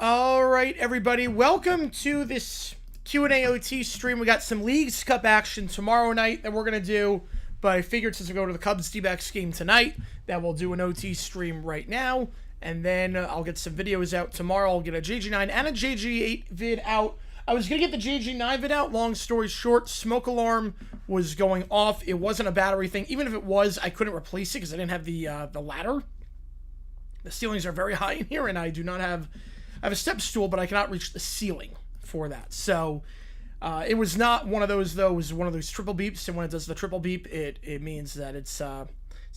All right, everybody, welcome to this Q&A OT stream. We got some Leagues Cup action tomorrow night that we're going to do, but I figured since we go to the Cubs D-backs game tonight that we'll do an OT stream right now, and then I'll get some videos out tomorrow. I'll get a JG9 and a JG8 vid out. I was going to get the JG9 vid out. Long story short, smoke alarm was going off. It wasn't a battery thing. Even if it was, I couldn't replace it because I didn't have the ladder. The ceilings are very high in here, and I do not have... I have a step stool, but I cannot reach the ceiling for that. So it was not one of those, though. It was one of those triple beeps, and when it does the triple beep, it means that it's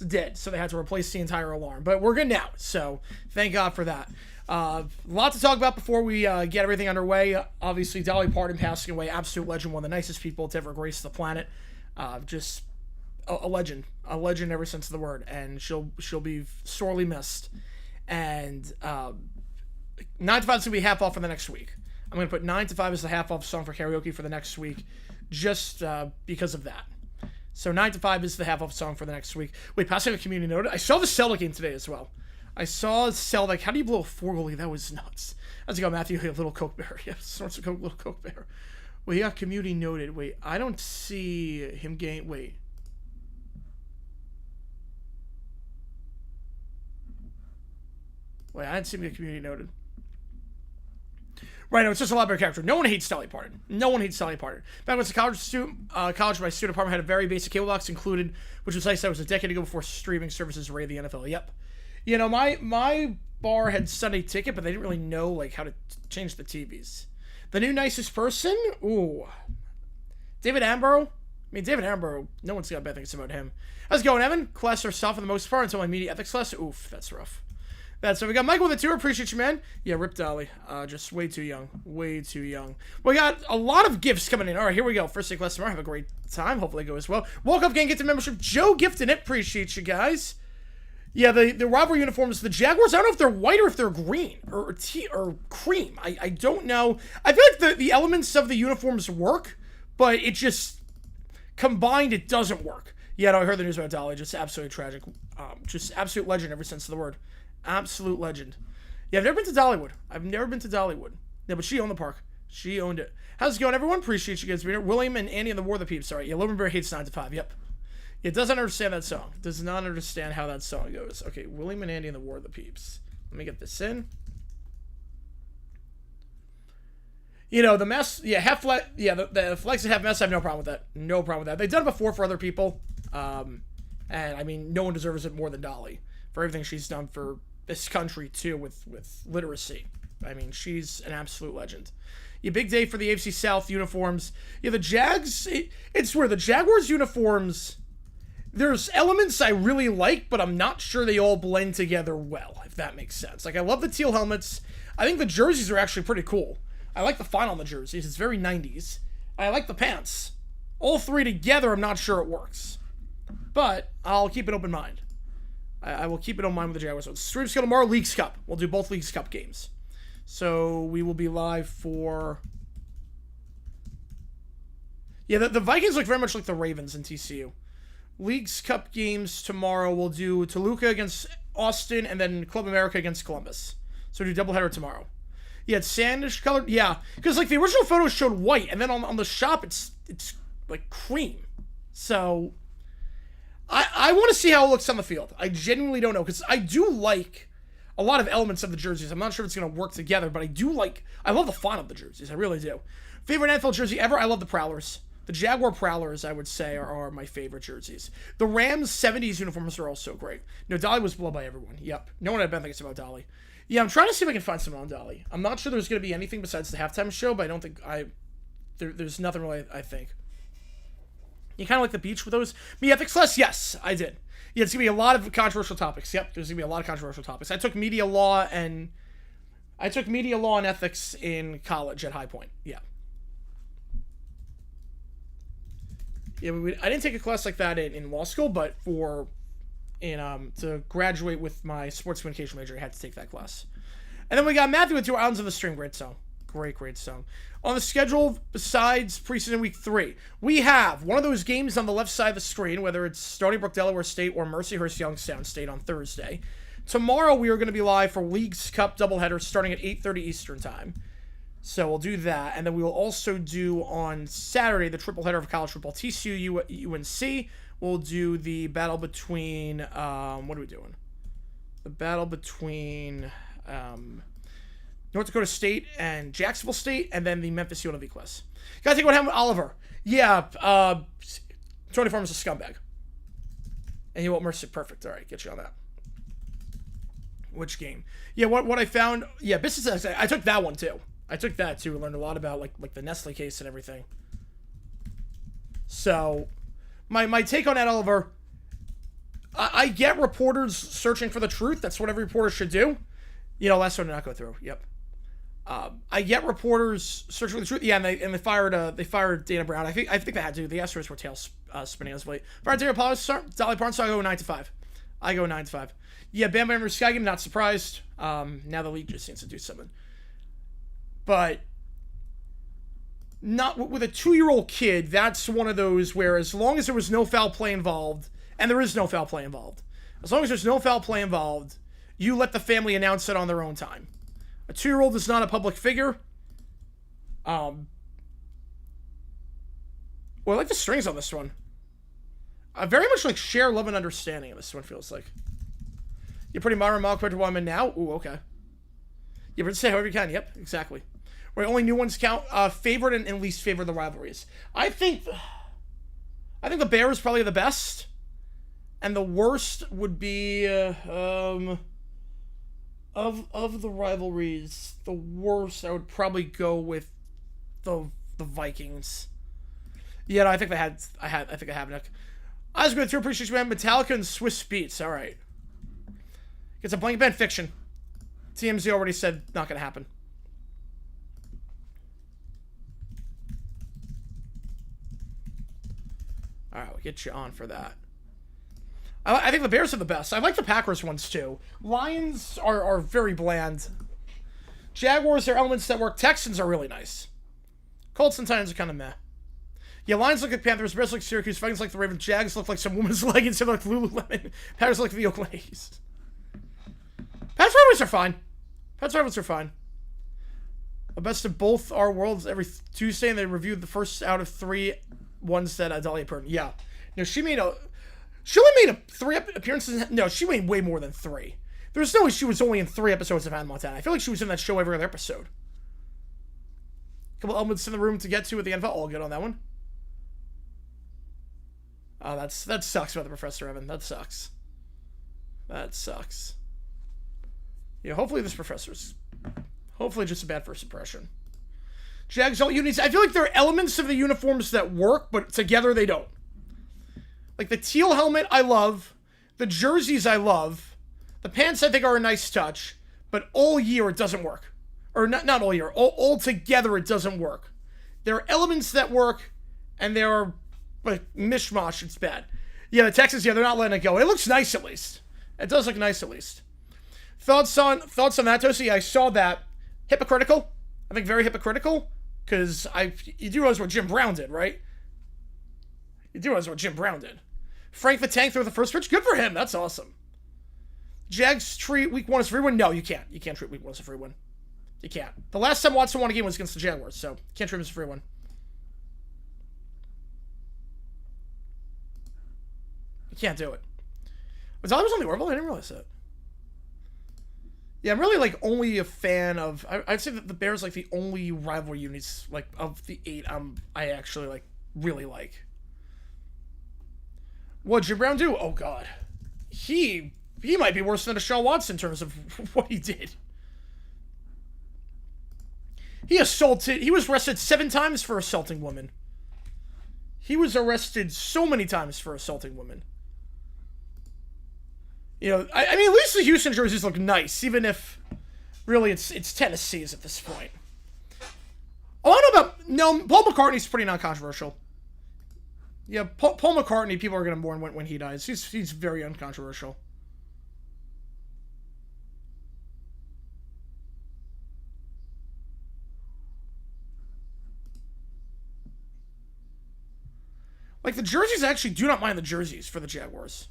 dead. So they had to replace the entire alarm. But we're good now, so thank God for that. A lot to talk about before we get everything underway. Obviously, Dolly Parton passing away, absolute legend, one of the nicest people to ever grace the planet. Just a legend ever since the word, and she'll be sorely missed. And 9 to 5 is going to be half off for the next week. I'm going to put 9 to 5 as the half off song for karaoke for the next week, just because of that. So 9 to 5 is the half off song for the next week. Wait, passing a community note. I saw the Zelda game today as well. I saw Zelda. How do you blow a 4-goalie? That was nuts. How's it go, Matthew? A little Coke Bear. Yeah, sorts of Coke, little Coke Bear. Well, he got community noted. Wait, I don't see him gain. Wait. I didn't see him get community noted. Right, no, it's just a lot better character. No one hates Dolly Parton. No one hates Dolly Parton. Back when I was a college student, my student apartment had a very basic cable box included, which was nice. That was a decade ago before streaming services raided the NFL. Yep. You know, my bar had Sunday Ticket, but they didn't really know like how to change the TVs. The new nicest person? Ooh. David Attenborough? I mean, David Attenborough, no one's got bad things about him. How's it going, Evan? Classes are soft for the most part until my media ethics class. Oof, that's rough. That's so we got Michael with the tour. Appreciate you, man. Yeah, Rip Dolly. Just way too young. Way too young. We got a lot of gifts coming in. All right, here we go. First day class tomorrow. Have a great time. Hopefully it goes well. Woke up, gang, get to membership. Joe gifting it. Appreciate you guys. Yeah, the rivalry uniforms. The Jaguars, I don't know if they're white or if they're green or cream. I don't know. I feel like the elements of the uniforms work, but it just combined, it doesn't work. Yeah, no, I heard the news about Dolly. Just absolutely tragic. Just absolute legend ever since the word. Absolute legend. Yeah, I've never been to Dollywood. Yeah, but she owned the park. She owned it. How's it going, everyone? Appreciate you guys being here. William and Andy and the War of the Peeps. Sorry. Yeah, Logan Bear hates 9 to 5. Yep. It doesn't understand that song. Does not understand how that song goes. Okay, William and Andy and the War of the Peeps. Let me get this in. You know, the mess. Yeah, half flex. Yeah, the flex and half mess. I have no problem with that. No problem with that. They've done it before for other people. And I mean, no one deserves it more than Dolly for everything she's done for this country too with literacy. I mean, she's an absolute legend. Yeah, big day for the AFC South uniforms. Yeah, the Jags, it's where the Jaguars uniforms, there's elements I really like, but I'm not sure they all blend together well, if that makes sense. Like, I love the teal helmets. I think the jerseys are actually pretty cool. I like the font on the jerseys. It's very 90s. I like the pants. All three together, I'm not sure it works. But I'll keep an open mind. I will keep it on mind with the Jaguars. So stream schedule tomorrow, Leagues Cup. We'll do both Leagues Cup games. So we will be live for... Yeah, the Vikings look very much like the Ravens in TCU. Leagues Cup games tomorrow. We'll do Toluca against Austin and then Club America against Columbus. So we'll do doubleheader tomorrow. Yeah, it's sandish colored. Yeah, because like the original photo showed white, and then on the shop it's like cream. So... I want to see how it looks on the field. I genuinely don't know, because I do like a lot of elements of the jerseys. I'm not sure if it's going to work together, but I love the font of the jerseys. I really do. Favorite NFL jersey ever? I love the Prowlers. The Jaguar Prowlers, I would say, are my favorite jerseys. The Rams 70s uniforms are also great. No, Dolly was beloved by everyone. Yep. No one had bad things about Dolly. Yeah, I'm trying to see if I can find someone on Dolly. I'm not sure there's going to be anything besides the halftime show, but I don't think there's nothing really, I think. You kind of like the beach with those? Me ethics class? Yes, I did. Yeah, it's going to be a lot of controversial topics. Yep, there's going to be a lot of controversial topics. I took media law and ethics in college at High Point. Yeah. Yeah, I didn't take a class like that in law school, but to graduate with my sports communication major, I had to take that class. And then we got Matthew with 2 Islands of the Stream. Great song. Great song. On the schedule, besides preseason week 3, we have one of those games on the left side of the screen, whether it's Stony Brook, Delaware State, or Mercyhurst, Youngstown State on Thursday. Tomorrow we are going to be live for Leagues Cup doubleheader starting at 8:30 Eastern Time. So we'll do that, and then we will also do on Saturday the triple header of college football. TCU UNC. We'll do the battle between what are we doing? The battle between North Dakota State and Jacksonville State, and then the Memphis UNLV class. Gotta think what happened with Oliver. Yeah, Tony Farmer's a scumbag. And he won't mercy. Perfect. All right, get you on that. Which game? Yeah, what I found. Yeah, business. I took that one too. I took that too. Learned a lot about like the Nestle case and everything. So, my take on that, Oliver. I get reporters searching for the truth. That's what every reporter should do. You know, last one did not go through. Yep. I get reporters searching for the truth. Yeah, and they fired Dana Brown. I think they had to. The Astros were tail spinning as late. Fired Dana Paulus, Dolly Parton. So I go 9-5. I go 9-5. Yeah, Bam Bam vs. Sky Game. Not surprised. Now the league just needs to do something. But not with a 2-year-old kid. That's one of those where as long as there was no foul play involved, and there is no foul play involved, as long as there's no foul play involved, you let the family announce it on their own time. A 2-year-old is not a public figure. Well, I like the strings on this one. I very much like share, love, and understanding. This one feels like. You're pretty modern, mild compared to what I'm in now. Ooh, okay. Yeah, but say however you can. Yep, exactly. Where only new ones count. Favorite and least favorite of the rivalries. I think the Bears probably the best, and the worst would be of the rivalries. The worst I would probably go with the Vikings. Yeah, no, I think I have Nick. I was going to appreciate you, man. Metallica and Swiss Beats. All right. It's a blank band fiction. TMZ already said not going to happen. All right, we'll get you on for that. I think the Bears are the best. I like the Packers ones too. Lions are very bland. Jaguars are elements that work. Texans are really nice. Colts and Titans are kind of meh. Yeah, Lions look like Panthers. Bears like Syracuse. Vikings like the Ravens. Jags look like some woman's leggings. They look like Lululemon. Packers look like the Oakland A's. Pats rivalries are fine. Pats rivalries are fine. The best of both our worlds every Tuesday, and they reviewed the first out of 3 ones that Dahlia Purden. Yeah. No, she only made 3 appearances. No, she made way more than 3. There's no way she was only in 3 episodes of Hannah Montana. I feel like she was in that show every other episode. A couple elements in the room to get to at the NFL. All good on that one. Oh, that sucks about the Professor, Evan. That sucks. That sucks. Yeah, hopefully this professor's... Hopefully just a bad first impression. Jags all unis. I feel like there are elements of the uniforms that work, but together they don't. Like the teal helmet, I love. The jerseys, I love. The pants, I think, are a nice touch. But all year, it doesn't work. Or not all year. All together, it doesn't work. There are elements that work, and there are like mishmash. It's bad. Yeah, the Texans, yeah, they're not letting it go. It looks nice, at least. It does look nice, at least. Thoughts on that, Tosi? I saw that. Hypocritical. I think very hypocritical. Because you do realize what Jim Brown did, right? You do realize what Jim Brown did. Frank the Tank threw the first pitch. Good for him. That's awesome. Jags treat week 1 as a free win? No, you can't. You can't treat week 1 as a free win. You can't. The last time Watson won a game was against the Jaguars, so you can't treat him as a free win. You can't do it. Was Oliver's on the Orville? I didn't realize that. Yeah, I'm really, like, only a fan of... I'd say that the Bears, like, the only rivalry units, like, of the 8 I actually, like, really like. What'd Jim Brown do? Oh, God. He might be worse than Deshaun Watson in terms of what he did. He was arrested 7 times for assaulting women. He was arrested so many times for assaulting women. You know, I mean, at least the Houston jerseys look nice, even if, really, it's Tennessee's at this point. Oh, I don't know about... No, Paul McCartney's pretty non-controversial. Yeah, Paul McCartney, people are going to mourn when he dies. He's very uncontroversial. Like, the jerseys, I actually do not mind the jerseys for the Jaguars.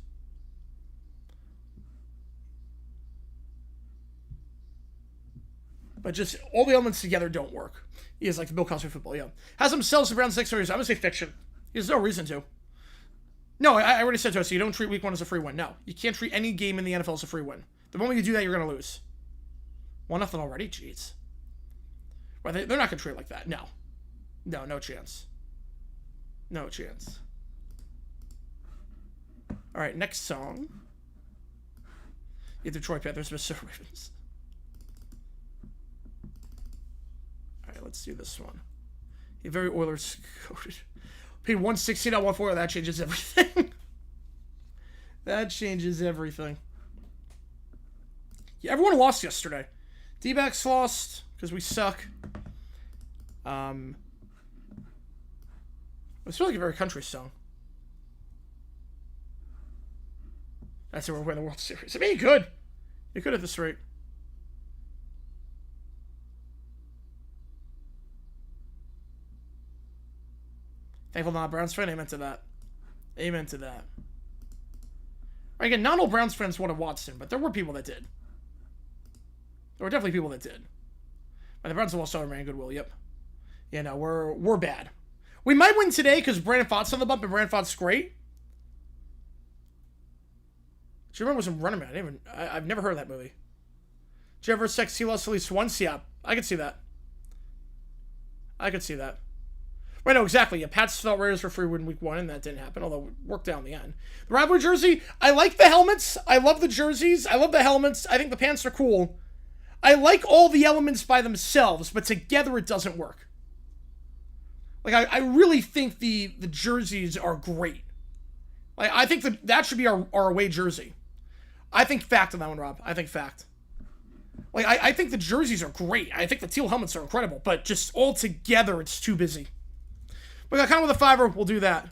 But just all the elements together don't work. He is like the Bill Cosby football, yeah. Has themselves around 6 years. I would say fiction. There's no reason to. No, I already said to us, so you don't treat week 1 as a free win. No, you can't treat any game in the NFL as a free win. The moment you do that, you're going to lose. 1-0 already? Jeez. Well, they're not going to treat it like that. No. No, no chance. No chance. All right, next song. Yeah, Detroit Panthers vs. Ravens. All right, let's do this one. A very Oilers coded. Paid 116 on 140. That changes everything. That changes everything. Yeah, everyone lost yesterday. D-backs lost because we suck. It's really like a very country song. That's it. We're winning the World Series. I mean, you could. You could at this rate. Thankful not a Browns fan. Amen to that. Amen to that. Right, again, not all Browns fans wanted Watson, but there were people that did. There were definitely people that did. And the Browns lost all Ryan Goodwill. Yep. Yeah, no, we're bad. We might win today because Brandon Fott's on the bump, and Brandon Fott's great. Do you remember was in Running Man? I've never heard of that movie. Did you ever sex he lost at least once? Yeah, I could see that. I could see that. Right, no, exactly. Yeah, Pats thought Raiders were free win week 1, and that didn't happen, although it worked out in the end. The rivalry jersey, I like the helmets. I love the jerseys. I love the helmets. I think the pants are cool. I like all the elements by themselves, but together it doesn't work. Like, I really think the jerseys are great. Like, I think that should be our away jersey. I think fact on that one, Rob. I think fact. Like, I think the jerseys are great. I think the teal helmets are incredible, but just all together, it's too busy. We got kind of with a $5. We'll do that.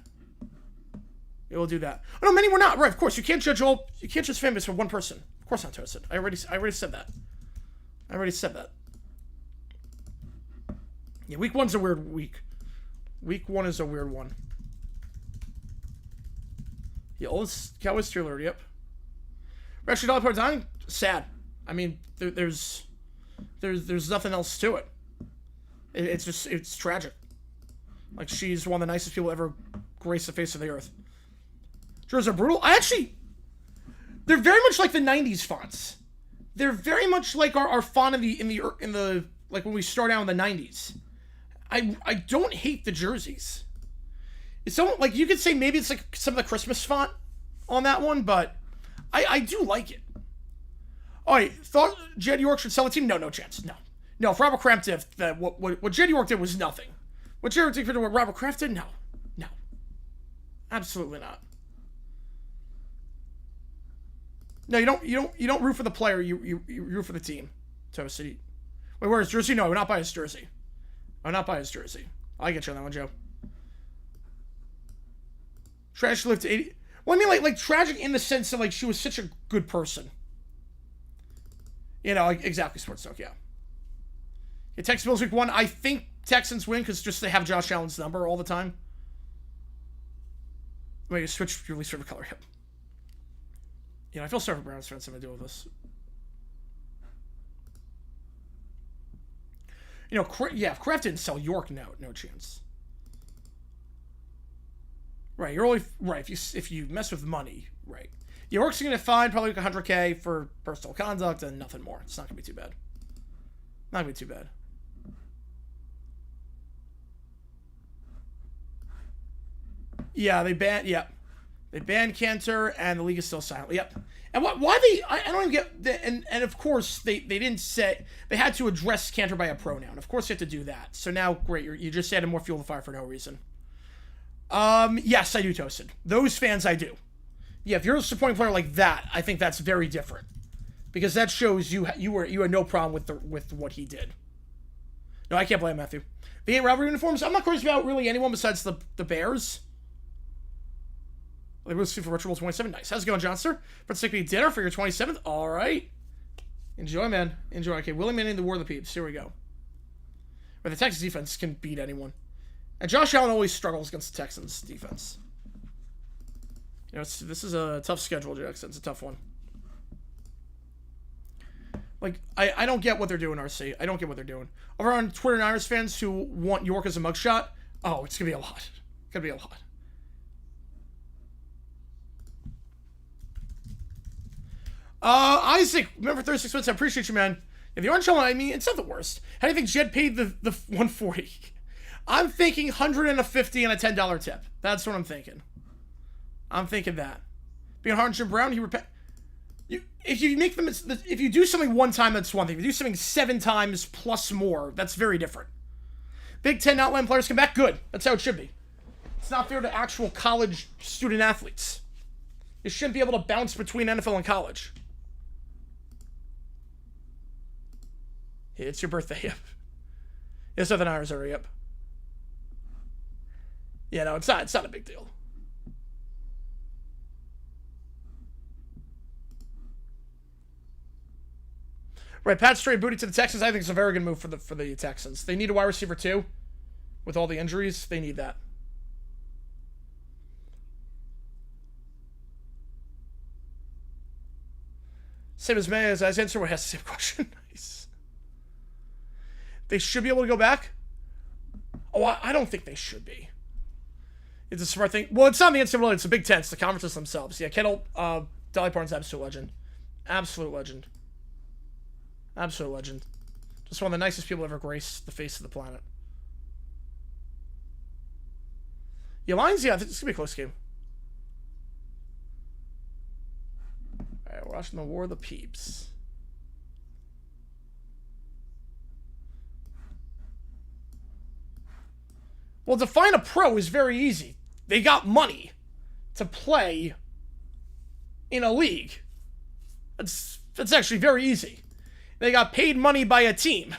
Yeah, we'll do that. Oh no, many we're not. Right, of course. You can't judge fan base for one person. Of course not, Toasted. I already said that. I already said that. Yeah, week 1's a weird week. Week 1 is a weird one. Yeah, old Cowboys cheerleader, yep. We're actually dollar per time. Sad. I mean, there's nothing else to it. It's tragic. Like, she's one of the nicest people ever graced the face of the earth. Jerseys are brutal. They're very much like the '90s fonts. They're very much like our font in the like when we start out in the '90s. I don't hate the jerseys. It's so, like, you could say maybe it's like some of the Christmas font on that one, but I do like it. All right, thought Jed York should sell the team? No chance. No. If Robert Kraft did, what Jed York did was nothing. What Jed York did for what Robert Kraft did? No, absolutely not. No, you don't root for the player. You root for the team. Toasted. Wait, where's jersey? No, we're not buying his jersey. I'm not buying his jersey. I'll get you on that one, Joe. Tragic lived to 80. Well, I mean, like tragic in the sense of, like, she was such a good person. You know, like, exactly, Sports Talk, yeah. Texans Bills week 1. I think Texans win because just they have Josh Allen's number all the time. Wait, switch your least favorite color. Yep. You know, I feel sorry for Browns fans having to deal with this. You know, if Kraft didn't sell York, no chance. Right, you're only right if you mess with money, right? York's gonna fine probably like $100K for personal conduct and nothing more. It's not gonna be too bad. Not gonna be too bad. Yeah, they banned Cantor, and the league is still silent. Yep. And why they? I don't even get. And of course they didn't say they had to address Cantor by a pronoun. Of course you have to do that. So now great, you just added more fuel to the fire for no reason. Yes, I do, Toasted. Those fans, I do. Yeah, if you're a supporting player like that, I think that's very different, because that shows you had no problem with what he did. No, I can't blame Matthew. The 8 rivalry uniforms. I'm not crazy about really anyone besides the Bears. They will see for Retro Bowl 27. Nice. How's it going, Johnster? For the dinner for your 27th. All right. Enjoy, man. Enjoy. Okay, Willie Manning, the War of the Peeps. Here we go. Where the Texans defense can beat anyone. And Josh Allen always struggles against the Texans defense. You know, this is a tough schedule, Jackson. It's a tough one. Like, I don't get what they're doing, RC. I don't get what they're doing. Over on Twitter, Niners fans who want York as a mugshot, oh, it's going to be a lot. It's going to be a lot. Isaac, remember 36 minutes. I appreciate you, man. Yeah, the orange helmet, I mean, it's not the worst. How do you think Jed paid the 140? I'm thinking 150 and a $10 tip. That's what I'm thinking. I'm thinking that. Being hard on Jim Brown, if you do something one time, that's one thing. If you do something 7 times plus more, that's very different. Big Ten not letting players come back, good. That's how it should be. It's not fair to actual college student athletes. You shouldn't be able to bounce between NFL and college. It's your birthday, yep. Yes, other Niners are, yep. Yeah, no, it's not a big deal. Right, Pat straight booty to the Texans. I think it's a very good move for the Texans. They need a wide receiver too. With all the injuries, they need that. Same as May, as I answer what has the same question. Nice. They should be able to go back? Oh, I don't think they should be. It's a smart thing. Well, it's not the NCAA, it's the Big Ten, it's the conferences themselves. Yeah, Kettle, Dolly Parton's absolute legend. Absolute legend. Absolute legend. Just one of the nicest people ever graced the face of the planet. Yeah, Lions, yeah, I think it's going to be a close game. Alright, we're watching the War of the Peeps. Well, define a pro is very easy. They got money to play in a league. That's actually very easy. They got paid money by a team.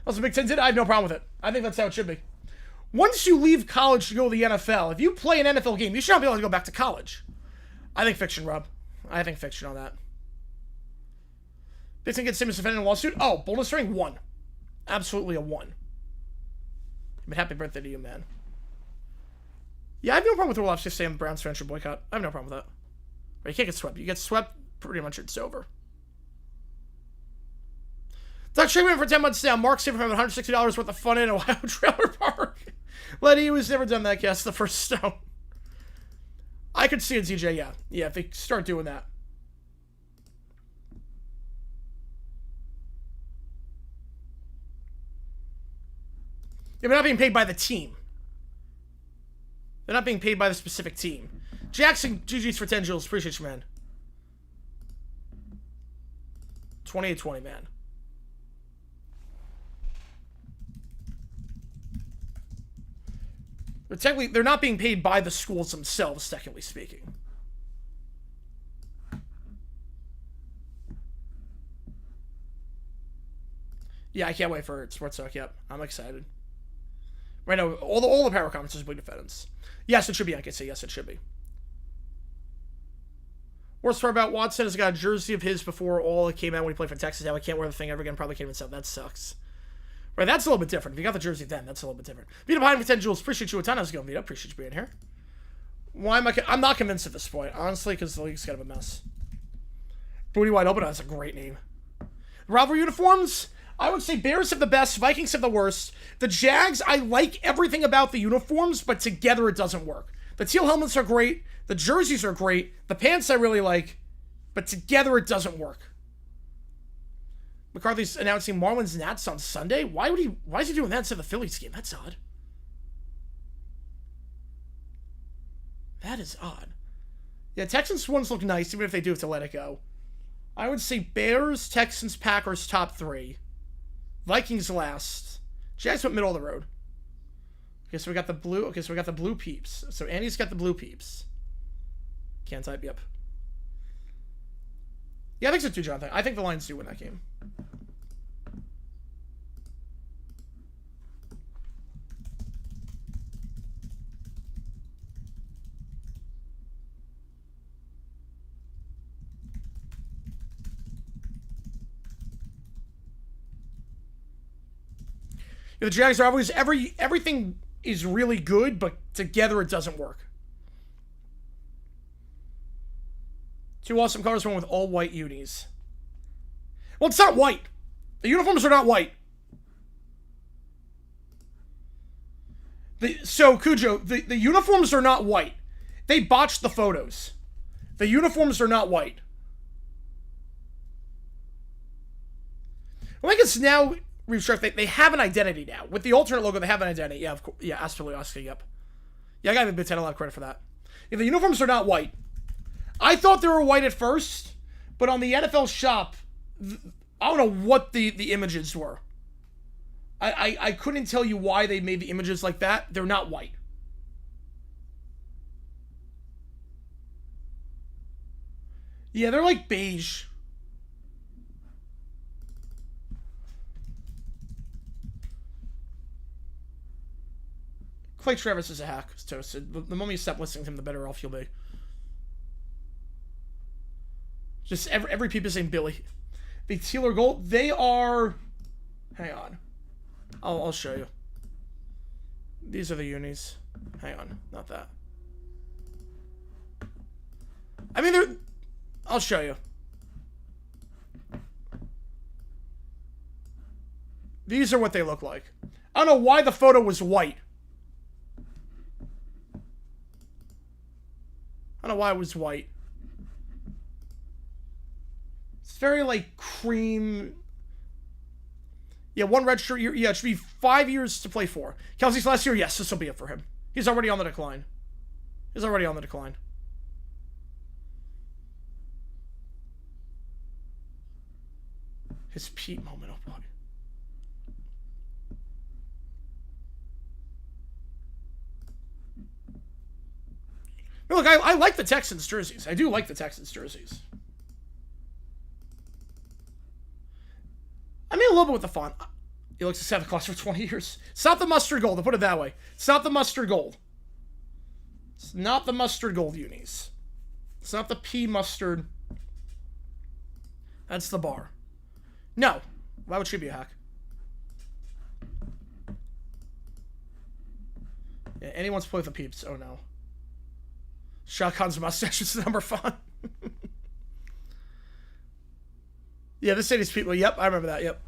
Also, Big Ten did. I have no problem with it. I think that's how it should be. Once you leave college to go to the NFL, if you play an NFL game, you should not be able to go back to college. I think fiction, Rob. I think fiction on that. Big Ten gets Simmons defended in a lawsuit. Oh, boldness ring 1. Absolutely a 1. But happy birthday to you, man. Yeah, I have no problem with the Wolves just saying Browns fans should boycott. I have no problem with that. But you can't get swept. You get swept, pretty much it's over. Doug Shea for 10 months down. Mark saving from $160 worth of fun in Ohio Trailer Park. Letty, who's never done that, guess the first stone. I could see it, DJ, yeah. Yeah, if they start doing that. Yeah, they're not being paid by the team. They're not being paid by the specific team. Jackson, GG's for 10 joules. Appreciate you, man. 28-20, man. But technically, they're not being paid by the schools themselves, technically speaking. Yeah, I can't wait for Sports Talk. Yep, I'm excited. Right now, all the power conferences are big defendants. Yes, it should be. I can say yes, it should be. Worst part about Watson is I got a jersey of his before all it came out when he played for Texas. Now I can't wear the thing ever again. Probably can't even sell. That sucks. Right, that's a little bit different. If you got the jersey then, that's a little bit different. Beat up behind for 10 joules. Appreciate you a ton. How's it going, Vito? Appreciate you being here. Why am I'm not convinced at this point, honestly, because the league's kind of a mess. Booty Wide Open, that's a great name. Rivalry uniforms? I would say Bears have the best, Vikings have the worst. The Jags, I like everything about the uniforms, but together it doesn't work. The teal helmets are great. The jerseys are great. The pants I really like, but together it doesn't work. McCarthy's announcing Marlins Nats on Sunday. Why is he doing that instead of the Phillies game? That's odd. That is odd. Yeah, Texans ones look nice, even if they do have to let it go. I would say Bears, Texans, Packers, top 3. Vikings last. Jags went middle of the road. Okay, so we got the blue. Okay, so we got the blue peeps. So Andy's got the blue peeps. Can't type. Yep. Yeah, I think so too, Jonathan. I think the Lions do win that game. The Jags are always everything is really good, but together it doesn't work. Two awesome colors, one with all white unis. Well, it's not white. The uniforms are not white. So, Cujo, the uniforms are not white. They botched the photos. The uniforms are not white. I think it's now restructured. They have an identity now. With the alternate logo, they have an identity. Yeah, of course. Yeah, Asperlioski, yep. Yeah, I gotta give Big Ten a lot of credit for that. Yeah, the uniforms are not white. I thought they were white at first, but on the NFL shop, I don't know what the images were. I couldn't tell you why they made the images like that. They're not white. Yeah, they're like beige. Clay Travis is a hack. It's toasted. The moment you stop listening to him, the better off you'll be. Just every peep is saying Billy. The teal or gold, they are... Hang on. I'll show you. These are the unis. Hang on. Not that. I mean, they're... I'll show you. These are what they look like. I don't know why the photo was white. I don't know why it was white. It's very, like, cream. Yeah, one red shirt. Yeah, it should be 5 years to play for. Kelsey's last year, yes, this will be it for him. He's already on the decline. He's already on the decline. His Pete moment, oh boy. Look, I like the Texans jerseys. I do like the Texans jerseys. I mean, a little bit with the font. He looks at Santa Claus for 20 years. It's not the mustard gold, I'll put it that way. It's not the mustard gold. It's not the mustard gold unis. It's not the pea mustard. That's the bar. No. Why would she be a hack? Yeah, anyone's play with the peeps. Oh no. Shotgun's mustache is the number font. Yeah, this city's people. Yep, I remember that. Yep.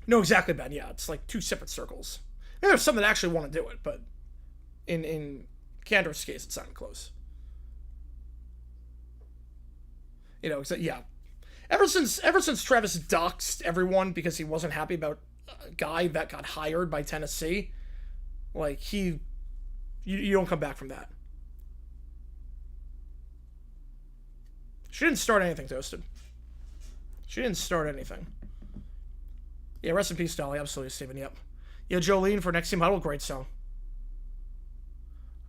No, exactly, Ben. Yeah, it's like two separate circles. And there's some that actually want to do it, but in Candor's case, it's not close. You know, yeah. Ever since Travis doxed everyone because he wasn't happy about a guy that got hired by Tennessee, like you don't come back from that. She didn't start anything, Toasted. She didn't start anything. Yeah, rest in peace, Dolly. Absolutely, Steven. Yep. Yeah, Jolene for Next Team Huddle. Great song.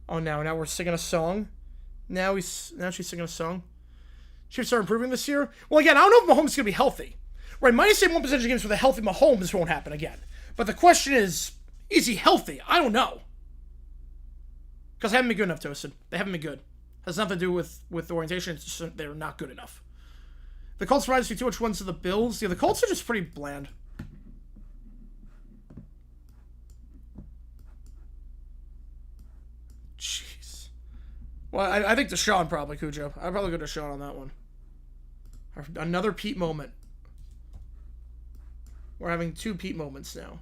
Oh, now we're singing a song. Now she's singing a song. Should start improving this year. Well, again, I don't know if Mahomes is going to be healthy. Right, minus 1% games with a healthy Mahomes won't happen again. But the question is he healthy? I don't know. Because they haven't been good enough, Toasted. They haven't been good. Has nothing to do with orientation. It's just they're not good enough. The Colts rise too much ones to the Bills. Yeah, the Colts are just pretty bland. Jeez. Well, I think Deshaun probably, Cujo. I'd probably go Deshaun on that one. Another Pete moment. We're having two Pete moments now.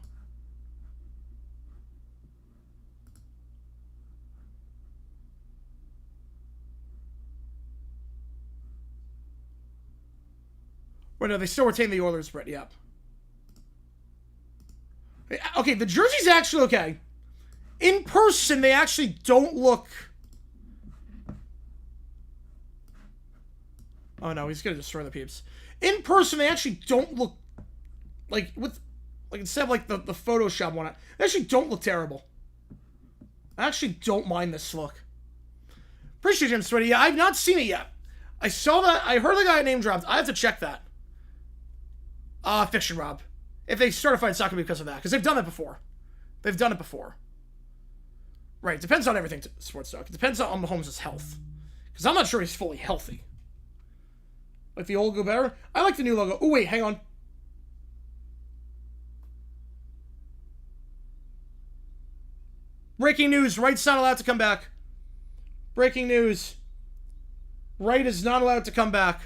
Wait, no, they still retain the Oilers spread. Yep. Okay, the jersey's actually okay. In person, they actually don't look... Oh, no, he's going to destroy the peeps. In person, they actually don't look... Like, instead of, like, the Photoshop one, they actually don't look terrible. I actually don't mind this look. Appreciate you, Jim Sweaty. Yeah, I've not seen it yet. I saw that. I heard the guy name dropped. I have to check that. Fiction, Rob. If they certify, it's not going to be because of that. Because they've done it before. They've done it before. Right. It depends on everything, Sports Talk. It depends on Mahomes' health. Because I'm not sure he's fully healthy. Like the old Gobert. I like the new logo. Oh, wait. Hang on. Breaking news. Wright's not allowed to come back. Breaking news. Wright is not allowed to come back.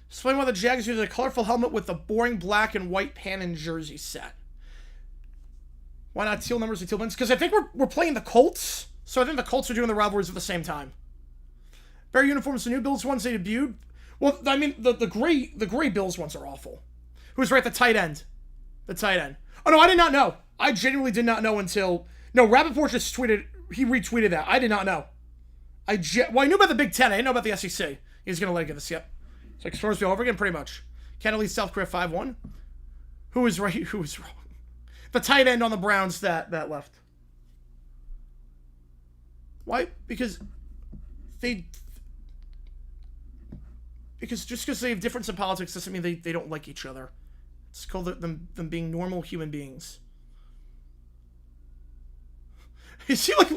Explain why the Jags use a colorful helmet with a boring black and white pan and jersey set. Why not teal numbers and teal buttons? Because I think we're playing the Colts, so I think the Colts are doing the rivalries at the same time. Bear uniforms, the new Bills ones they debuted. Well, I mean the gray Bills ones are awful. Who's right? The tight end. The tight end. Oh no, I did not know. I genuinely did not know until Rappaport just tweeted. He retweeted that. I did not know. I knew about the Big Ten. I didn't know about the SEC. He's gonna let get this. Yep. It's like Stormsby all over again, pretty much. Canada leads South Korea 5-1. Who is right? Who is wrong? The tight end on the Browns that left. Why? Because just because they have difference in politics doesn't mean they don't like each other. It's called them being normal human beings. You see, like,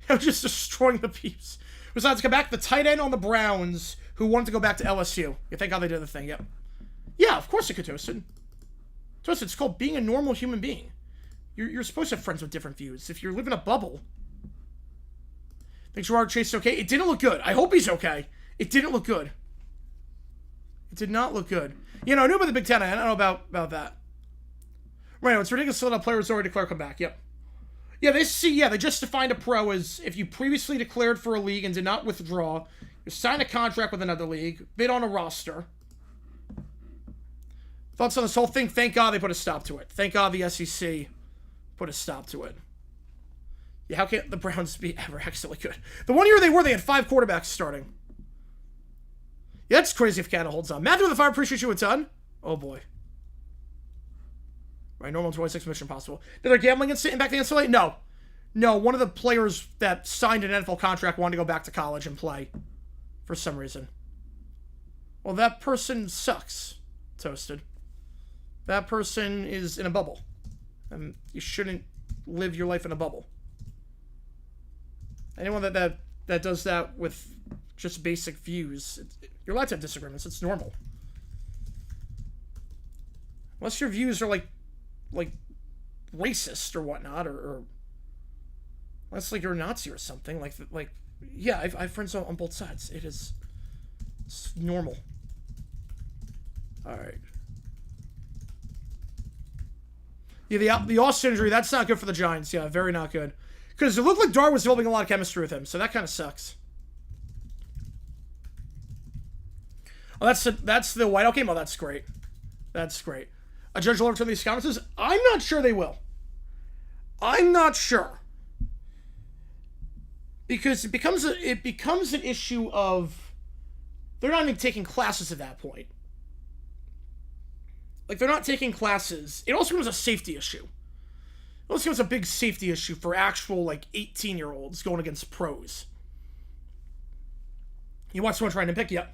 I'm just destroying the peeps. Besides, come back, the tight end on the Browns who wanted to go back to LSU. Yeah, thank God they did the thing, yep. Yeah, of course it could, Toasted. Toasted, it's called being a normal human being. You're supposed to have friends with different views. If you're living a bubble. Think Gerard Chase is okay? It didn't look good. I hope he's okay. It didn't look good. It did not look good. You know, I knew about the Big Ten. I don't know about that. Right, it's ridiculous to let a player who's already declared come back. Yep. Yeah, they just defined a pro as if you previously declared for a league and did not withdraw, you signed a contract with another league, bid on a roster. Thoughts on this whole thing? Thank God they put a stop to it. Thank God the SEC put a stop to it. Yeah, how can the Browns be ever excellently good? The one year they had 5 quarterbacks starting. Yeah, that's crazy if Canada holds on. Matthew with the Fire, appreciate you a ton. Oh boy. Right, normal 26 mission possible. Did their gambling incident impact the NCAA? No. No, one of the players that signed an NFL contract wanted to go back to college and play. For some reason. Well, that person sucks. Toasted. That person is in a bubble. And you shouldn't live your life in a bubble. Anyone that does that with just basic views, you're allowed to have disagreements. It's normal. Unless your views are like racist or whatnot, or unless like you're a Nazi or something. Like yeah, I have friends on both sides. It's normal. All right. Yeah, the Austin injury, that's not good for the Giants. Yeah, very not good. Because it looked like Dar was developing a lot of chemistry with him, so that kind of sucks. Oh, that's the whiteout game? Oh, that's great. That's great. A judge will overturn these comments. I'm not sure they will. I'm not sure. Because it becomes an issue of they're not even taking classes at that point. Like, they're not taking classes. It also becomes a safety issue. It also becomes a big safety issue for actual, like, 18-year-olds going against pros. You watch someone trying to pick you up.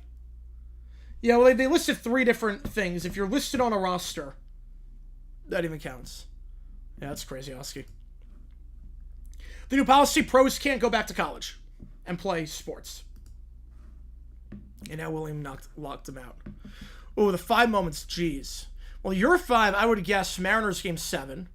Yeah, well, they listed 3 different things. If you're listed on a roster, that even counts. Yeah, that's crazy, Oski. The new policy, pros can't go back to college and play sports. And now William locked him out. Oh, the 5 moments, jeez. Well, your 5, I would guess Mariners game 7.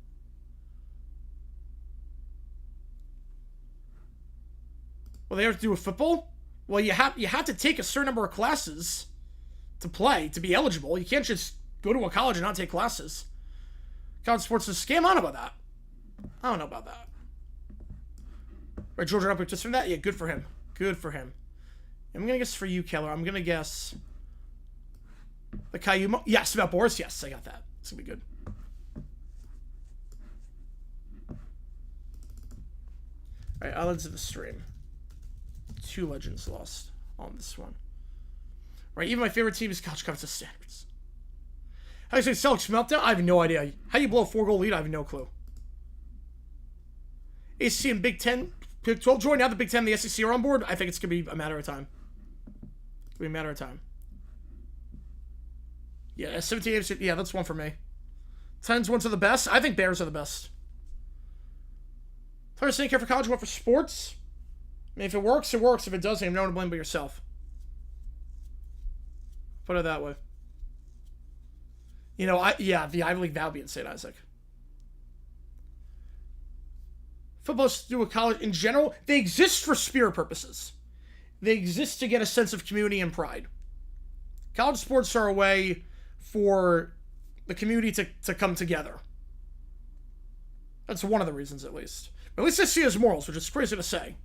Well, they have to do with football? Well, you have to take a certain number of classes to play, to be eligible. You can't just go to a college and not take classes. College sports is a scam. I don't know about that. I don't know about that. Right, Georgia up just from that? Yeah, good for him. Good for him. I'm going to guess for you, Keller. I'm going to guess the Caillou. Yes, about Boris. Yes, I got that. It's going to be good. All right, islands of the stream. 2 legends lost on this one. Right, even my favorite team is college conference standards. How do you say Celtics meltdown? I have no idea. How do you blow a 4-goal lead? I have no clue. ACC and Big Ten, Big 12 join. Now the Big Ten and the SEC are on board. I think it's going to be a matter of time. It's going to be a matter of time. Yeah, 17, yeah, that's one for me. 10's ones are the best. I think Bears are the best. Players didn't care for college, went for sports. mean, if it works, it works. If it doesn't, you have no one to blame but yourself. Put it that way. You know, the Ivy League, that would be in St. Isaac. Football to do with college in general, they exist for spirit purposes. They exist to get a sense of community and pride. College sports are a way for the community to come together. That's one of the reasons, at least. But at least I see it as morals, which is crazy to say.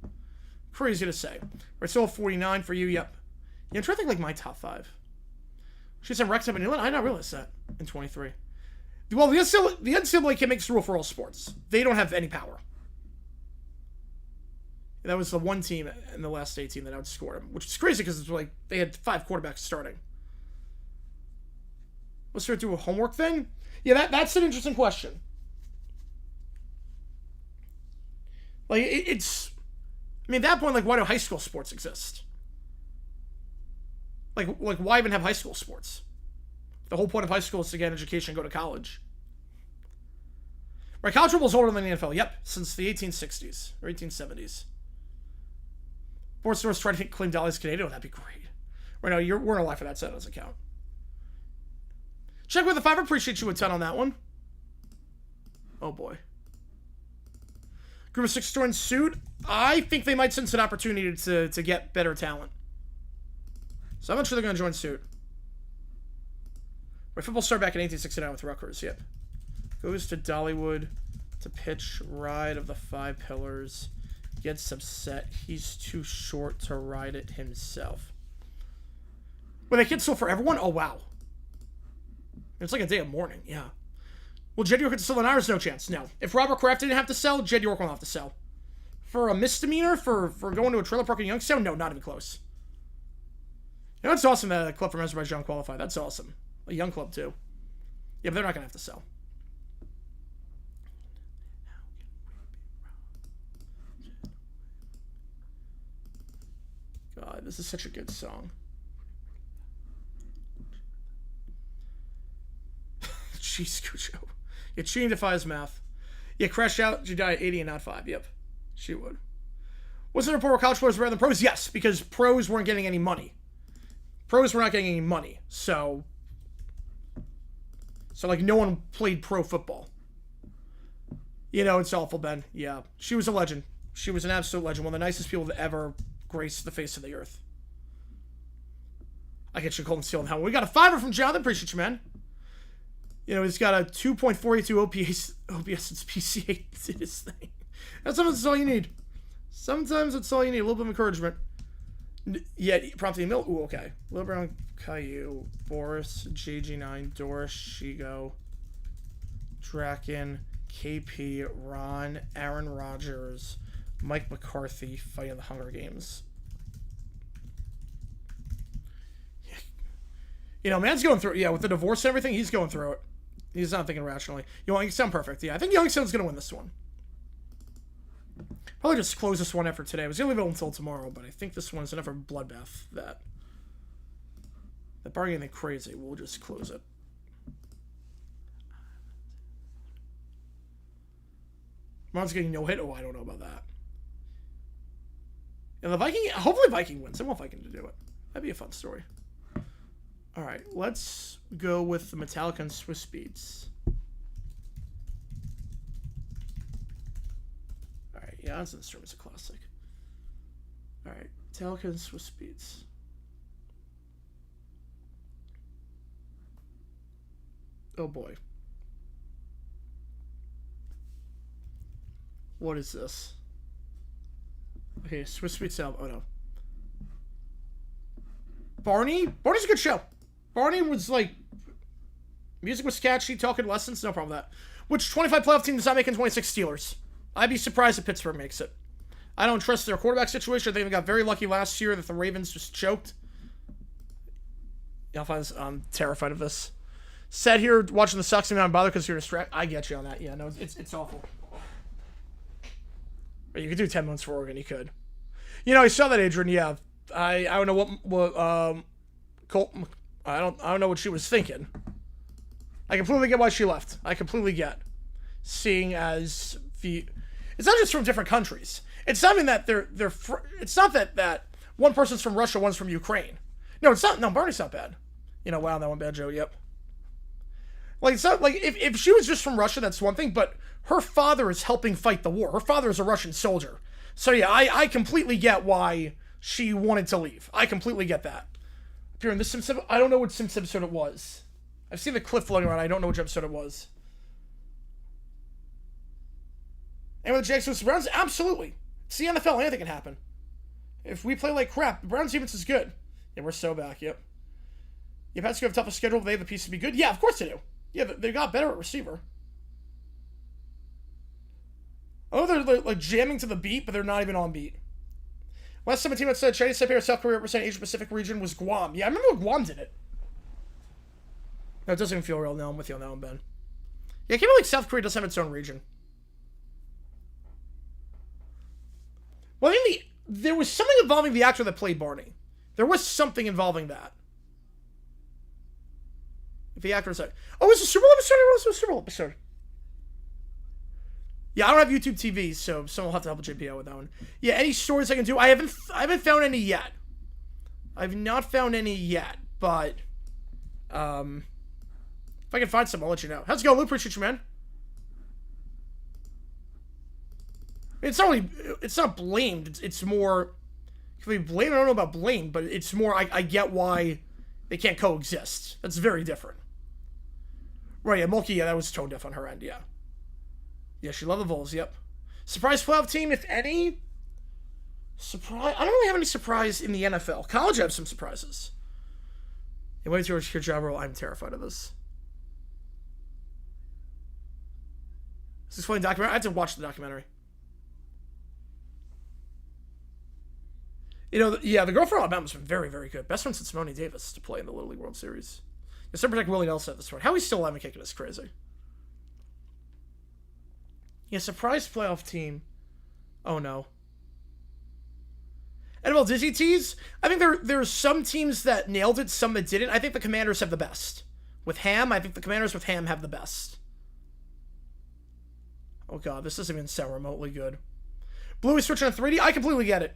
Crazy to say. Right, still 49 for you, yep. Yeah, I'm trying to think like my top 5. She said Rex up in England. I didn't realize that in 23. Well, the NCAA can make the rule for all sports. They don't have any power. That was the one team in the last 18 that outscored them, which is crazy because it's like they had 5 quarterbacks starting. Let's start do a homework thing. Yeah, that's an interesting question. Like it's, I mean, at that point, like, why do high school sports exist? Like why even have high school sports? The whole point of high school is to get an education and go to college. Right, college football is older than the NFL. Yep, since the 1860s or 1870s. Sports stores trying to claim Dolly's Canadian. Oh, that'd be great. Right now, we're in a life for that, so that doesn't count. Check with the 5. Appreciate you a ton on that one. Oh boy. Group of 6 join suit. I think they might sense an opportunity to get better talent. So I'm not sure they're going to join suit. Right, football started back in 1869 with Rutgers. Yep. Goes to Dollywood to pitch Ride of the 5 Pillars. Gets upset. He's too short to ride it himself. Wait, that kid's still for everyone? Oh, wow. It's like a day of mourning. Yeah. Will Jed York sell an Irish? No chance. No. If Robert Kraft didn't have to sell, Jed York won't have to sell. For a misdemeanor? For going to a trailer park in Youngstown? No, not even close. You know, it's awesome that a club from Azerbaijan qualified. That's awesome. A young club, too. Yeah, but they're not going to have to sell. God, this is such a good song. Jeez, Cucho. Yeah, cheating defies math. Yeah, crash out. She died at 80 and not 5. Yep, she would. Was there a report where college players were better than pros? Yes, because pros weren't getting any money. Pros were not getting any money, so like no one played pro football. You know, it's awful, Ben. Yeah, she was a legend. She was an absolute legend. One of the nicest people to ever grace the face of the earth. I get you cold and steel in hell. We got a 5 from Jonathan. Appreciate you, man. You know, he's got a 2.42 OPS and PCA in his thing. Sometimes that's all you need. Sometimes that's all you need. A little bit of encouragement. Yeah, prompting Mill. Ooh, okay. Lil Brown, Caillou, Boris, JG9, Doris, Shigo, Draken, KP, Ron, Aaron Rodgers, Mike McCarthy fighting the Hunger Games. Yeah. You know, man's going through, yeah, with the divorce and everything, he's going through it. He's not thinking rationally. Youngstown perfect. Yeah, I think Youngstown's going to win this one. Probably just close this one after today. I was going to leave it until tomorrow, but I think this one's enough of a bloodbath that barring anything crazy, we'll just close it. Mom's getting no hit. Oh, I don't know about that. And the Viking, hopefully Viking wins. I want Viking to do it. That'd be a fun story. All right, let's go with the Metallica and Swiss Beats. All right, yeah, Hans Instrument's a classic. All right, Metallica and Swiss Beats. Oh boy. What is this? Okay, Swiss Beats album. Oh no. Barney's a good show. Barney was like, music was catchy, talking lessons, no problem with that. Which 25 playoff team does not make in 26 Steelers? I'd be surprised if Pittsburgh makes it. I don't trust their quarterback situation. They even got very lucky last year that the Ravens just choked. I'm terrified of this. Sat here watching the Sox and I'm bothered because you're distracted. I get you on that. Yeah, no, it's awful. But you could do 10 months for Oregon. You could. You know, I saw that, Adrian. Yeah, I don't know what Colt. I don't know what she was thinking. I completely get why she left. I completely get. Seeing as it's not just from different countries. It's not even that it's not that one person's from Russia, one's from Ukraine. No, it's not. No, Barney's not bad. You know, wow, that one bad, Joe. Yep. Like, it's not like if she was just from Russia, that's one thing. But her father is helping fight the war. Her father is a Russian soldier. So yeah, I completely get why she wanted to leave. I completely get that. Here in this Simpsons, I don't know what Simpsons episode it was. I've seen the clip floating around. I don't know which episode it was. And with the Jags versus Browns, absolutely. It's the NFL. Anything can happen. If we play like crap, the Browns defense is good. Yeah, we're so back. Yep. Yeah, Pats have a tougher schedule, but they have the piece to be good. Yeah, of course they do. Yeah, they got better at receiver. Oh, they're like jamming to the beat, but they're not even on beat. Last time a team that said Chinese Taipei or South Korea represent Asia Pacific region was Guam. Yeah, I remember when Guam did it. No, it doesn't even feel real. No, I'm with you on that one, Ben. Yeah, I can't believe South Korea does have its own region. Well, I think there was something involving the actor that played Barney. There was something involving that. If the actor was like, oh, it was a Super Bowl episode? It was a Super Bowl episode. Yeah, I don't have YouTube TV, so someone will have to help JPO with that one. Yeah, any stories I can do? I haven't found any yet. I've not found any yet, but if I can find some, I'll let you know. How's it going, Lou? Appreciate you, man. It's not blamed. It's more, if we blame, I don't know about blame, but it's more, I get why they can't coexist. That's very different. Right, yeah, Mulkey, yeah, that was tone deaf on her end, yeah. Yeah, she loved the Vols, yep. Surprise playoff team, if any? Surprise? I don't really have any surprise in the NFL. College, I have some surprises. Hey, wait till you hear job role. I'm terrified of this. Is this funny documentary? I had to watch the documentary. You know, yeah, the girl from Alabama's been very, very good. Best friend since Simone Davis to play in the Little League World Series. You still protect Willie Nelson at this point. How he's still alive and kicking is crazy. Yeah, surprise playoff team. Oh no. NFL Disney tease. I think there's some teams that nailed it, some that didn't. I think the Commanders have the best. With Ham, I think the Commanders with Ham have the best. Oh god, this doesn't even sound remotely good. Bluey switching on 3D. I completely get it.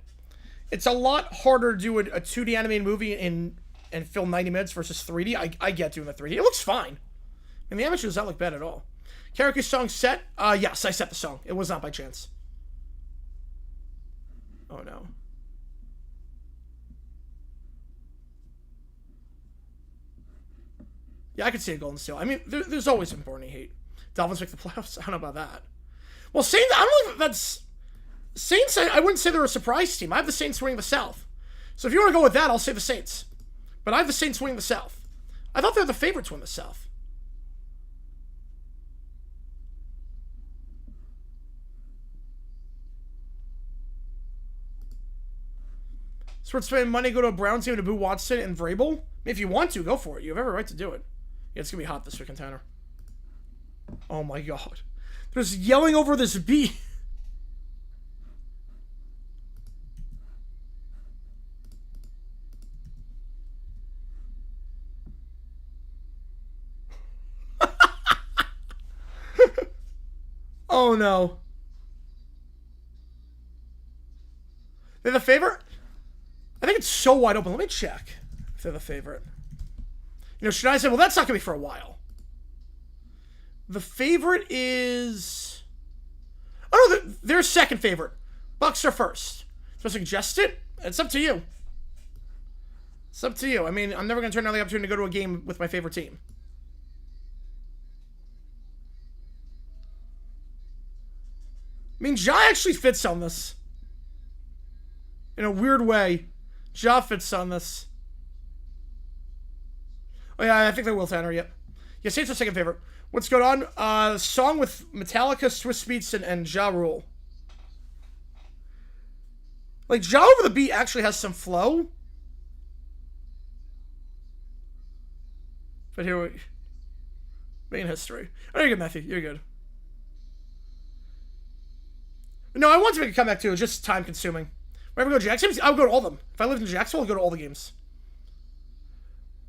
It's a lot harder to do a 2D animated movie and film 90 minutes versus 3D. I get doing the 3D. It looks fine. And the animation does not look bad at all. Karaoke song set? Yes, I set the song. It was not by chance. Oh no. Yeah, I could see a Golden Steal. I mean, there's always been Barney hate. Dolphins make the playoffs? I don't know about that. Well, Saints, I don't know if that's... Saints, I wouldn't say they're a surprise team. I have the Saints winning the South. So if you want to go with that, I'll say the Saints. But I have the Saints winning the South. I thought they were the favorites to win the South. Sports spending money, go to a Browns game to boo Watson and Vrabel. If you want to, go for it. You have every right to do it. Yeah, it's going to be hot this weekend, Tanner. Oh my god. There's yelling over this beat. Oh no. They're the favorite? I think it's so wide open. Let me check if they're the favorite. You know, should I say, well, that's not going to be for a while. The favorite is... Oh, no, they're second favorite. Bucks are first. So I suggest it? It's up to you. It's up to you. I mean, I'm never going to turn down the opportunity to go to a game with my favorite team. I mean, Ja actually fits on this. In a weird way. Ja fits on this. Oh yeah, I think they will, Tanner, yep. Yeah, Saints are second favorite. What's going on? Song with Metallica, Swiss Beats, and Ja Rule. Like, Ja over the beat actually has some flow. But here we... Main history. Oh, you're good, Matthew. You're good. No, I want to make a comeback too. It's just time consuming. Whenever I go to Jacksonville, I'll go to all of them. If I lived in Jacksonville, I'll go to all the games.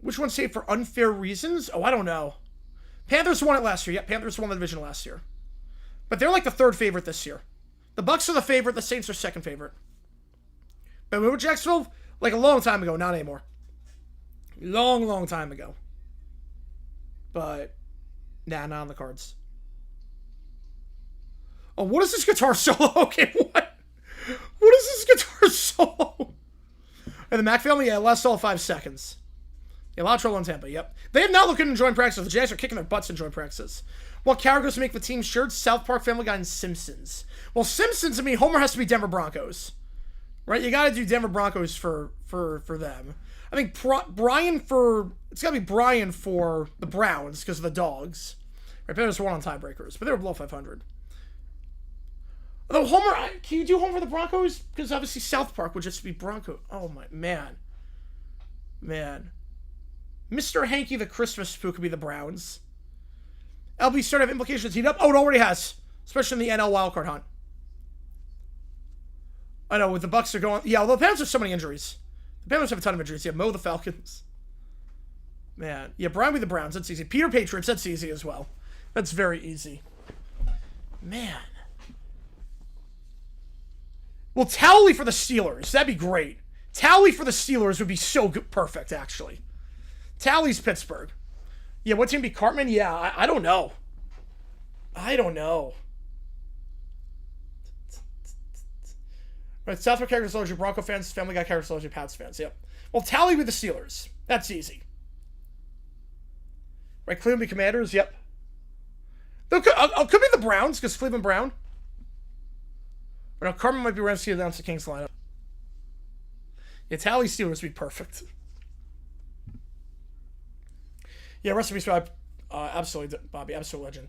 Which one's safe for unfair reasons? Oh, I don't know. Panthers won it last year. Yeah, Panthers won the division last year. But they're like the third favorite this year. The Bucks are the favorite. The Saints are second favorite. But we were Jacksonville like a long time ago. Not anymore. Long time ago. But, nah, not on the cards. Oh, what is this guitar solo? Okay, what? What is this guitar solo? And the Mac family, yeah, last all 5 seconds. Yeah, a lot of trouble in Tampa, yep. They have not looked good in joint practices. The Jags are kicking their butts in joint practices. What characters make the team shirts? South Park, Family Guy, and Simpsons. Well, Simpsons, I mean, Homer has to be Denver Broncos. Right? You gotta do Denver Broncos for them. I think Brian for... It's gotta be Brian for the Browns because of the dogs. Right, Bears won on tiebreakers, but they were below 500. Although Homer... Can you do Homer for the Broncos? Because obviously South Park would just be Bronco. Oh, my... Man. Mr. Hanky the Christmas Poo could be the Browns. LB start to have implications heat up. Oh, it already has. Especially in the NL wildcard hunt. I know, with the Bucks are going... Yeah, although the Panthers have so many injuries. The Panthers have a ton of injuries. Yeah, Mo the Falcons. Man. Yeah, Brian with the Browns. That's easy. Peter Patriots. That's easy as well. That's very easy. Man. Well, Towley for the Steelers. That'd be great. Towley for the Steelers would be so good. Perfect, actually. Towley's Pittsburgh. Yeah, what team be Cartman? Yeah, I don't know. Right, South Park characters largely Bronco fans, Family Guy characters largely Pats fans. Yep. Well, Tally with the Steelers. That's easy. Right, Cleveland Commanders. Yep. Could be the Browns because Cleveland Brown. But no, Carmen might be Ramsey announced the Kings lineup. Yeah, Tally Steelers would be perfect. Yeah, rest in peace, absolutely, Bobby, absolute legend.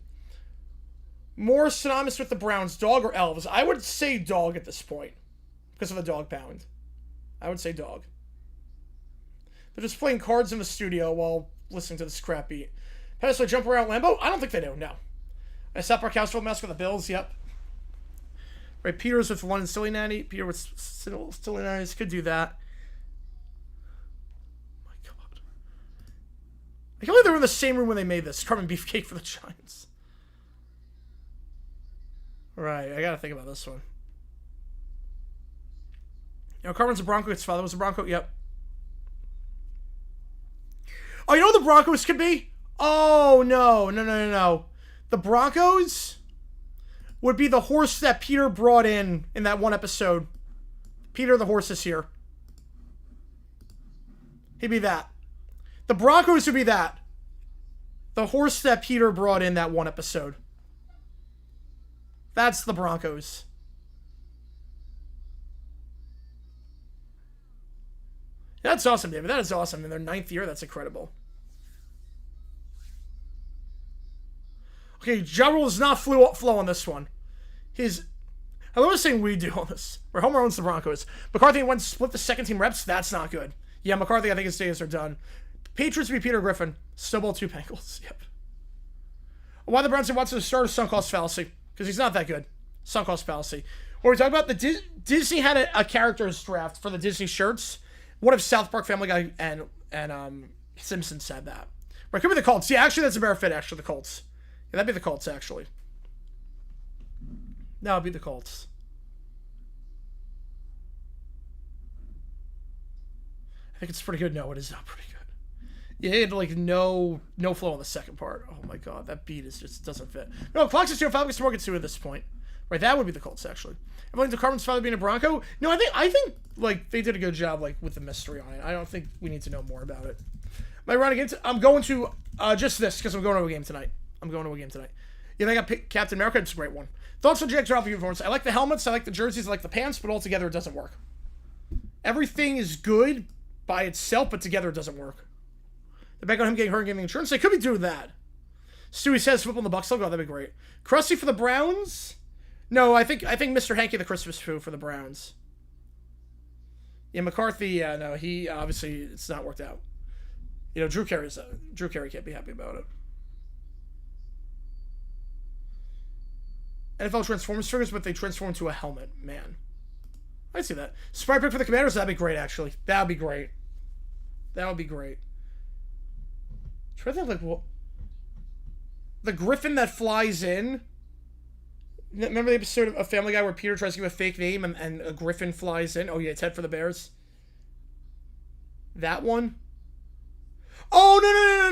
More synonymous with the Browns, dog or elves? I would say dog at this point. Because of the dog pound. I would say dog. They're just playing cards in the studio while listening to this crap beat. Pedestal jump around Lambeau? I don't think they do, no. South Park Houseville mask with the Bills, yep. Right, Peter's with London Silly Nanny. Peter with Silly Nannies could do that. My God. I can't believe they were in the same room when they made this. Carmen Beefcake for the Giants. Right, I gotta think about this one. You know, Carmen's a Bronco. His father was a Bronco. Yep. Oh, you know what the Broncos could be? Oh, no. The Broncos would be the horse that Peter brought in that one episode. Peter the horse is here. He'd be that. The Broncos would be that. The horse that Peter brought in that one episode. That's the Broncos. That's awesome, David. That is awesome. In their 9th year, that's incredible. Okay, Ja Rule does not flow on this one. I love saying we do on this. Where Homer owns the Broncos. McCarthy went to split the second team reps. That's not good. Yeah, McCarthy, I think his days are done. Patriots be Peter Griffin. Snowball 2 Bengals. Yep. Why the Browns wants to start a sunk cost fallacy? Because he's not that good. Sunk cost fallacy. What we're talking about, Disney had a characters draft for the Disney shirts. What if South Park, Family Guy, and Simpsons said that? Right, could be the Colts. Yeah, actually, that's a better fit, actually, the Colts. Yeah, that'd be the Colts, actually. That would be the Colts. I think it's pretty good. No, it is not pretty good. Yeah, it had, like, no flow on the second part. Oh, my God. That beat just doesn't fit. No, Clocks is 2 Falcons Morgan 2 at this point. Right, that would be the Colts, actually. I'm like the Carmen's father being a Bronco. No, I think like they did a good job like with the mystery on it. I don't think we need to know more about it. My run against I'm going to just this because I'm going to a game tonight. Yeah, they got Captain America. It's a great one. Thoughts on Jags Ralph uniforms? I like the helmets. I like the jerseys. I like the pants, but altogether it doesn't work. Everything is good by itself, but together it doesn't work. The back on him getting hurt and getting insurance. They could be doing that. Stewie says flip on the Bucks. Oh, that'd be great. Krusty for the Browns. No, I think Mr. Hanky the Christmas Poo for the Browns. Yeah, McCarthy. No, he obviously it's not worked out. You know, Drew Carey can't be happy about it. NFL Transformers figures, but they transform into a helmet. Man, I see that. Sprite pick for the Commanders. That'd be great. Actually, that would be great. Try to think like what the Griffin that flies in. Remember the episode of Family Guy where Peter tries to give a fake name and a griffin flies in? Oh, yeah, it's head for the Bears. That one? Oh,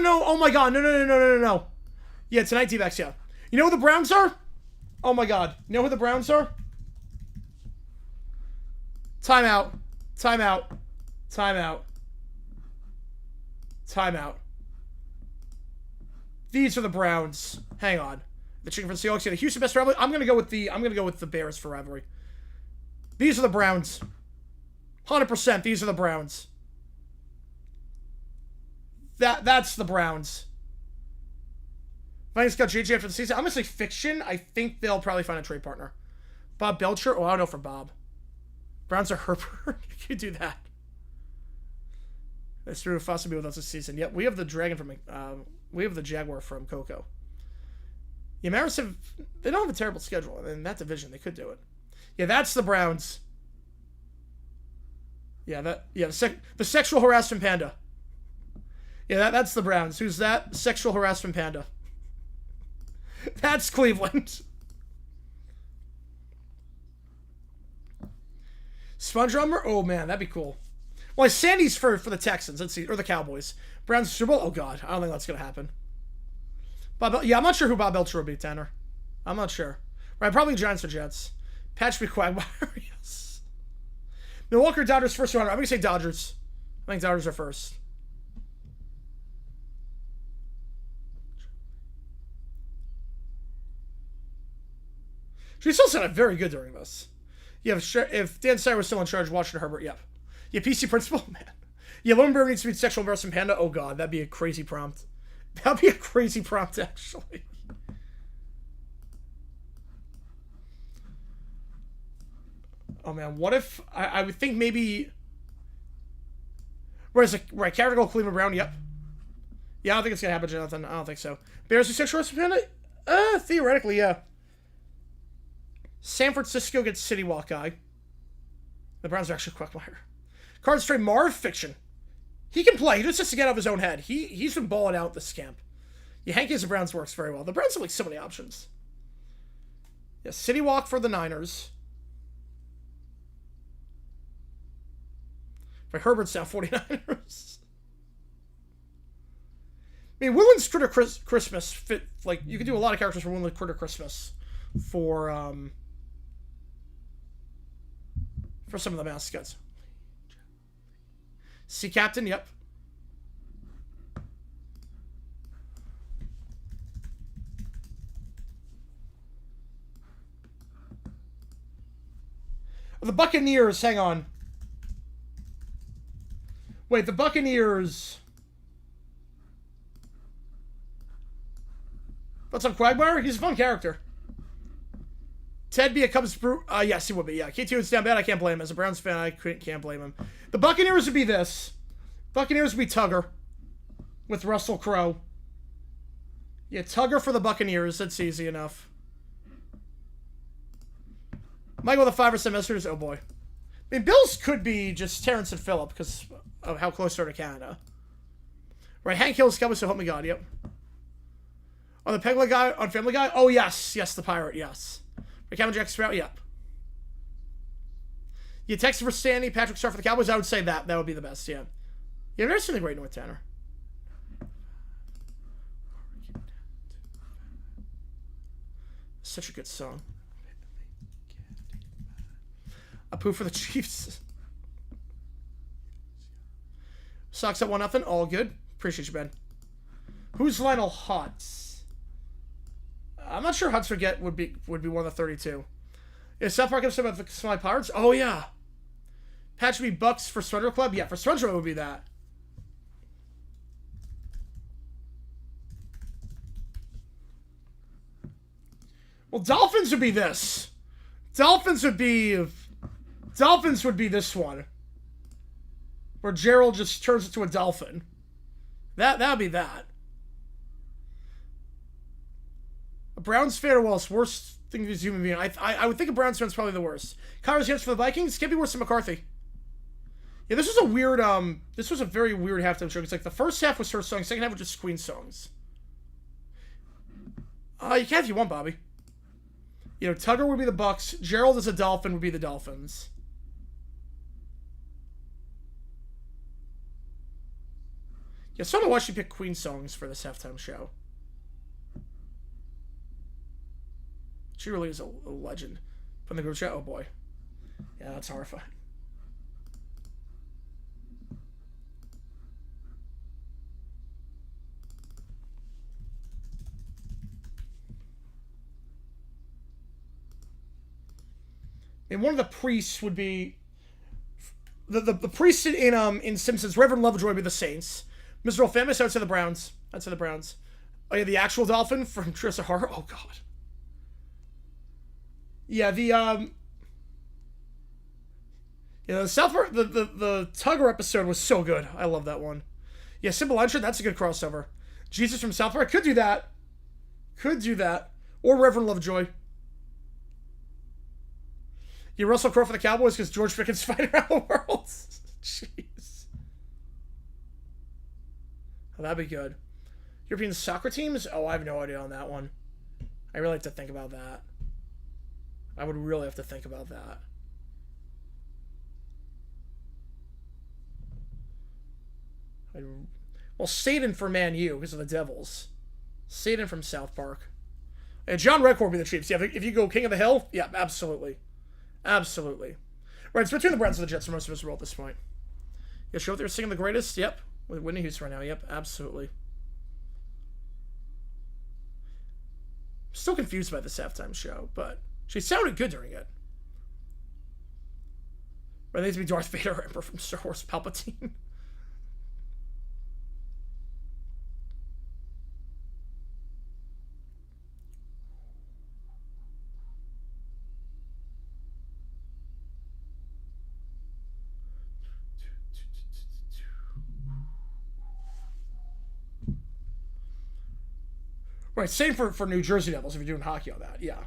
no. Oh, my God. No. Yeah, tonight, D-backs, yeah. You know who the Browns are? Oh, my God. You know who the Browns are? Timeout. These are the Browns. Hang on. The chicken from Seahawks. Yeah, the Houston best rivalry. I'm gonna go with the Bears for rivalry. These are the Browns. 100%. These are the Browns. That's the Browns. Vikings got JG after the season. I'm gonna say fiction. I think they'll probably find a trade partner. Bob Belcher. Oh, I don't know for Bob. Browns are Herbert. You do that. That's true. Foss will be with us this season. Yep, we have the dragon from. We have the Jaguar from Coco. Yeah, Mariners they don't have a terrible schedule in that division. They could do it. Yeah, that's the Browns. Yeah, the sexual harassment panda. Yeah, that's the Browns. Who's that? Sexual harassment panda. That's Cleveland. Sponge drummer? Oh man, that'd be cool. Well, Sandy's for the Texans. Let's see, or the Cowboys. Browns Super Bowl. Oh god, I don't think that's gonna happen. Yeah, I'm not sure who Bob Belcher will be, Tanner. I'm not sure. Right, probably Giants or Jets. Patch me Quagmire, yes. Milwaukee Dodgers first round. I'm gonna say Dodgers. I think Dodgers are first. She still sounded very good during this. Yeah, if Dan Snyder was still in charge, Washington Herbert, yep. Yeah, PC principal, man. Yeah, Lumberberg needs to be sexual embarrassment panda. Oh god, that'd be a crazy prompt. That'd be a crazy prompt, actually. Oh man, what if I would think maybe. Right, character goal Cleveland Brown. Yep. Yeah, I don't think it's gonna happen, Jonathan. I don't think so. Bears are sexual embarrassment panda. Theoretically, yeah. San Francisco gets City Walk guy. The Browns are actually Quagmire. Cards trade Marv fiction. He can play. He just has to get out of his own head. He's been balling out, the scamp. Yeah, Yankees and Browns works very well. The Browns have like so many options. Yeah, City Walk for the Niners. For Herbert's now 49ers. I mean, Woodland's Critter Christmas fit, like, you can do a lot of characters for Woodland Critter Christmas for some of the mascots. Sea Captain, yep. The Buccaneers, hang on. Wait, the Buccaneers. What's up, Quagmire? He's a fun character. Ted be a Cubs brute? Yes, he would be, yeah. KT would stand bad, I can't blame him. As a Browns fan, I can't blame him. The Buccaneers would be this. Buccaneers would be Tugger. With Russell Crowe. Yeah, Tugger for the Buccaneers. That's easy enough. Michael the 5 or semesters. Oh boy. I mean, Bills could be just Terrence and Phillip because of how close they're to Canada. Right, Hank Hill's Cowboys, so help me God, yep. On the Pegler guy, on Family Guy? Oh, yes. Yes, the pirate, yes. Right, Kevin Jack Sprout, yep. You texted for Stanley, Patrick Star for the Cowboys? I would say that. That would be the best, yeah. Yeah, I've never seen the Great North, Tanner. Such a good song. A poo for the Chiefs. Sox at 1-0. All good. Appreciate you, Ben. Who's Lionel Hutz? I'm not sure Hutz would be one of the 32. Is South Park episode about the Sly Pirates? Oh yeah. Patch me Bucks for Surrender Club? Yeah, for Surrender it would be that. Well, Dolphins would be this. Dolphins would be this one. Where Gerald just turns into a dolphin. That'd be that. A Browns fan or Wallace, worst thing as a human being. I would think a Browns fan's probably the worst. Kyler's against for the Vikings. Can't be worse than McCarthy. Yeah, this was a weird, this was a very weird halftime show. It's like the first half was her songs, second half was just Queen songs. You can if you want, Bobby. You know, Tugger would be the Bucks. Gerald as a Dolphin would be the Dolphins. Yeah, so I don't know why she picked Queen songs for this halftime show. She really is a legend. From the group chat, oh boy. Yeah, that's horrifying. And one of the priests would be the priest in Simpsons. Reverend Lovejoy would be the Saints. Mr. Famous, I would say the Browns. I'd say the Browns. Oh yeah, the actual Dolphin from Trisha Horror. Oh god. Yeah, the South Park, the Tugger episode was so good. I love that one. Yeah, Simple Entrance, that's a good crossover. Jesus from South Park could do that. Could do that. Or Reverend Lovejoy. You Russell Crowe for the Cowboys because George Pickens fighting around the world. Jeez. Oh, that'd be good. European soccer teams? Oh, I have no idea on that one. I really have to think about that. I would really have to think about that. Well, Satan for Man U because of the Devils. Satan from South Park. And John Redcord would be the Chiefs. Yeah, if you go King of the Hill, yeah, absolutely. Absolutely. Right, it's between the Browns and the Jets for most of us at this point. Yeah, show what they're singing the greatest? Yep. With Whitney Houston right now. Yep, absolutely. Still confused by this halftime show, but she sounded good during it. But it needs to be Darth Vader or Emperor from Star Wars Palpatine. Right, same for New Jersey Devils if you're doing hockey on that, yeah.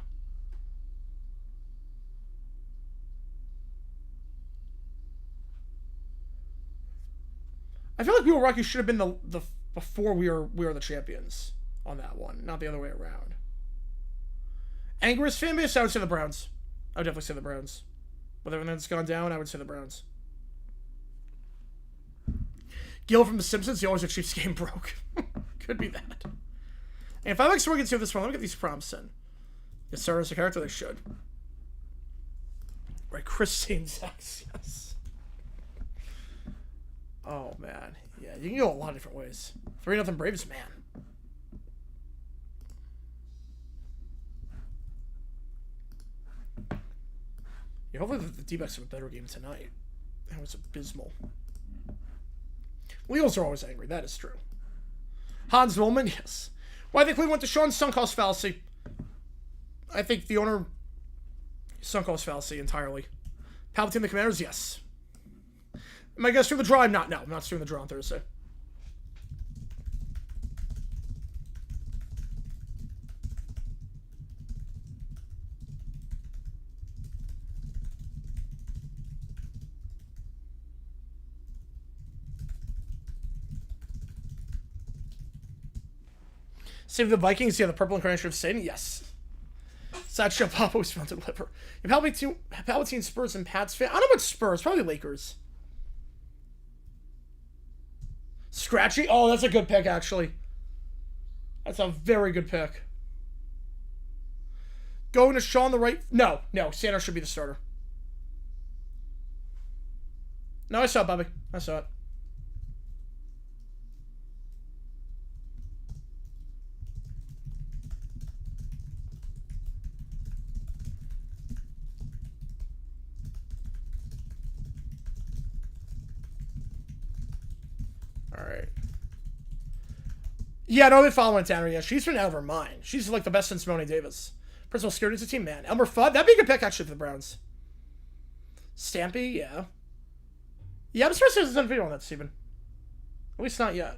I feel like People Rocky should have been the before we are the champions on that one, not the other way around. Angriest fan base, I would say the Browns. I would definitely say the Browns. With everything that's gone down, I would say the Browns. Gil from The Simpsons, he always a Chiefs game broke. Could be that. And if I like Sorgan to this one, let me get these prompts in. Yes, sir, as a character, they should. Right, Chris Sainz, yes. Oh, man. Yeah, you can go a lot of different ways. 3-0 Braves, man. Yeah, hopefully the D-backs have a better game tonight. That was abysmal. Wheels are always angry. That is true. Hans Ullman, yes. Well, I think we went to Sean's sunk cost fallacy. I think the owner sunk cost fallacy entirely. Palpatine the Commanders, yes. Am I going to stream the draw? I'm not. No, I'm not streaming the draw on Thursday. Save the Vikings, yeah, the purple incarnation of Satan, yes. Sideshow Papa was found to deliver. If Palpatine Spurs and Pats fan, I don't know about Spurs, probably Lakers. Scratchy? Oh, that's a good pick, actually. That's a very good pick. Going to Sean the right... No, Sanders should be the starter. No, I saw it, Bobby. I saw it. Alright. Yeah, no, they following Tanner. Yeah, she's been out of her mind. She's like the best since Simone Davis. Principal security is a team, man. Elmer Fudd, that'd be a good pick actually for the Browns. Stampy, yeah. Yeah, I'm surprised there's done a video on that, Steven. At least not yet.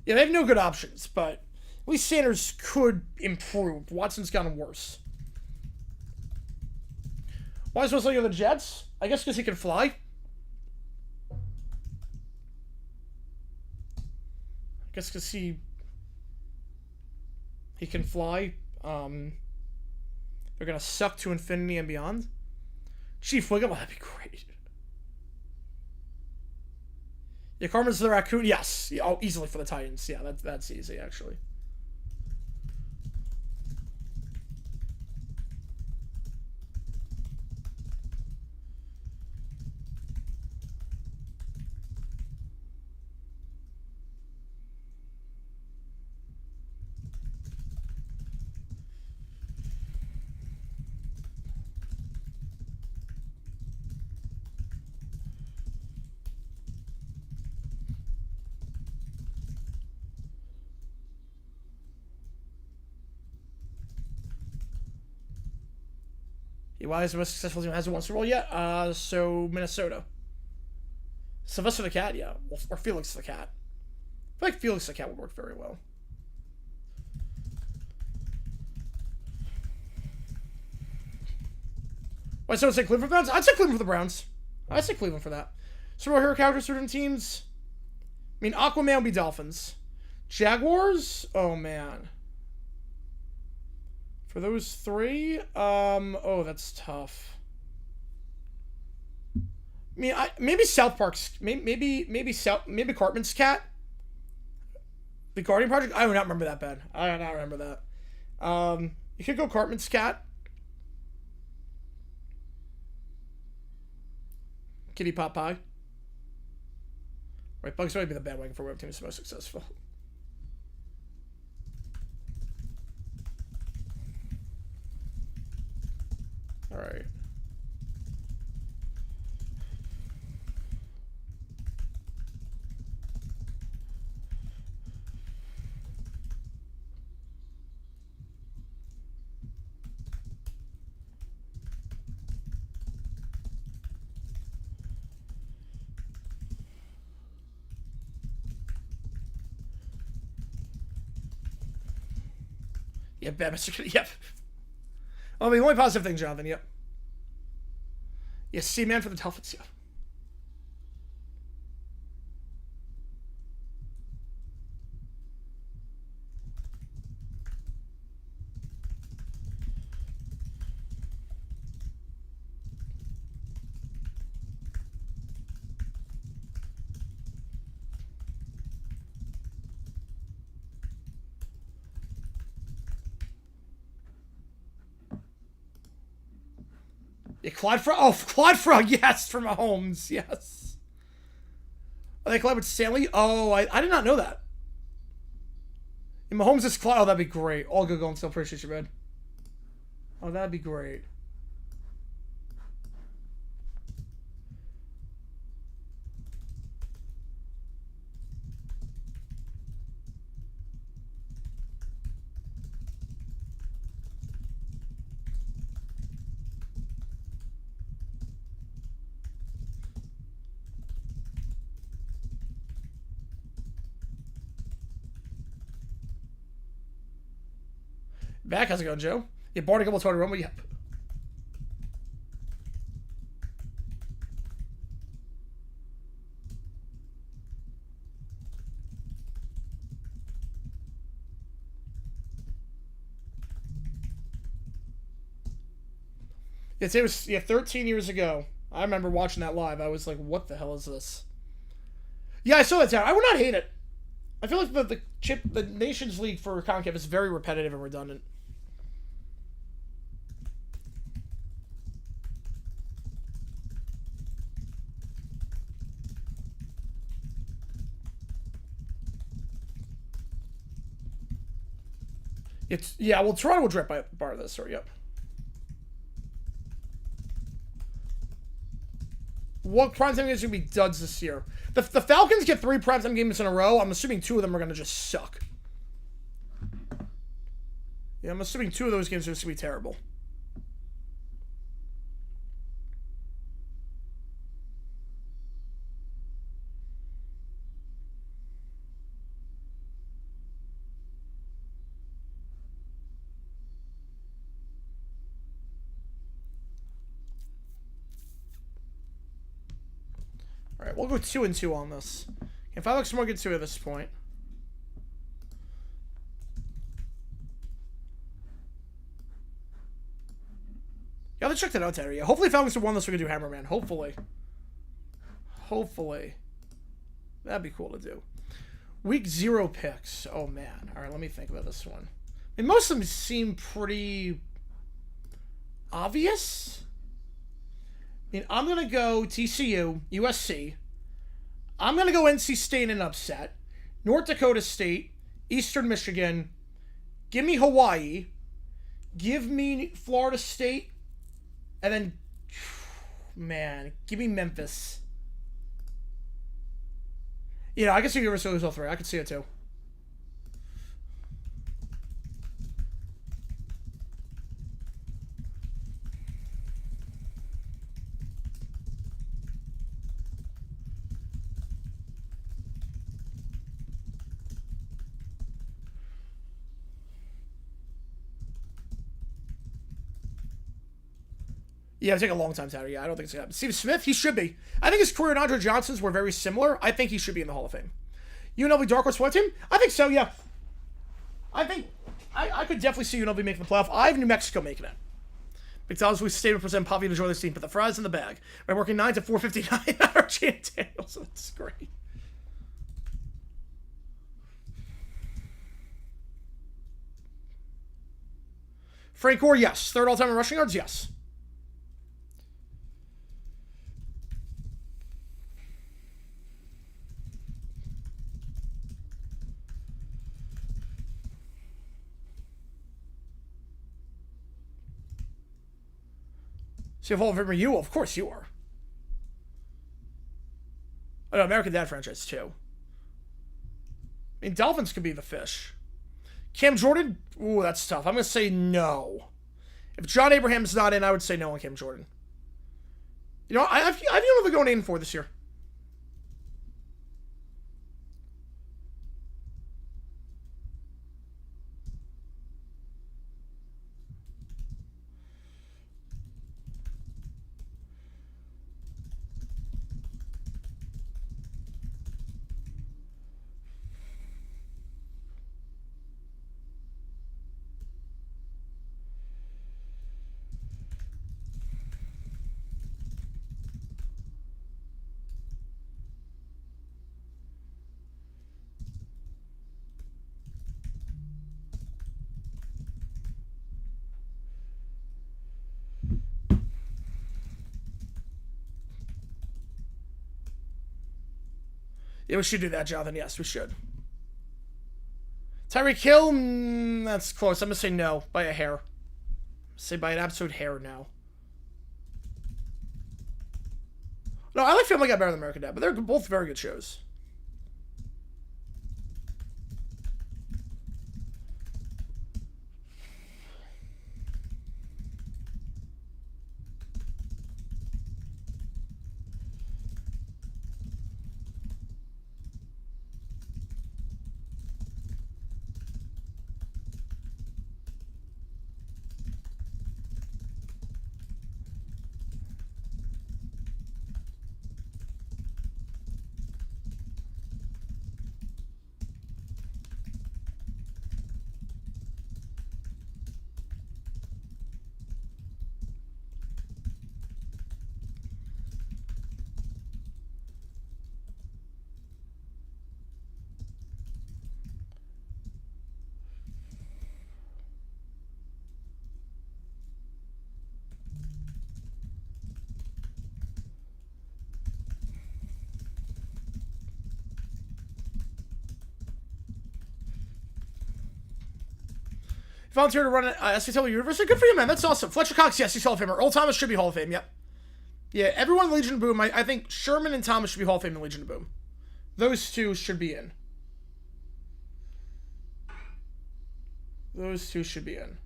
Yeah, they have no good options, but at least Sanders could improve. Watson's gotten worse. Why is Wesley on the Jets? I guess because he can fly. I guess because he He can fly. They're gonna suck to infinity and beyond. Chief Wiggum, that'd be great. Yeah, Carmen's the Raccoon. Yes. Yeah, oh, easily for the Titans. Yeah, that's easy, actually. Why is the most successful team hasn't won Super Bowl yet? So Minnesota. Sylvester the Cat, yeah. Or Felix the Cat. I feel like Felix the Cat would work very well. Why someone say Cleveland for the Browns? I'd say Cleveland for the Browns. I'd say Cleveland for that. Superhero characters, certain teams. I mean, Aquaman would be Dolphins. Jaguars? Oh, man. For those three, oh, that's tough. I mean, maybe South Park's, maybe Cartman's cat. The Guardian Project. I do not remember that bad. I do not remember that. You could go Cartman's cat. Kitty Pot Pie. Right, Bugs would be the bandwagon for web team is most successful. All right. Yep, Mr. Yep. Oh, the only positive thing, Jonathan. Yep. Yes, C-Man for the Dolphins. Yeah. Yeah, Clyde Frog. Oh, Clyde Frog. Yes, for Mahomes. Yes. Are they collab with Stanley? Oh, I did not know that. And Mahomes is Clyde. Oh, that'd be great. All good going. Still appreciate you, man. Oh, that'd be great. Back, how's it going, Joe? Yeah, Barney Gumble Tony Rumble, yep. Yeah, it was 13 years ago. I remember watching that live. I was like, what the hell is this? Yeah, I saw that town. I would not hate it. I feel like the Nations League for CONCACAF is very repetitive and redundant. Well, Toronto will drip by part of this, or yep. What primetime games are going to be duds this year? The Falcons get 3 primetime games in a row. I'm assuming 2 of them are going to just suck. Yeah, I'm assuming 2 of those games are just going to be terrible. Alright, we'll go 2-2 on this. If I look more good 2 at this point. to check that out, Terry. Yeah, hopefully Falcons are one less we can do Hammerman. Hopefully. Hopefully. That'd be cool to do. Week 0 picks. Oh, man. All right, let me think about this one. I mean, most of them seem pretty obvious. I mean, I'm going to go TCU, USC. I'm going to go NC State in an upset. North Dakota State, Eastern Michigan. Give me Hawaii. Give me Florida State. And then, man, give me Memphis. Yeah, I can see University of all 3. I can see it too. Yeah, it'll take a long time, Tyler. Yeah, I don't think it's going to happen. Steve Smith, he should be. I think his career and Andre Johnson's were very similar. I think he should be in the Hall of Fame. UNLV Dark Horse 1 team? I think so, yeah. I think I could definitely see UNLV making the playoff. I have New Mexico making it. McDonald's, we stayed with President Poppy to join this team. Put the fries in the bag. We're working 9 to 4:59 at our Jan Daniels. That's great. Frank Gore, yes. Third all-time in rushing yards, yes. So you have Hall of Famer you? Of course you are. Oh, no, American Dad franchise, too. I mean, Dolphins could be the fish. Cam Jordan? Ooh, that's tough. I'm going to say no. If John Abraham's not in, I would say no on Cam Jordan. You know, I've UNLV going 8-4 this year. Yeah, we should do that, Jonathan. Yes, we should. Tyreek Hill, that's close. I'm going to say no by a hair. Say by an absolute hair now. No, I like Family Guy better than American Dad, but they're both very good shows. Volunteer to run at SCW University. Good for you, man. That's awesome. Fletcher Cox, yes, he's Hall of Famer. Earl Thomas should be Hall of Fame, yep. Yeah, everyone in Legion of Boom, I think Sherman and Thomas should be Hall of Fame in Legion of Boom. Those two should be in. Those two should be in.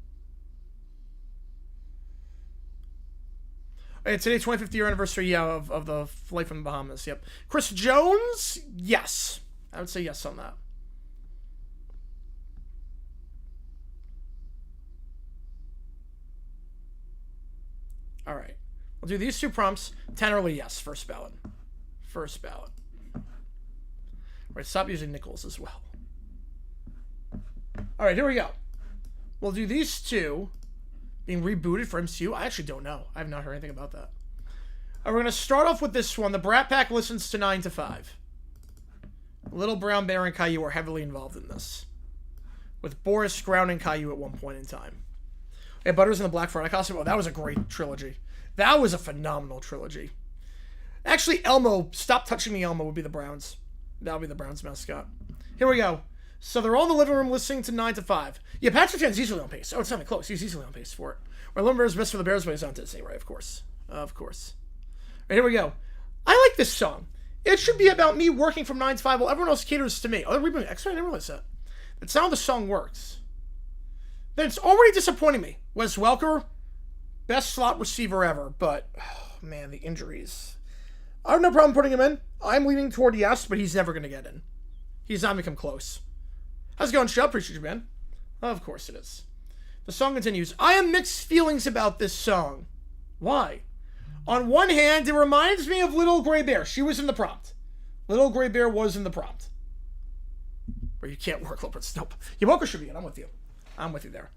And today, 25th year anniversary, yeah, of the flight from the Bahamas, yep. Chris Jones, yes. I would say yes on that. All right. We'll do these two prompts. Tanner Lee, yes. First ballot. First ballot. All right. Stop using nickels as well. All right. Here we go. We'll do these two being rebooted for MCU? I actually don't know. I have not heard anything about that. We're going to start off with this one. The Brat Pack listens to 9 to 5. Little Brown Bear and Caillou are heavily involved in this, with Boris grounding Caillou at one point in time. Yeah, Butters in the Black Friday costume. Oh, that was a great trilogy. That was a phenomenal trilogy. Actually, Elmo, Stop Touching Me Elmo would be the Browns. That would be the Browns mascot. Here we go. So they're all in the living room listening to 9 to 5. Yeah, Patrick Chan's easily on pace. Oh, it's not even close. He's easily on pace for it. Or Lumber is best for the Bears, but he's on Disney, right? Of course. Of course. Right, here we go. I like this song. It should be about me working from 9 to 5 while everyone else caters to me. Oh, they're rebooting X-Men? I didn't realize that. That's how the song works. Then it's already disappointing me. Wes Welker, best slot receiver ever, but, oh, man, the injuries. I have no problem putting him in. I'm leaning toward yes, but he's never going to get in. He's not going to come close. How's it going, Shub? Appreciate you, man. Of course it is. The song continues. I have mixed feelings about this song. Why? On one hand, it reminds me of Little Gray Bear. She was in the prompt. Little Gray Bear was in the prompt. Where you can't work Leopards. Nope. Yaboka should be in. I'm with you. I'm with you there.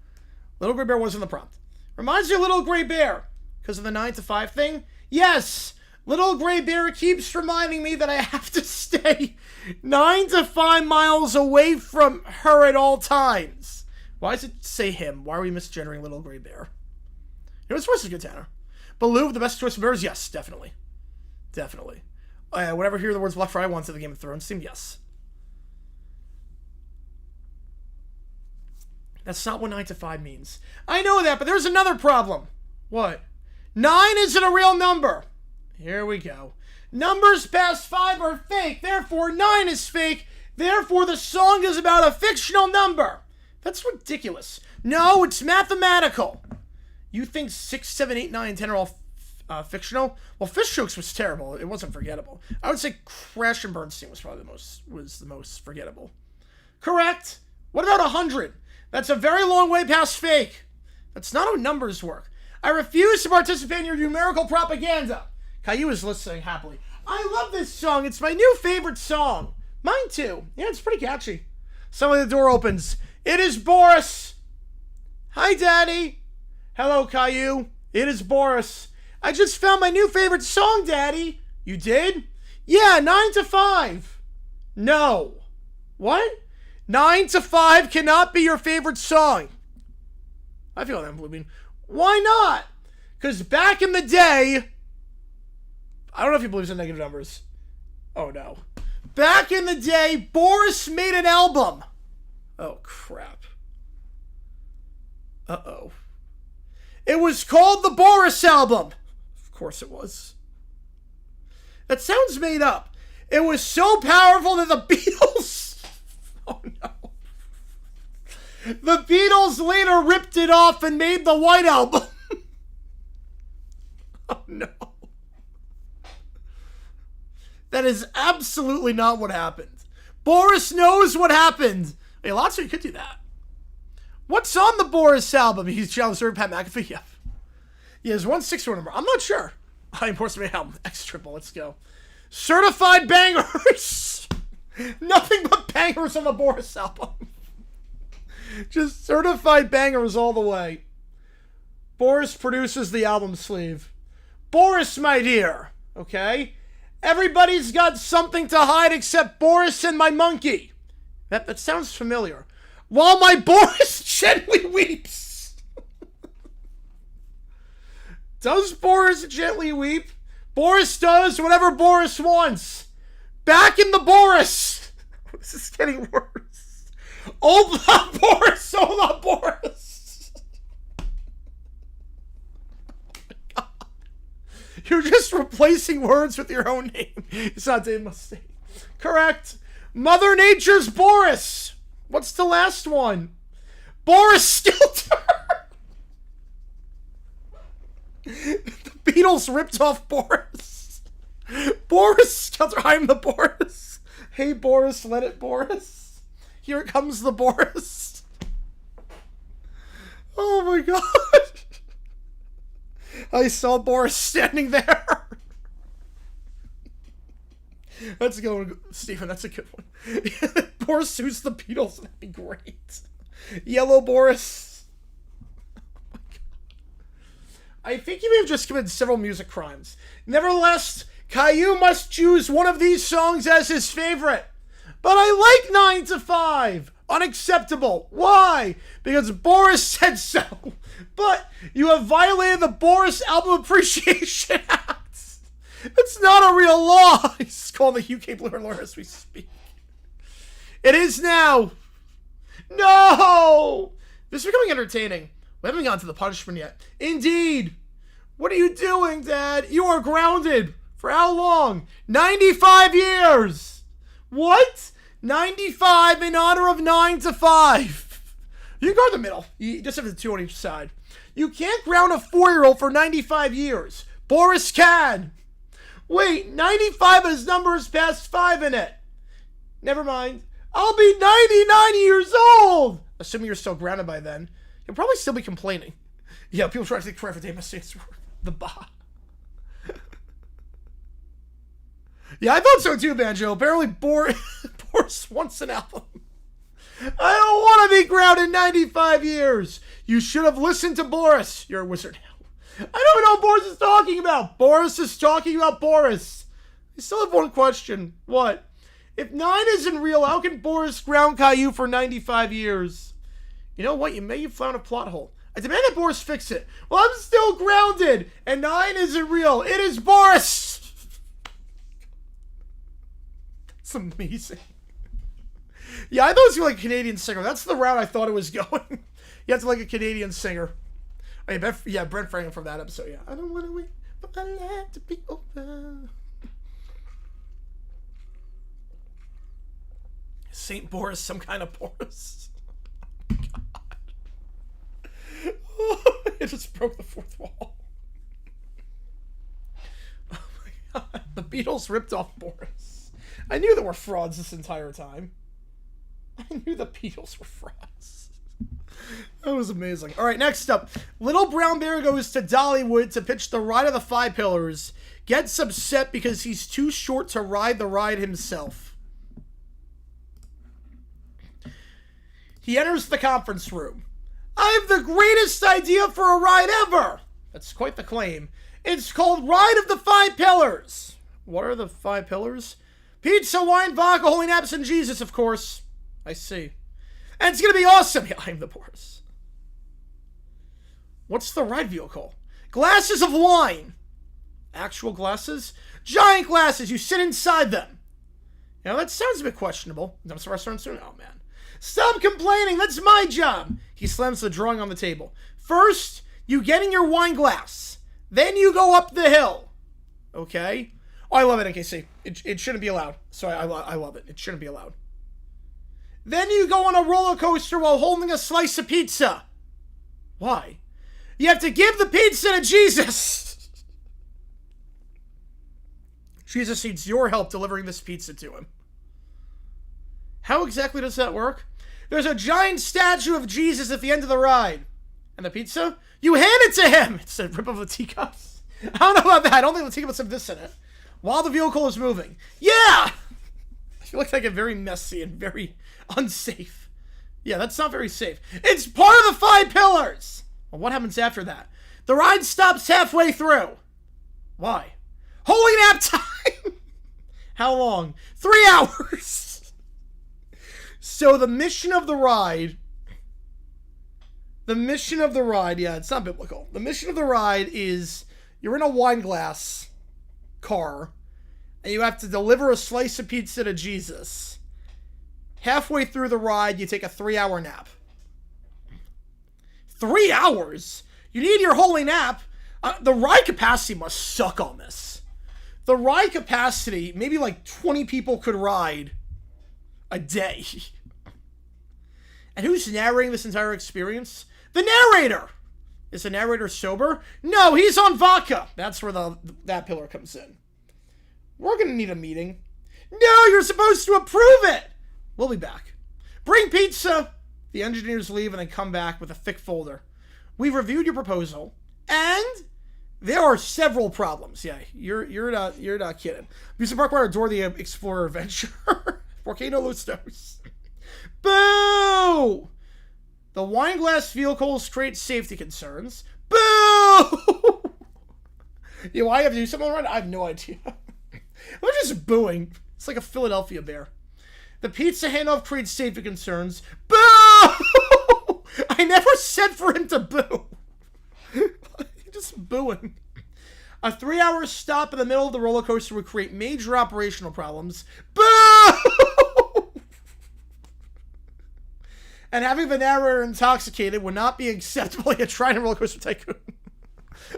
Little Gray Bear was in the prompt. Reminds you of Little Gray Bear. Because of the 9 to 5 thing? Yes! Little Gray Bear keeps reminding me that I have to stay 9 to 5 miles away from her at all times. Why does it say him? Why are we misgendering Little Gray Bear? You know, his voice is good, Tanner. Baloo, the best choice of bears? Yes, definitely. Definitely. Whenever I hear the words Black Friday once in the Game of Thrones theme, yes. That's not what 9 to 5 means. I know that, but there's another problem. What? 9 isn't a real number. Here we go. Numbers past 5 are fake, therefore 9 is fake, therefore the song is about a fictional number. That's ridiculous. No, it's mathematical. You think 6, 7, 8, 9, and 10 are all fictional? Well, Fish Jokes was terrible. It wasn't forgettable. I would say Crash and Bernstein was probably the most forgettable. Correct. What about 100? That's a very long way past fake. That's not how numbers work. I refuse to participate in your numerical propaganda. Caillou is listening happily. I love this song. It's my new favorite song. Mine too. Yeah, it's pretty catchy. Suddenly the door opens. It is Boris. Hi, Daddy. Hello, Caillou. It is Boris. I just found my new favorite song, Daddy. You did? Yeah, 9 to 5. No. What? 9 to 5 cannot be your favorite song. I feel that, Blue Bean. Why not? Because back in the day, I don't know if he believes in negative numbers. Oh, no. Back in the day, Boris made an album. Oh, crap. Uh-oh. It was called the Boris Album. Of course it was. That sounds made up. It was so powerful that the Beatles... Oh, no. The Beatles later ripped it off and made the White Album. Oh, no. That is absolutely not what happened. Boris knows what happened. Hey, lots of you could do that. What's on the Boris album? He's challenged Pat McAfee. Yeah. Yeah, there's 164 number. I'm not sure. I imports my album. X triple. Let's go. Certified bangers. Nothing but bangers on the Boris album. Just certified bangers all the way. Boris produces the album sleeve. Boris, my dear. Okay? Everybody's got something to hide except Boris and my monkey. That sounds familiar. While my Boris gently weeps. Does Boris gently weep? Boris does whatever Boris wants. Back in the Boris. This is getting worse. Hola, Boris. Hola, Boris. Oh my God. You're just replacing words with your own name. It's not Dave Mustaine. Correct. Mother Nature's Boris. What's the last one? Boris Stilter. The Beatles ripped off Boris. Boris Stilter. I'm the Boris. Hey, Boris, let it, Boris. Here comes the Boris. Oh, my God. I saw Boris standing there. Let's go, Stephen. That's a good one. Boris suits the Beatles. That'd be great. Yellow Boris. Oh my God. I think he may have just committed several music crimes. Nevertheless, Caillou must choose one of these songs as his favorite. But I like 9 to 5. Unacceptable. Why? Because Boris said so. But you have violated the Boris Album Appreciation Act. It's not a real law. He's calling the UK Blue Alert as we speak. It is now. No! This is becoming entertaining. We haven't gotten to the punishment yet. Indeed. What are you doing, Dad? You are grounded. For how long? 95 years. What? 95 in honor of 9 to 5. You can go in the middle. You just have the 2 on each side. You can't ground a 4-year-old for 95 years. Boris can. Wait, 95 has numbers past 5 in it. Never mind. I'll be 99 years old. Assuming you're still grounded by then. You'll probably still be complaining. Yeah, people try to take credit for Dave Mustaine. The bah. Yeah, I thought so too, Banjo. Apparently, Boris wants an album. I don't want to be grounded 95 years. You should have listened to Boris. You're a wizard now. I don't know what Boris is talking about. Boris is talking about Boris. I still have one question. What? If 9 isn't real, how can Boris ground Caillou for 95 years? You know what? You may have found a plot hole. I demand that Boris fix it. Well, I'm still grounded, and 9 isn't real. It is Boris. That's amazing. Yeah, I thought it was like a Canadian singer. That's the route I thought it was going. You have to like a Canadian singer. Oh, yeah, Brent Franklin from that episode. Yeah, I don't want to wait for my life to be over. Saint Boris, some kind of Boris. Oh, it just broke the fourth wall. Oh my god. The Beatles ripped off Boris. I knew there were frauds this entire time. I knew the Beatles were frauds. That was amazing. Alright, next up. Little Brown Bear goes to Dollywood to pitch the Ride of the Five Pillars. Gets upset because he's too short to ride the ride himself. He enters the conference room. I have the greatest idea for a ride ever! That's quite the claim. It's called Ride of the Five Pillars. What are the 5 pillars? Pizza, wine, vodka, holy naps, and Jesus, of course. I see. And it's gonna be awesome! Yeah, I'm the Boris. What's the ride vehicle? Glasses of wine! Actual glasses? Giant glasses! You sit inside them! Now that sounds a bit questionable. I'm sorry, soon. Oh, man. Stop complaining! That's my job! He slams the drawing on the table. First, you get in your wine glass. Then you go up the hill. Okay? Oh, I love it, NKC. It shouldn't be allowed. So I love it. It shouldn't be allowed. Then you go on a roller coaster while holding a slice of pizza. Why? You have to give the pizza to Jesus. Jesus needs your help delivering this pizza to him. How exactly does that work? There's a giant statue of Jesus at the end of the ride. And the pizza? You hand it to him! It's a rip of the teacups. I don't know about that. I don't think the teacups have this in it. While the vehicle is moving. Yeah! I feel like I get very messy and very unsafe. Yeah, that's not very safe. It's part of the 5 pillars! Well, what happens after that? The ride stops halfway through. Why? Holy nap time! How long? 3 hours! So the mission of the ride, yeah, it's not biblical. The mission of the ride is you're in a wine glass car and you have to deliver a slice of pizza to Jesus. Halfway through the ride, you take a 3-hour nap. 3 hours? You need your holy nap. The ride capacity must suck on this. The ride capacity, maybe like 20 people could ride a day. And who's narrating this entire experience? The narrator! Is the narrator sober? No, he's on vodka! That's where that pillar comes in. We're gonna need a meeting. No, you're supposed to approve it! We'll be back. Bring pizza! The engineers leave and then come back with a thick folder. We've reviewed your proposal, and there are several problems. Yeah, you're not kidding. Amusement Park Ride or Dora the Explorer Adventure? Volcano Los Dos. Boo! The wine glass vehicles create safety concerns. Boo! Boo! Yo, I have to do something right. I have no idea. I'm just booing. It's like a Philadelphia bear. The pizza handoff creates safety concerns. Boo! I never said for him to boo. Just booing. A 3-hour stop in the middle of the roller coaster would create major operational problems. Boo! And having the narrator intoxicated would not be acceptable in a Trident roller coaster tycoon.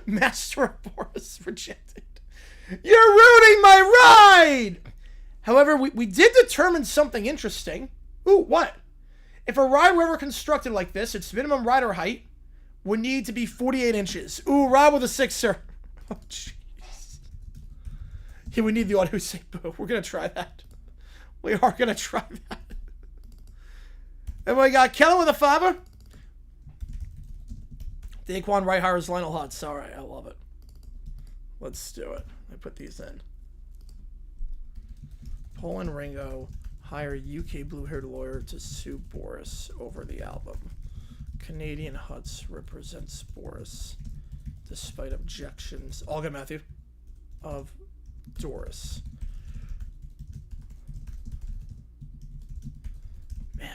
Master of Boris rejected. You're ruining my ride! However, we did determine something interesting. Ooh, what? If a ride were ever constructed like this, its minimum rider height would need to be 48 inches. Ooh, ride with a sixer. Oh, jeez. Yeah, we need the audio say boo. We're going to try that. We are going to try that. And we got Kellen with a fiver. Daquan Wright hires Lionel Hutz. All right, I love it. Let's do it. I put these in. Paul and Ringo hire UK blue-haired lawyer to sue Boris over the album. Canadian Hutz represents Boris despite objections. All good, Matthew. Of Doris. Man.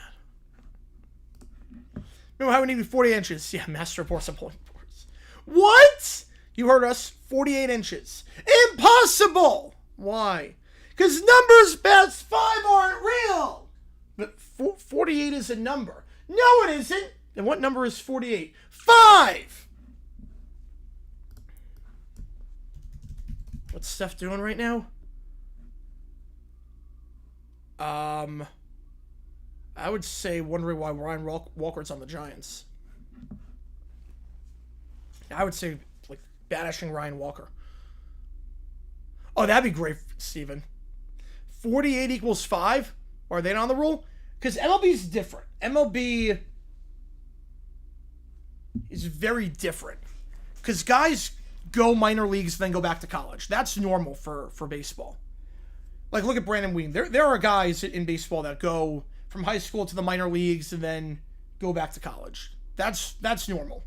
Remember how we need 40 inches? Yeah, Master of Boris. I'm pulling Boris. What? You heard us. 48 inches. Impossible! Why? Because numbers past 5 aren't real! But 48 is a number. No, it isn't! And what number is 48? 5! What's Steph doing right now? I would say wondering why Ryan Walker's on the Giants. I would say, like, banishing Ryan Walker. Oh, that'd be great, Steven. 48 equals 5? Are they not on the rule? Because MLB's different. MLB is very different. Because guys go minor leagues, then go back to college. That's normal for baseball. Like, look at Brandon Ween. There are guys in baseball that go from high school to the minor leagues and then go back to college. That's normal.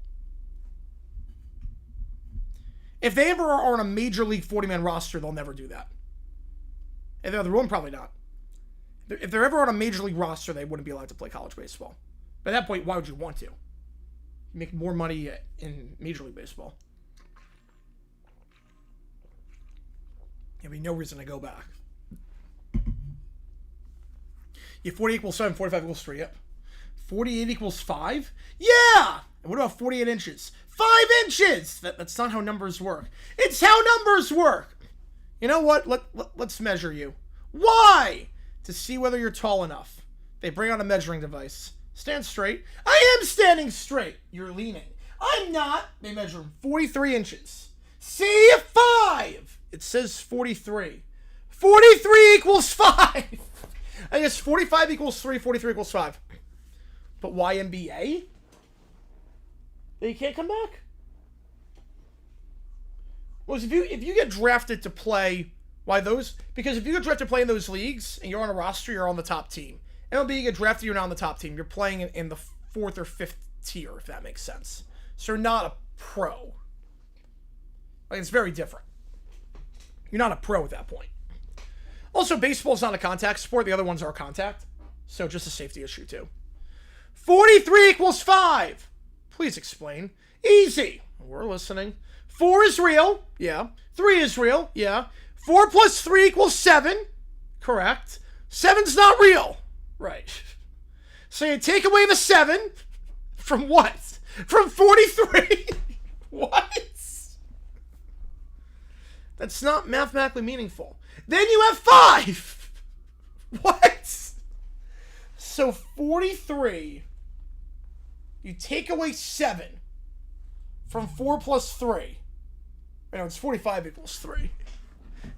If they ever are on a major league 40-man roster, they'll never do that. If they're the rule, probably not. If they're ever on a major league roster, they wouldn't be allowed to play college baseball. But at that point, why would you want to? You make more money in Major League Baseball. There'd be no reason to go back. Yeah, 40 equals 7, 45 equals 3, yep. 48 equals 5? Yeah! And what about 48 inches? 5 inches! That's not how numbers work. It's how numbers work! You know what? Let's measure you. Why? To see whether you're tall enough. They bring out a measuring device. Stand straight. I am standing straight. You're leaning. I'm not. They measure 43 inches. See? 5! It says 43. 43 equals 5! I guess 45 equals 3, 43 equals 5. But why NBA? They can't come back? Well, if you get drafted to play, why those? Because if you get drafted to play in those leagues and you're on a roster, you're on the top team. MLB, you get drafted, you're not on the top team. You're playing in the 4th or 5th tier, if that makes sense. So you're not a pro. Like, it's very different. You're not a pro at that point. Also, baseball's not a contact sport. The other ones are contact. So just a safety issue, too. 43 equals 5. Please explain. Easy. We're listening. 4 is real. Yeah. 3 is real. Yeah. 4 plus 3 equals 7. Correct. 7's not real. Right. So you take away the 7 from what? From 43? What? That's not mathematically meaningful. Then you have 5. What? So 43, you take away 7 from 4 plus 3. I know, it's 45 equals 3.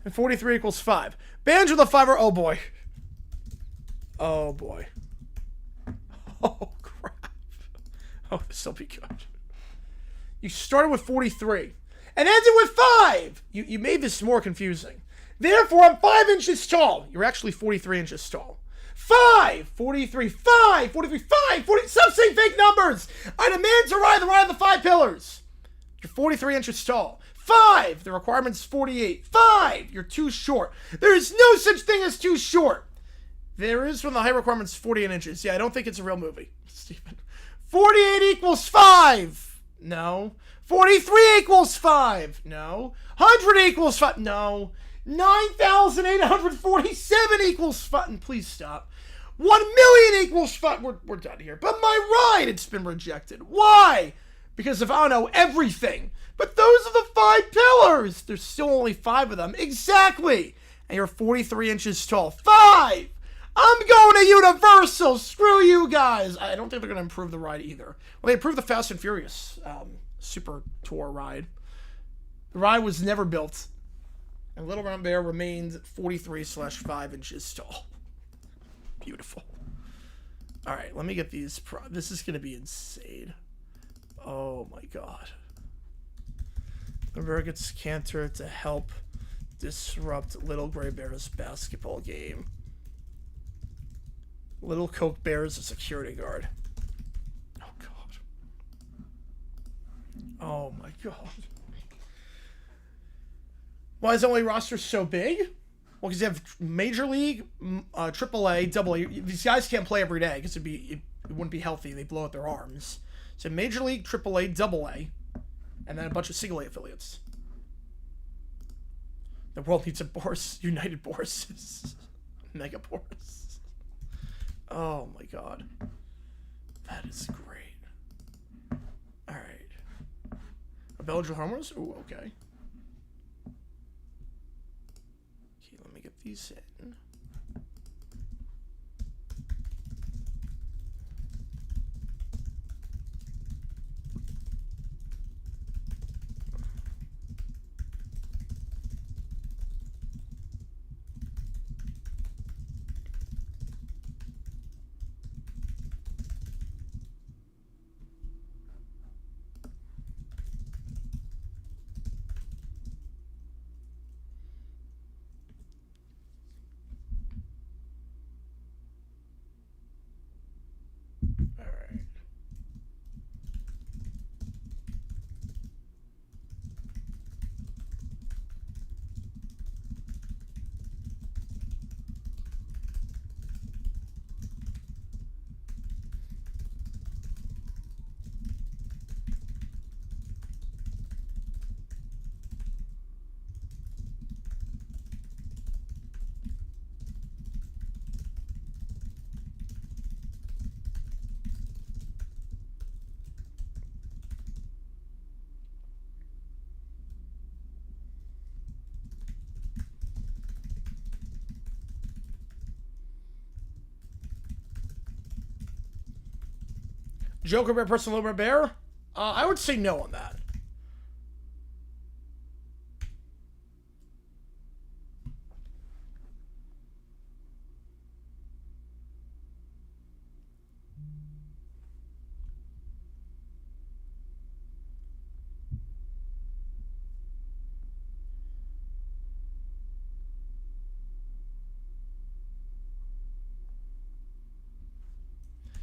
And 43 equals 5. Banjo the fiver. Oh, boy. Oh, boy. Oh, crap. Oh, this will be good. You started with 43 and ended with 5. You made this more confusing. Therefore, I'm 5 inches tall. You're actually 43 inches tall. 5, 43, 5, 43, 5, 40. Stop saying fake numbers. I demand to ride the 5 pillars. You're 43 inches tall. 5. The requirement's 48. 5. You're too short. There's no such thing as too short. There is when the height requirement's 48 inches. Yeah, I don't think it's a real movie, Stephen. 48 equals 5. No. 43 equals 5. No. 100 equals 5. No. 9,847 equals 5. And please stop. 1 million equals 5. We're done here. But my ride, it's been rejected. Why? Because of, I don't know, everything. But those are the 5 pillars. There's still only 5 of them. Exactly. And you're 43 inches tall. 5. I'm going to Universal. Screw you guys. I don't think they're going to improve the ride either. Well, they improved the Fast and Furious Super Tour ride. The ride was never built. And Little Brown Bear remains 43/5 inches tall. Beautiful. All right, let me get these. This is going to be insane. Oh my god. Bear gets Cantor to help disrupt Little Gray Bear's basketball game. Little Coke Bear is a security guard. Oh god. Oh my god. Why is only roster so big? Well, because you have Major League, AAA, AA. These guys can't play every day because it wouldn't be healthy. They blow out their arms. So Major League, AAA, AA, and then a bunch of single A affiliates. The world needs a Boris, United Borises. Mega Boris. Oh my god. That is great. Alright. A Belgian homers? Ooh, okay. Okay, let me get these in. Joker Bear, Personal Little Bear? I would say no on that.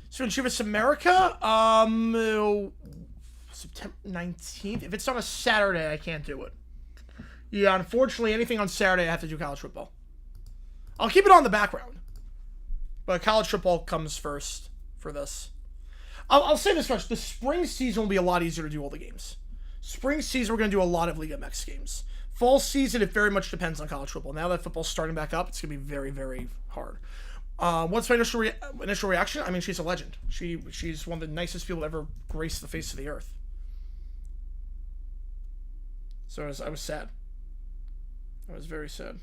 So in Chivas America, September 19th. If it's on a Saturday, I can't do it. Yeah, unfortunately, anything on Saturday, I have to do college football. I'll keep it on the background. But college football comes first for this. I'll say this much. The spring season will be a lot easier to do all the games. Spring season, we're going to do a lot of Liga MX games. Fall season, it very much depends on college football. Now that football's starting back up, it's going to be very, very hard. What's my initial reaction? I mean, she's a legend. She's one of the nicest people to ever grace the face of the earth. So I was sad. I was very sad.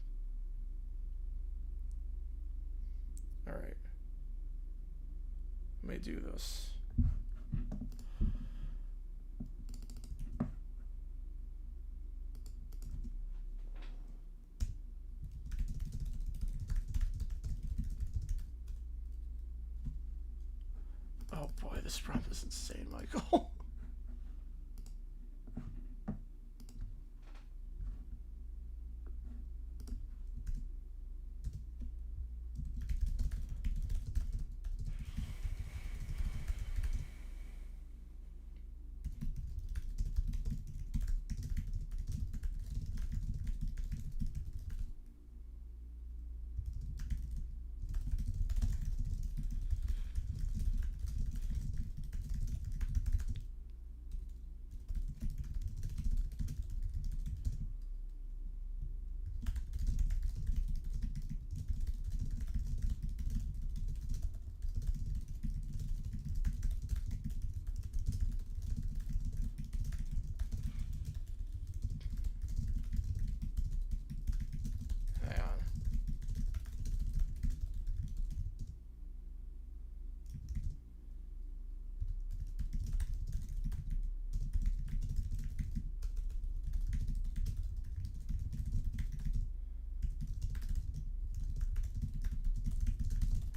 All right. Let me do this. Oh boy, this prompt is insane, Michael.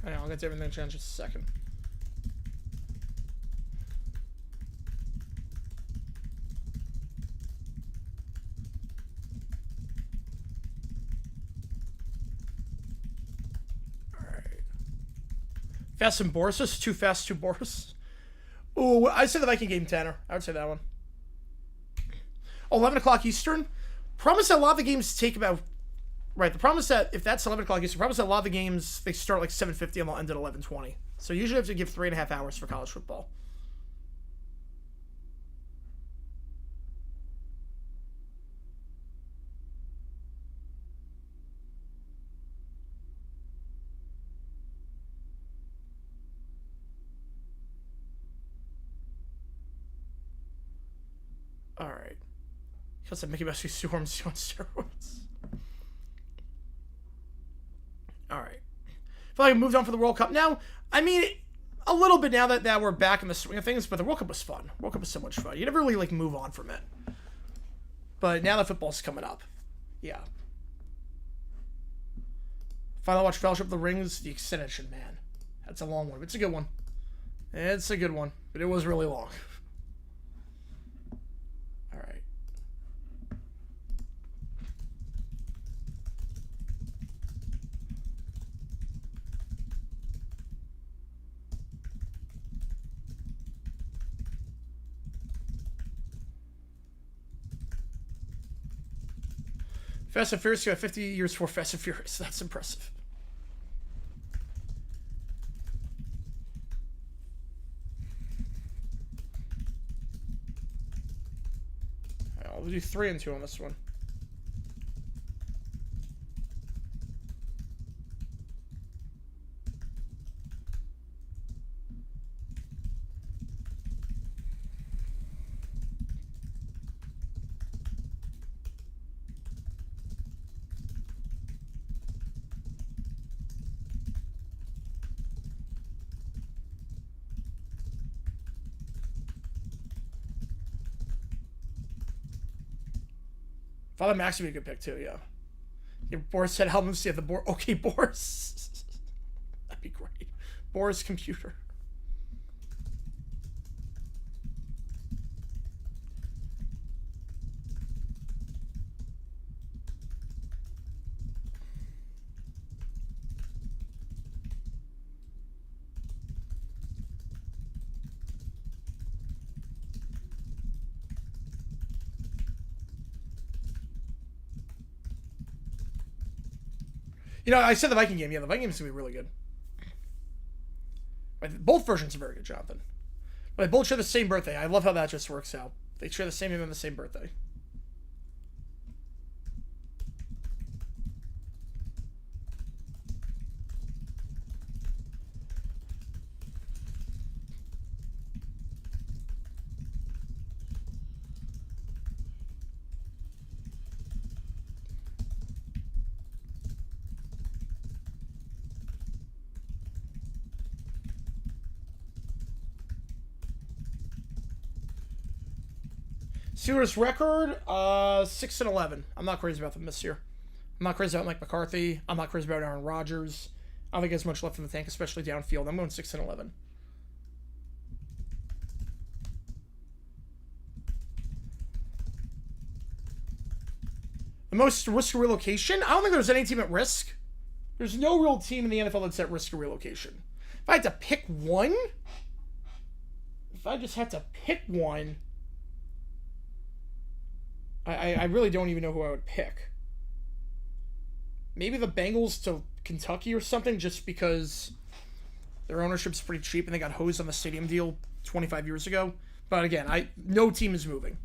I know, I'll get to everything in just a second. Alright. Fast and Boris. Too fast, too Boris. Ooh, I'd say the Viking game, Tanner. I would say that one. 11 o'clock Eastern. Promise that a lot of the games take about... Right, the problem is that if that's 11 o'clock Eastern, the problem is that a lot of the games, they start like 7:50 and they'll end at 11:20. So you usually have to give 3.5 hours for college football. Alright. Because that Mickey Mouse Storms on steroids. Alright. I feel like I moved on for the World Cup now. I mean, a little bit now that we're back in the swing of things, but the World Cup was fun. World Cup was so much fun. You never really, like, move on from it. But now that football's coming up. Yeah. Finally watched Fellowship of the Rings, The Extension, man. That's a long one, but it's a good one. It's a good one, but it was really long. Alright. Fast and Furious got 50 years before Fast and Furious. That's impressive. I'll do 3 and 2 on this one. Father Max would be a good pick too, yeah. Boris said helmets, yeah, the Boris. Okay, Boris. That'd be great. Boris computer. You know, I said the Viking game. Yeah, the Viking game is going to be really good. Both versions are very good, Jonathan. But they both share the same birthday. I love how that just works out. They share the same name and the same birthday. Steelers record, 6-11. I'm not crazy about them this year. I'm not crazy about Mike McCarthy. I'm not crazy about Aaron Rodgers. I don't think there's much left in the tank, especially downfield. I'm going 6-11. The most risk of relocation? I don't think there's any team at risk. There's no real team in the NFL that's at risk of relocation. If I had to pick one, if I just had to pick one, I really don't even know who I would pick. Maybe the Bengals to Kentucky or something, just because their ownership's pretty cheap and they got hosed on the stadium deal 25 years ago. But again, no team is moving.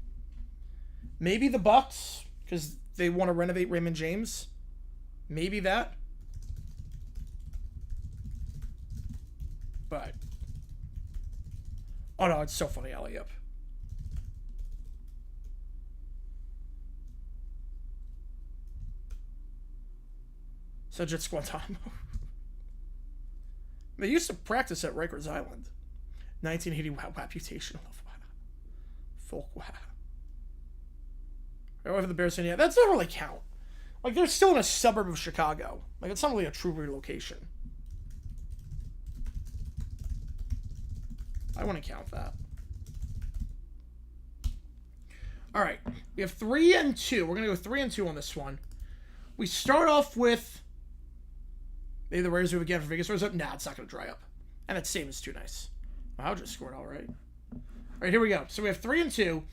Maybe the Bucks, because they want to renovate Raymond James. Maybe that. But oh no, it's so funny, alley-up. So just Guantanamo. They used to practice at Rikers Island. 1980 wow reputation. Wow. Folk wow. Over the Bears, yeah, that doesn't really count. Like, they're still in a suburb of Chicago. Like, it's not really a true relocation. I want to count that. All right. We have 3 and 2. We're going to go 3 and 2 on this one. We start off with... Maybe the Rares move again for Vegas Rose up. Nah, it's not going to dry up. And that same is too nice. Wow, just scored all right. All right, here we go. So we have 3 and 2.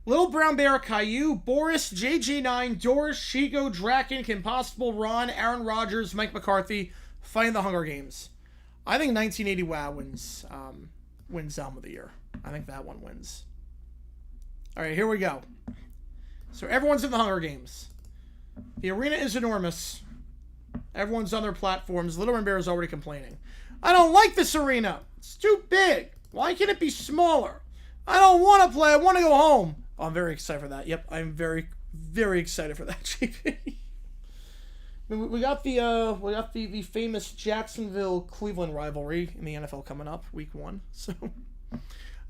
Little Brown Bear, Caillou, Boris, JG9, Doris, Shigo, Draken, Kim Possible, Ron, Aaron Rodgers, Mike McCarthy, fighting the Hunger Games. I think 1980 WoW wins Elm of the Year. I think that one wins. All right, here we go. So everyone's in the Hunger Games. The arena is enormous. Everyone's on their platforms. Little Brown Bear is already complaining. I don't like this arena. It's too big. Why can't it be smaller? I don't want to play. I want to go home. Oh, I'm very excited for that. Yep, I'm very, very excited for that, JP. We got the famous Jacksonville-Cleveland rivalry in the NFL coming up, week 1. So,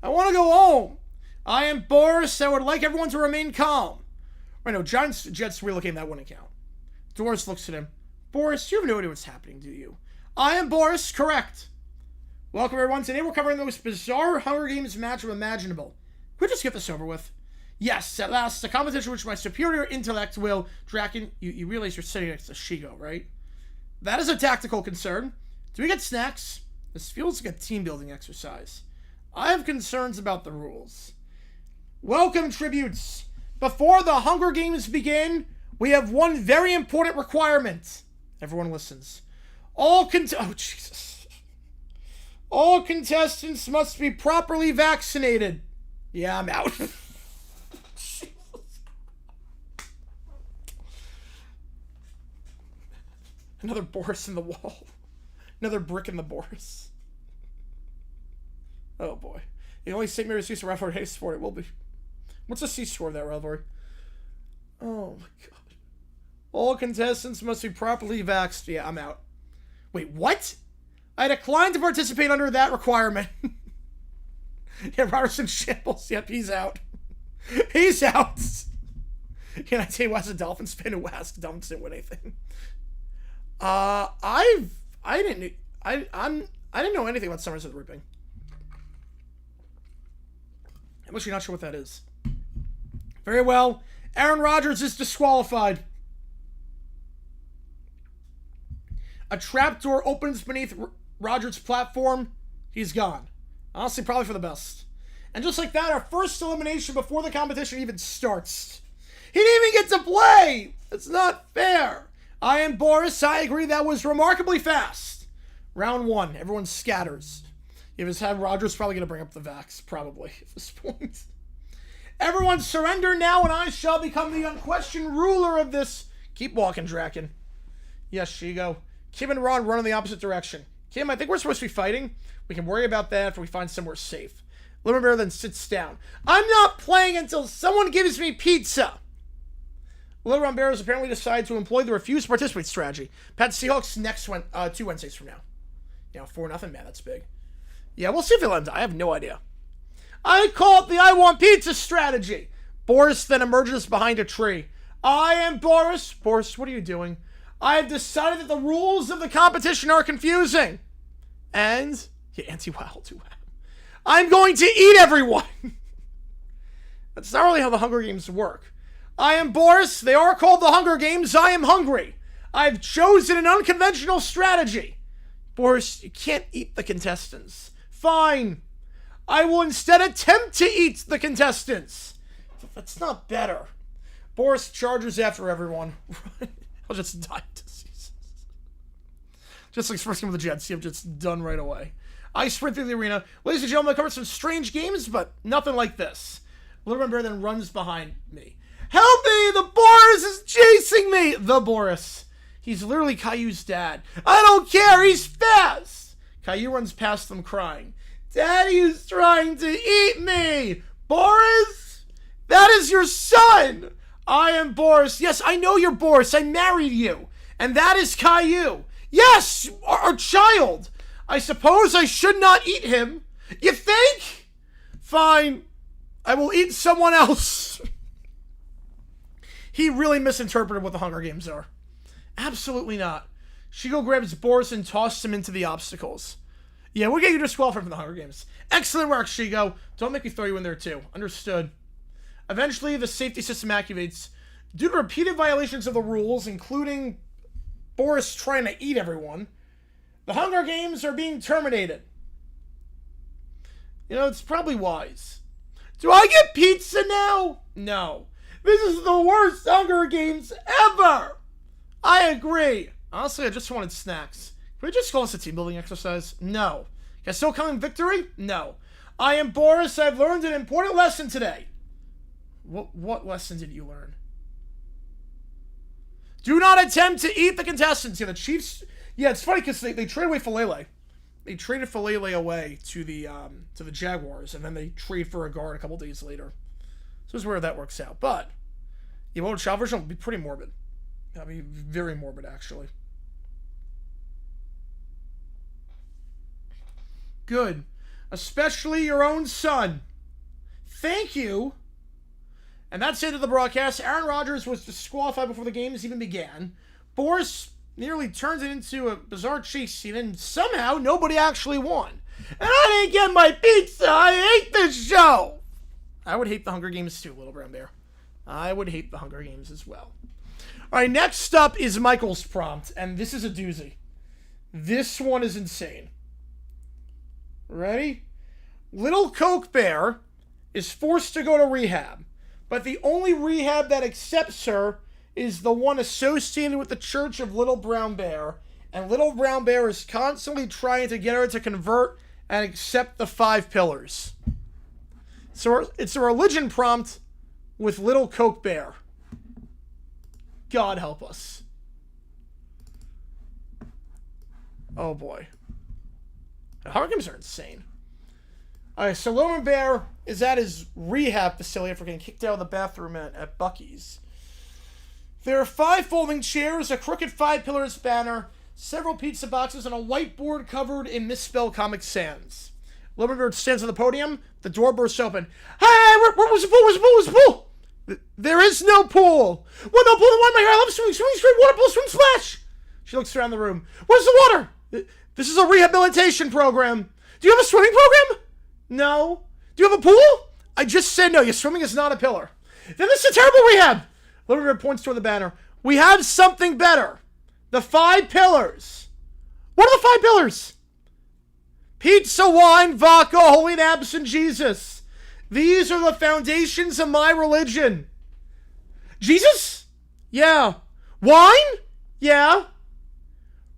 I want to go home. I am Boris. I would like everyone to remain calm. Right, no, Jets relocating, that wouldn't count. Doris looks at him. Boris, you have no idea what's happening, do you? I am Boris, correct. Welcome, everyone. Today we're covering the most bizarre Hunger Games matchup imaginable. Could we just get this over with? Yes, at last, a competition which my superior intellect will... Draken, you realize you're sitting next to Shigo, right? That is a tactical concern. Do we get snacks? This feels like a team-building exercise. I have concerns about the rules. Welcome, tributes. Before the Hunger Games begin, we have one very important requirement. Everyone listens. Oh, Jesus. All contestants must be properly vaccinated. Yeah, I'm out. Another Boris in the wall. Another brick in the Boris. Oh boy. The only St. Mary's Easter rivalry hates sport it will be. What's the C-score of that rivalry? Oh my god. All contestants must be properly vaxxed. Yeah, I'm out. Wait, what? I declined to participate under that requirement. Yeah, Robertson shambles. Yep, he's out. He's out. Can I tell you why the Dolphins fan who asked Dolphins didn't win anything? I didn't know anything about Summers of the Ripping. I'm actually not sure what that is. Very well. Aaron Rodgers is disqualified. A trapdoor opens beneath Rodgers' platform. He's gone. Honestly, probably for the best. And just like that, our first elimination before the competition even starts. He didn't even get to play! It's not fair. I am Boris. I agree that was remarkably fast. Round 1. Everyone scatters. If it's had Rodgers, probably going to bring up the vax, probably, at this point. Everyone surrender now, and I shall become the unquestioned ruler of this. Keep walking, Draken. Yes, Shigo. Kim and Ron run in the opposite direction. Kim, I think we're supposed to be fighting. We can worry about that if we find somewhere safe. Little Bear then sits down. I'm not playing until someone gives me pizza. Little Brown Bears apparently decide to employ the refuse to participate strategy. Pat Seahawks next 2 Wednesdays from now. Now 4-0, man, that's big. Yeah, we'll see if it'll end. I have no idea. I call it the I want pizza strategy. Boris then emerges behind a tree. I am Boris. Boris, what are you doing? I have decided that the rules of the competition are confusing. And, yeah, anti-wow, too. I'm going to eat everyone. That's not really how the Hunger Games work. I am Boris. They are called the Hunger Games. I am hungry. I've chosen an unconventional strategy. Boris, you can't eat the contestants. Fine. I will instead attempt to eat the contestants. That's not better. Boris charges after everyone. I'll just die of disease. Just like first game with the Jets. I'm just done right away. I sprint through the arena. Ladies and gentlemen, I covered some strange games, but nothing like this. Little Red Bear then runs behind me. Help me! The Boris is chasing me! The Boris. He's literally Caillou's dad. I don't care! He's fast! Caillou runs past them crying. Daddy is trying to eat me! Boris? That is your son! I am Boris. Yes, I know you're Boris. I married you. And that is Caillou. Yes! Our child! I suppose I should not eat him. You think? Fine. I will eat someone else. He really misinterpreted what the Hunger Games are. Absolutely not. Shigo grabs Boris and tosses him into the obstacles. Yeah, we'll get you disqualified from the Hunger Games. Excellent work, Shigo. Don't make me throw you in there, too. Understood. Eventually, the safety system activates. Due to repeated violations of the rules, including Boris trying to eat everyone, the Hunger Games are being terminated. You know, it's probably wise. Do I get pizza now? No. This is the worst Hunger Games ever! I agree. Honestly, I just wanted snacks. Can we just call this a team building exercise? No. Can I still come in victory? No. I am Boris. I've learned an important lesson today. What lesson did you learn? Do not attempt to eat the contestants. Yeah, the Chiefs... Yeah, it's funny because they traded away Falele. They traded Falele away to the Jaguars, and then they trade for a guard a couple days later. So this is where that works out. But the World Child version will be pretty morbid. That'll be very morbid, actually. Good. Especially your own son. Thank you. And that's the end of the broadcast. Aaron Rodgers was disqualified before the games even began. Boris nearly turns it into a bizarre chase scene, and somehow nobody actually won. And I didn't get my pizza. I hate this show. I would hate the Hunger Games too, Little Brown Bear. I would hate the Hunger Games as well. All right, next up is Michael's prompt, and this is a doozy. This one is insane. Ready? Little Coke Bear is forced to go to rehab, but the only rehab that accepts her is the one associated with the Church of Little Brown Bear, and Little Brown Bear is constantly trying to get her to convert and accept the 5 pillars. So it's a religion prompt with Little Coke Bear. God help us. Oh boy. The Hunger Games are insane. Alright, so Little Bear is at his rehab facility after getting kicked out of the bathroom at Buc-ee's. There are 5 folding chairs, a crooked 5 pillars banner, several pizza boxes, and a whiteboard covered in misspelled Comic Sans. Little Bear stands on the podium. The door bursts open. Hey, where was the pool? Where's the pool? Where's the pool? There is no pool. What? No pool? Why am I here? I love swimming. Swimming straight water pool. Swim splash. She looks around the room. Where's the water? This is a rehabilitation program. Do you have a swimming program? No. Do you have a pool? I just said no. Your swimming is not a pillar. Then this is a terrible rehab. Little Bear points toward the banner. We have something better. The 5 pillars. What are the 5 pillars? Pizza, wine, vodka, holy and absent Jesus. These are the foundations of my religion. Jesus? Yeah. Wine? Yeah.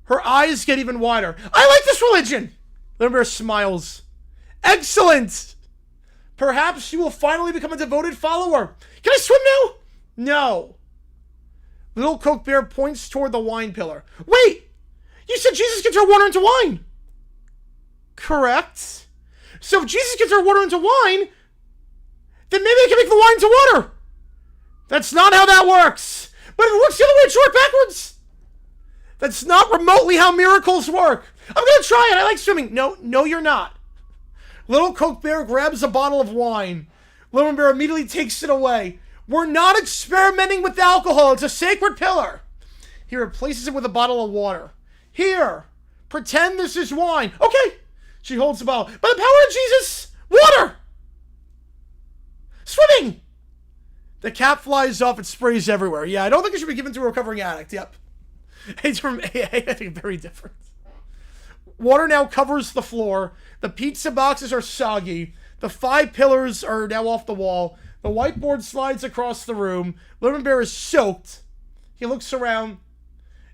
Her eyes get even wider. I like this religion. Little Bear smiles. Excellent. Perhaps you will finally become a devoted follower. Can I swim now? No. Little Coke Bear points toward the wine pillar. Wait! You said Jesus can turn water into wine. Correct. So if Jesus can turn water into wine, then maybe they can make the wine into water. That's not how that works. But if it works the other way, it's work backwards. That's not remotely how miracles work. I'm going to try it. I like swimming. No, you're not. Little Coke Bear grabs a bottle of wine. Little Bear immediately takes it away. We're not experimenting with alcohol. It's a sacred pillar. He replaces it with a bottle of water. Here, pretend this is wine. Okay. She holds the bottle. By the power of Jesus, water! Swimming! The cap flies off and sprays everywhere. Yeah, I don't think it should be given to a recovering addict. Yep. It's from AA, I think very different. Water now covers the floor. The pizza boxes are soggy. The 5 pillars are now off the wall. The whiteboard slides across the room. Little Bear is soaked. He looks around.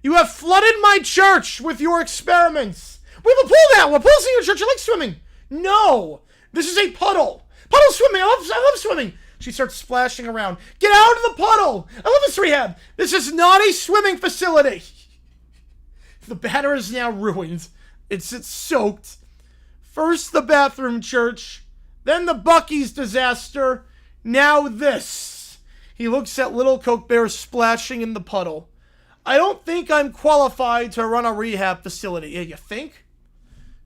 You have flooded my church with your experiments. We have a pool now. A pool's in your church. I like swimming. No. This is a puddle. Puddle swimming. I love swimming. She starts splashing around. Get out of the puddle. I love this rehab. This is not a swimming facility. The banner is now ruined. It's soaked. First the bathroom church. Then the Buc-ee's disaster. Now this. He looks at Little Coke Bear splashing in the puddle. I don't think I'm qualified to run a rehab facility. Yeah, you think?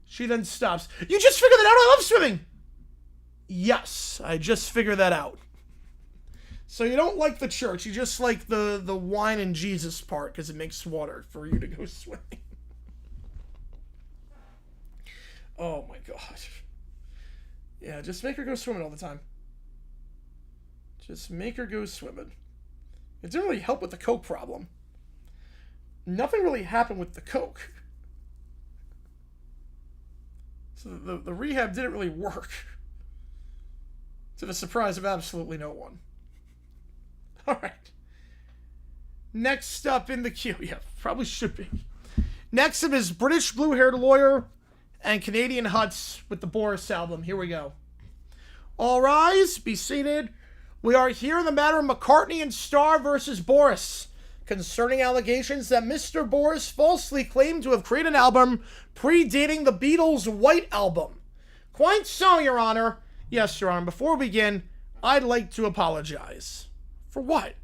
She then stops. You just figured that out? I love swimming. Yes, I just figured that out. So you don't like the church. You just like the wine and Jesus part because it makes water for you to go swimming. Oh my god. Yeah, just make her go swimming all the time. Just make her go swimming. It didn't really help with the coke problem. Nothing really happened with the coke. So the rehab didn't really work. To the surprise of absolutely no one. Alright. Next up in the queue. Yeah, probably should be. Next up is British blue-haired lawyer and Canadian Huts with the Boris album. Here we go. All rise, be seated. We are here in the matter of McCartney and Starr versus Boris, concerning allegations that Mr. Boris falsely claimed to have created an album predating the Beatles' White Album. Quite so, Your Honor. Yes, Your Honor. Before we begin, I'd like to apologize. For what?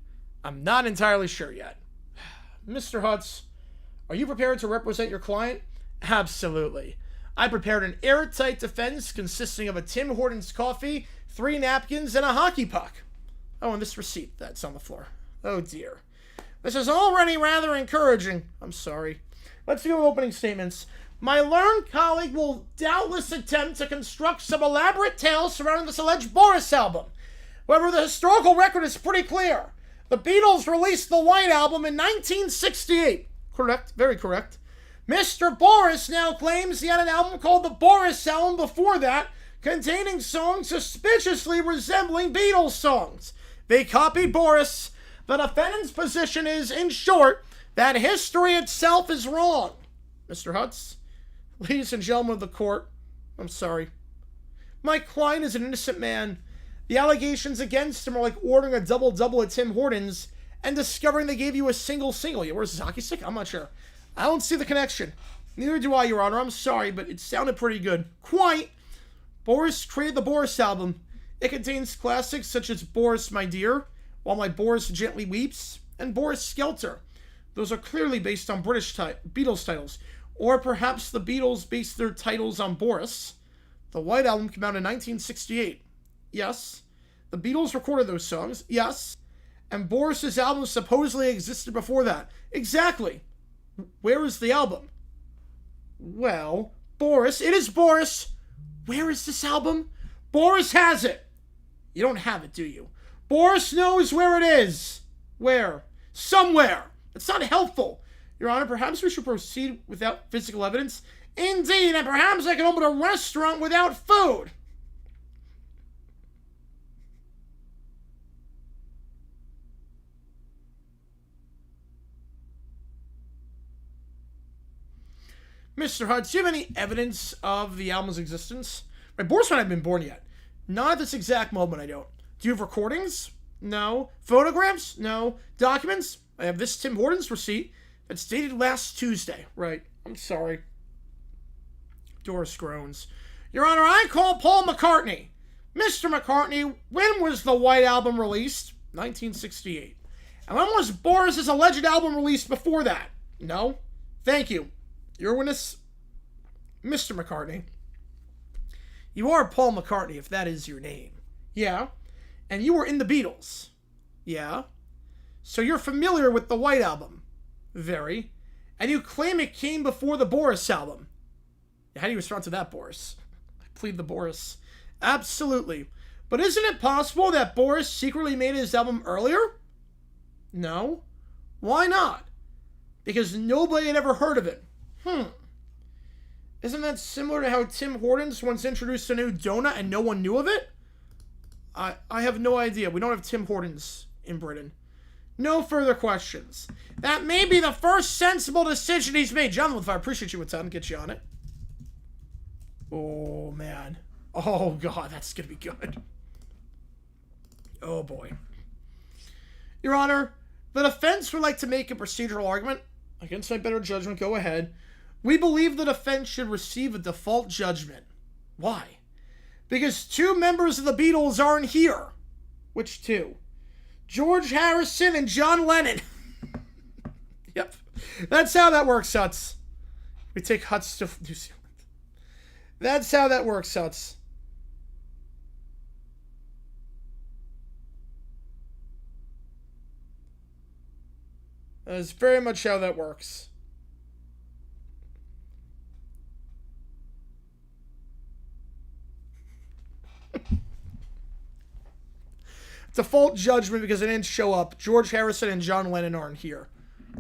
I'm not entirely sure yet. Mr. Hutz, are you prepared to represent your client? Absolutely. I prepared an airtight defense consisting of a Tim Hortons coffee, 3 napkins, and a hockey puck. Oh, and this receipt that's on the floor. Oh, dear. This is already rather encouraging. I'm sorry. Let's do opening statements. My learned colleague will doubtless attempt to construct some elaborate tales surrounding this alleged Boris album. However, the historical record is pretty clear. The Beatles released the White Album in 1968. Correct, very correct. Mr. Boris now claims he had an album called the Boris Album before that, containing songs suspiciously resembling Beatles songs. They copied Boris. The defendant's position is, in short, that history itself is wrong. Mr. Hutz, ladies and gentlemen of the court, I'm sorry. My client is an innocent man. The allegations against him are like ordering a double-double at Tim Hortons and discovering they gave you a single. Yeah, where's this hockey stick? I'm not sure. I don't see the connection. Neither do I, Your Honor. I'm sorry, but it sounded pretty good. Quite. Boris created the Boris album. It contains classics such as Boris, My Dear, While My Boris Gently Weeps, and Boris Skelter. Those are clearly based on British Beatles titles. Or perhaps the Beatles based their titles on Boris. The White Album came out in 1968. Yes. The Beatles recorded those songs. Yes. And Boris's album supposedly existed before that. Exactly. Where is the album? Well, Boris. It is Boris. Where is this album? Boris has it. You don't have it, do you? Boris knows where it is. Where? Somewhere. It's not helpful. Your Honor, perhaps we should proceed without physical evidence. Indeed, and perhaps I can open a restaurant without food. Mr. Hutz, do you have any evidence of the album's existence? My Boris might not have been born yet. Not at this exact moment, I don't. Do you have recordings? No. Photographs? No. Documents? I have this Tim Hortons receipt that's dated last Tuesday. Right. I'm sorry. Doris groans. Your Honor, I call Paul McCartney. Mr. McCartney, when was the White Album released? 1968. And when was Boris's alleged album released before that? No. Thank you. Your witness, Mr. McCartney. You are Paul McCartney, if that is your name. Yeah. And you were in the Beatles. Yeah. So you're familiar with the White Album. Very. And you claim it came before the Boris album. How do you respond to that, Boris? I plead the Boris. Absolutely. But isn't it possible that Boris secretly made his album earlier? No. Why not? Because nobody had ever heard of it. Isn't that similar to how Tim Hortons once introduced a new donut and no one knew of it? I have no idea. We don't have Tim Hortons in Britain. No further questions. That may be the first sensible decision he's made. John, I appreciate you with time to get you on it. Oh, man. Oh, God, that's going to be good. Oh, boy. Your Honor, the defense would like to make a procedural argument. Against my better judgment, go ahead. We believe the defense should receive a default judgment. Why? Because 2 members of the Beatles aren't here. Which 2? George Harrison and John Lennon. Yep. That's how that works, Hutz. We take Hutz to New Zealand. That's how that works, Hutz. That is very much how that works. Default judgment because they didn't show up. George Harrison and John Lennon aren't here.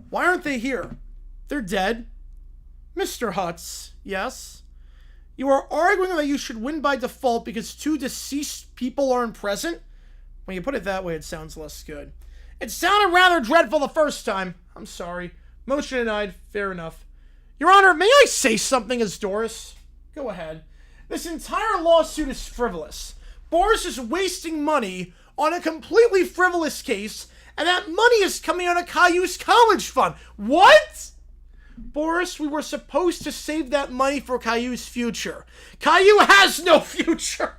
Why aren't they here? They're dead. Mr. Hutz, yes? You are arguing that you should win by default because 2 deceased people aren't present? When you put it that way, it sounds less good. It sounded rather dreadful the first time. I'm sorry. Motion denied. Fair enough. Your Honor, may I say something as Doris? Go ahead. This entire lawsuit is frivolous. Boris is wasting money on a completely frivolous case, and that money is coming out of Caillou's college fund. What? Boris, we were supposed to save that money for Caillou's future. Caillou has no future.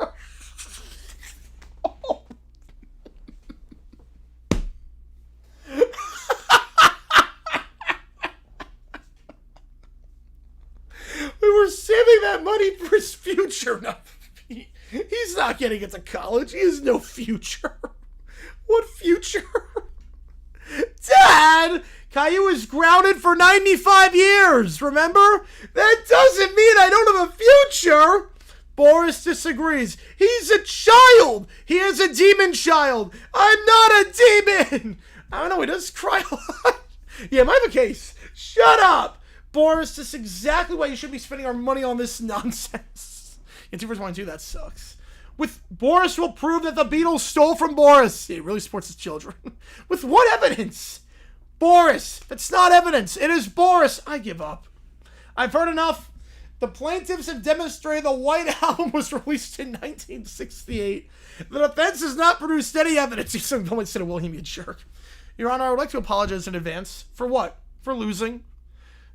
We were saving that money for his future. No, he's not getting into college. He has no future. What future? Dad! Caillou is grounded for 95 years, remember? That doesn't mean I don't have a future! Boris disagrees. He's a child! He is a demon child! I'm not a demon! I don't know, he does cry a lot. Yeah, I have a case. Shut up! Boris, this is exactly why you should be spending our money on this nonsense. And 2 vs. 1 2, that sucks. With Boris will prove that the Beatles stole from Boris. He really supports his children. With what evidence? Boris, that's not evidence. It is Boris. I give up. I've heard enough. The plaintiffs have demonstrated the White Album was released in 1968. The defense has not produced any evidence. He's someone said, William, you jerk. Your Honor, I would like to apologize in advance. For what? For losing.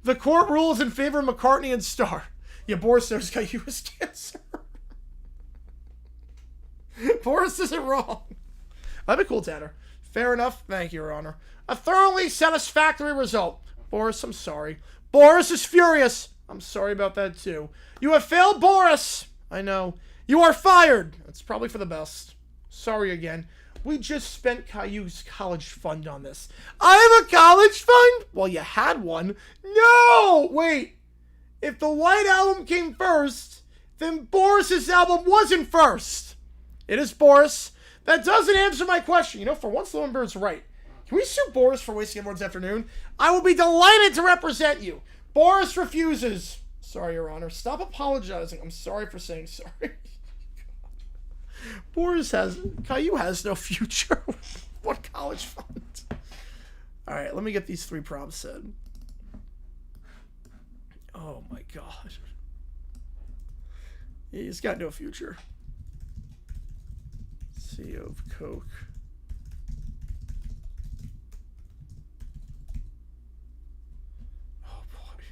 The court rules in favor of McCartney and Starr. Yeah, Boris knows Caillou has cancer. Boris isn't wrong. That'd be cool, Tanner. Fair enough. Thank you, Your Honor. A thoroughly satisfactory result. Boris, I'm sorry. Boris is furious. I'm sorry about that, too. You have failed, Boris. I know. You are fired. That's probably for the best. Sorry again. We just spent Caillou's college fund on this. I have a college fund? Well, you had one. No! Wait. If the White Album came first, then Boris's album wasn't first. It is Boris. That doesn't answer my question. You know, for once, Lowenberg's right. Can we sue Boris for wasting everyone's afternoon? I will be delighted to represent you. Boris refuses. Sorry, Your Honor. Stop apologizing. I'm sorry for saying sorry. Caillou has no future. What college fund? All right, let me get these 3 prompts said. Oh my God. He's got no future. CEO of Coke. Oh boy.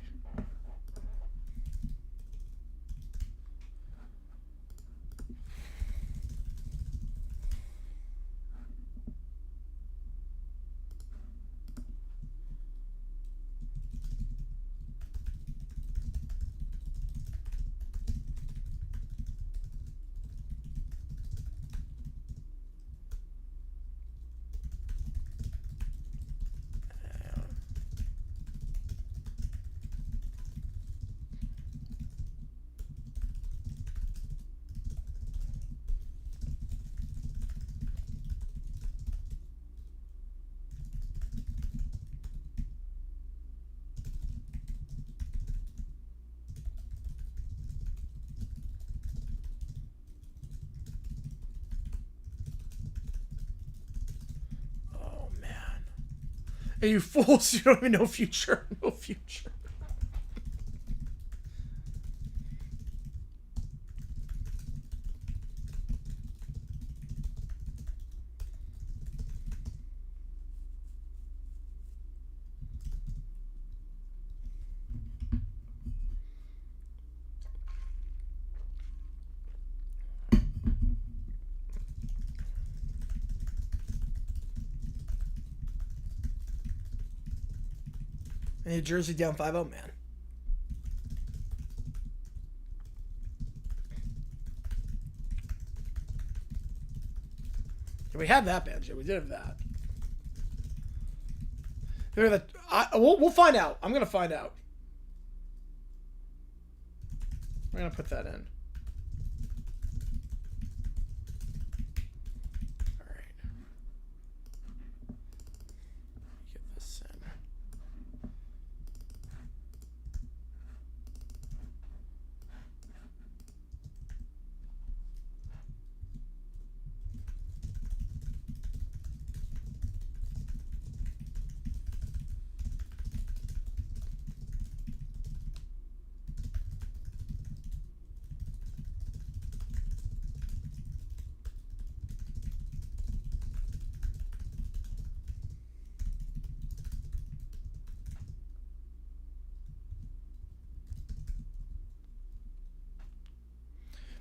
Hey, you fools, you don't even know future. No future. New Jersey down 5-0, man. Yeah, we had that bad shit. We did have that. We'll find out. I'm gonna find out. We're gonna put that in. All right.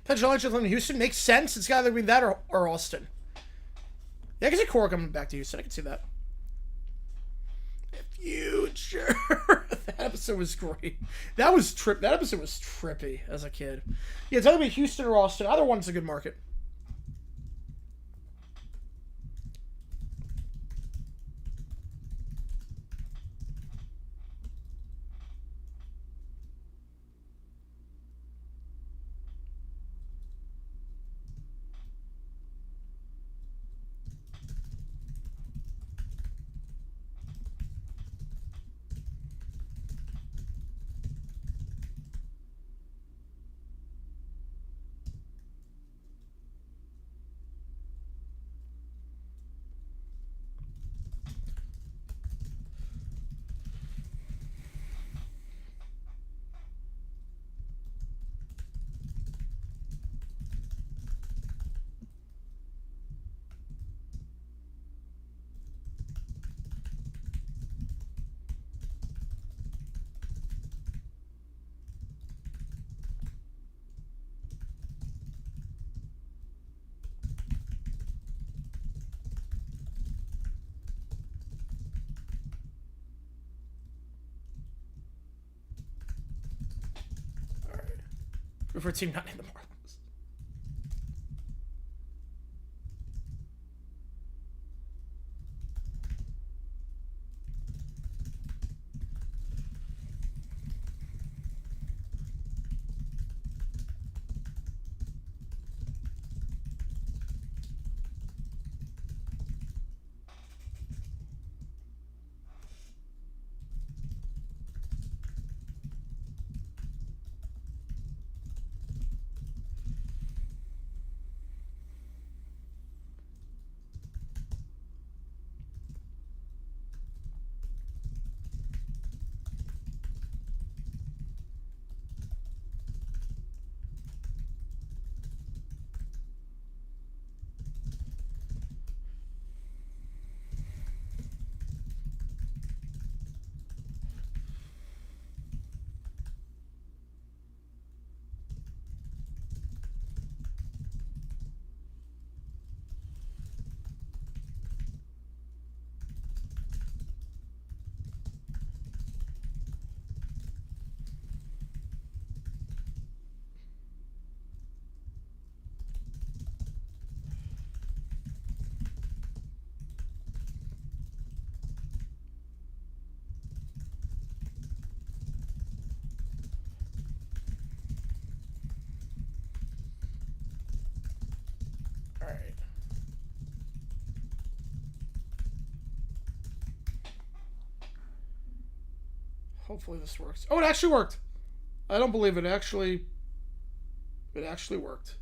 Potential in Houston makes sense. It's got to be that or Austin. Yeah, I can see Cora coming back to Houston. I can see that. Future. That episode was great. That episode was trippy as a kid. Yeah, it's either be Houston or Austin. Either one's a good market. For a team not in the Marlins. Hopefully this works. Oh, it actually worked. I don't believe it. It actually worked.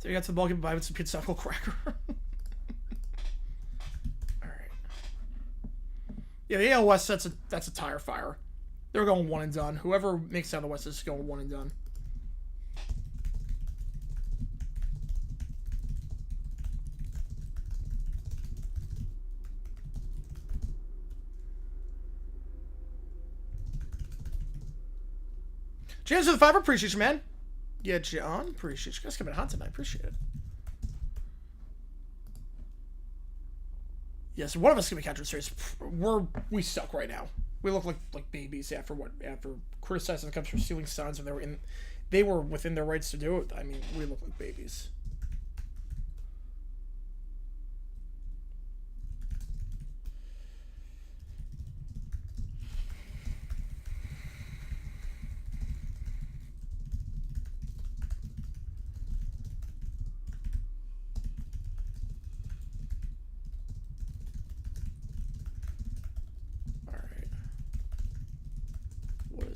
So you got to the ball game by with some pizza knuckle cracker. Alright. Yeah, the AL West, that's a tire fire. They're going one and done. Whoever makes it out of the West is going one and done. Cheers to the 5. Appreciate you, man. Yeah, John. Appreciate you guys coming hot tonight. Appreciate it. Yes, one of us can be counter series. We suck right now. We look like babies after criticizing the Cubs for stealing signs when they were within their rights to do it. I mean, we look like babies.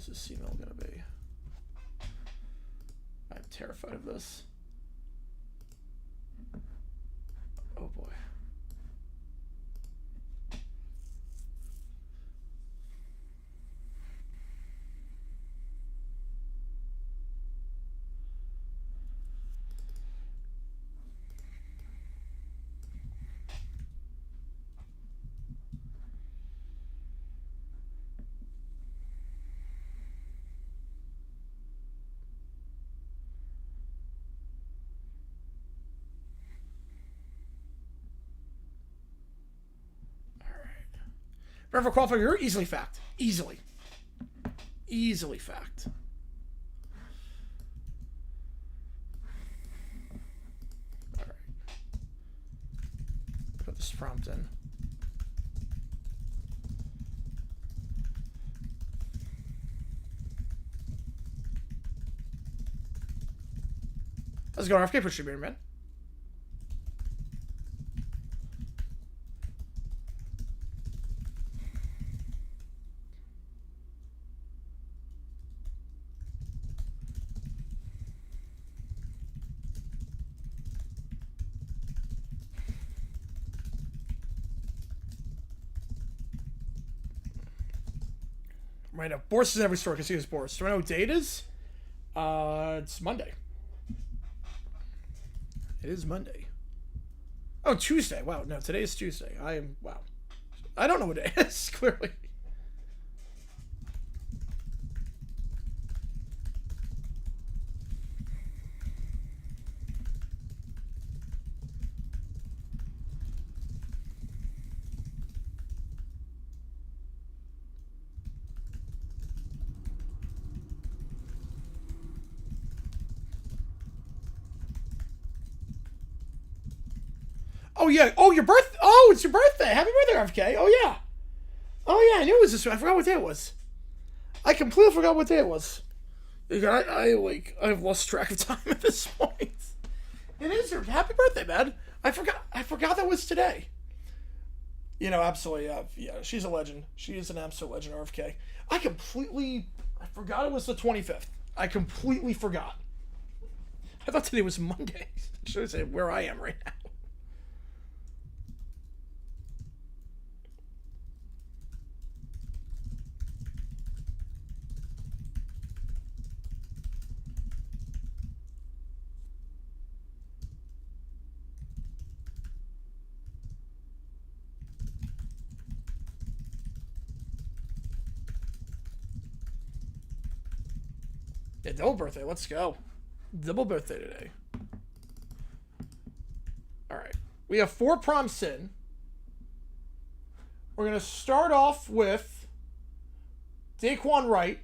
is this email gonna be? I'm terrified of this. Oh boy. Forever qualifier, you're easily fact. Easily. Easily fact. Alright. Put this prompt in. Let's go RFK push your man. Right now, Boris is in every store. I can see his Boris. Do I know what date is? It's Monday. It is Monday. Oh, Tuesday. Wow, no, today is Tuesday. Wow. I don't know what it is, clearly. Oh, yeah. Oh, your birth. Oh, it's your birthday. Happy birthday, RFK. Oh, yeah. Oh, yeah. I knew it was this. I forgot what day it was. I completely forgot what day it was. I've lost track of time at this point. It is your happy birthday, man. I forgot that was today. You know, absolutely. Yeah, she's a legend. She is an absolute legend, RFK. I forgot it was the 25th. I completely forgot. I thought today was Monday. I should say where I am right now. Yeah, double birthday. Let's go. Double birthday today. All right. We have 4 prompts in. We're going to start off with Daquan Wright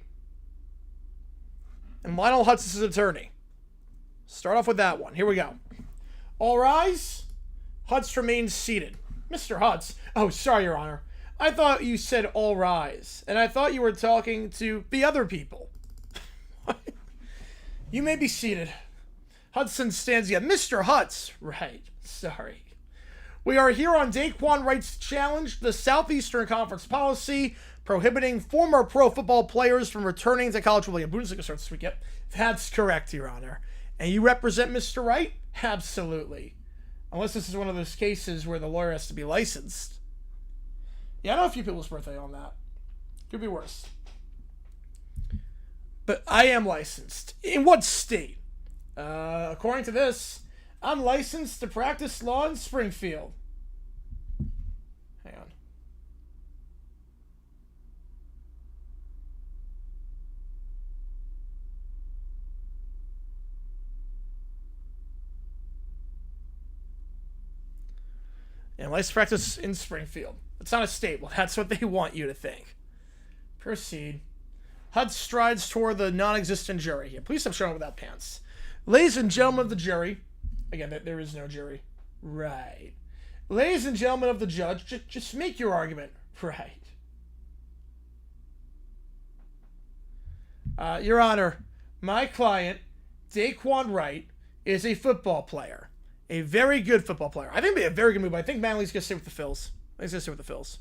and Lionel Hutz's attorney. Start off with that one. Here we go. All rise. Hutz remains seated. Mr. Hutz. Oh, sorry, Your Honor. I thought you said all rise, and I thought you were talking to the other people. You may be seated. Hudson stands again. Mr. Hutz. Right. Sorry. We are here on Daquan Wright's challenge, the Southeastern Conference policy prohibiting former pro football players from returning to college football. Bundesliga starts this week. Yep. That's correct, Your Honor. And you represent Mr. Wright? Absolutely. Unless this is one of those cases where the lawyer has to be licensed. Yeah, I know a few people's birthday on that. Could be worse. But I am licensed. In what state? According to this, I'm licensed to practice law in Springfield. Hang on. And licensed practice in Springfield. It's not a state. Well, that's what they want you to think. Proceed. Hutz strides toward the non-existent jury. Yeah, please stop showing without pants. Ladies and gentlemen of the jury. Again, there is no jury. Right. Ladies and gentlemen of the judge, just make your argument. Right. Your Honor, my client, Daquan Wright, is a football player. A very good football player. I think it'd be a very good move, but I think Manly's going to stay with the Phils. He's going to stay with the Phils.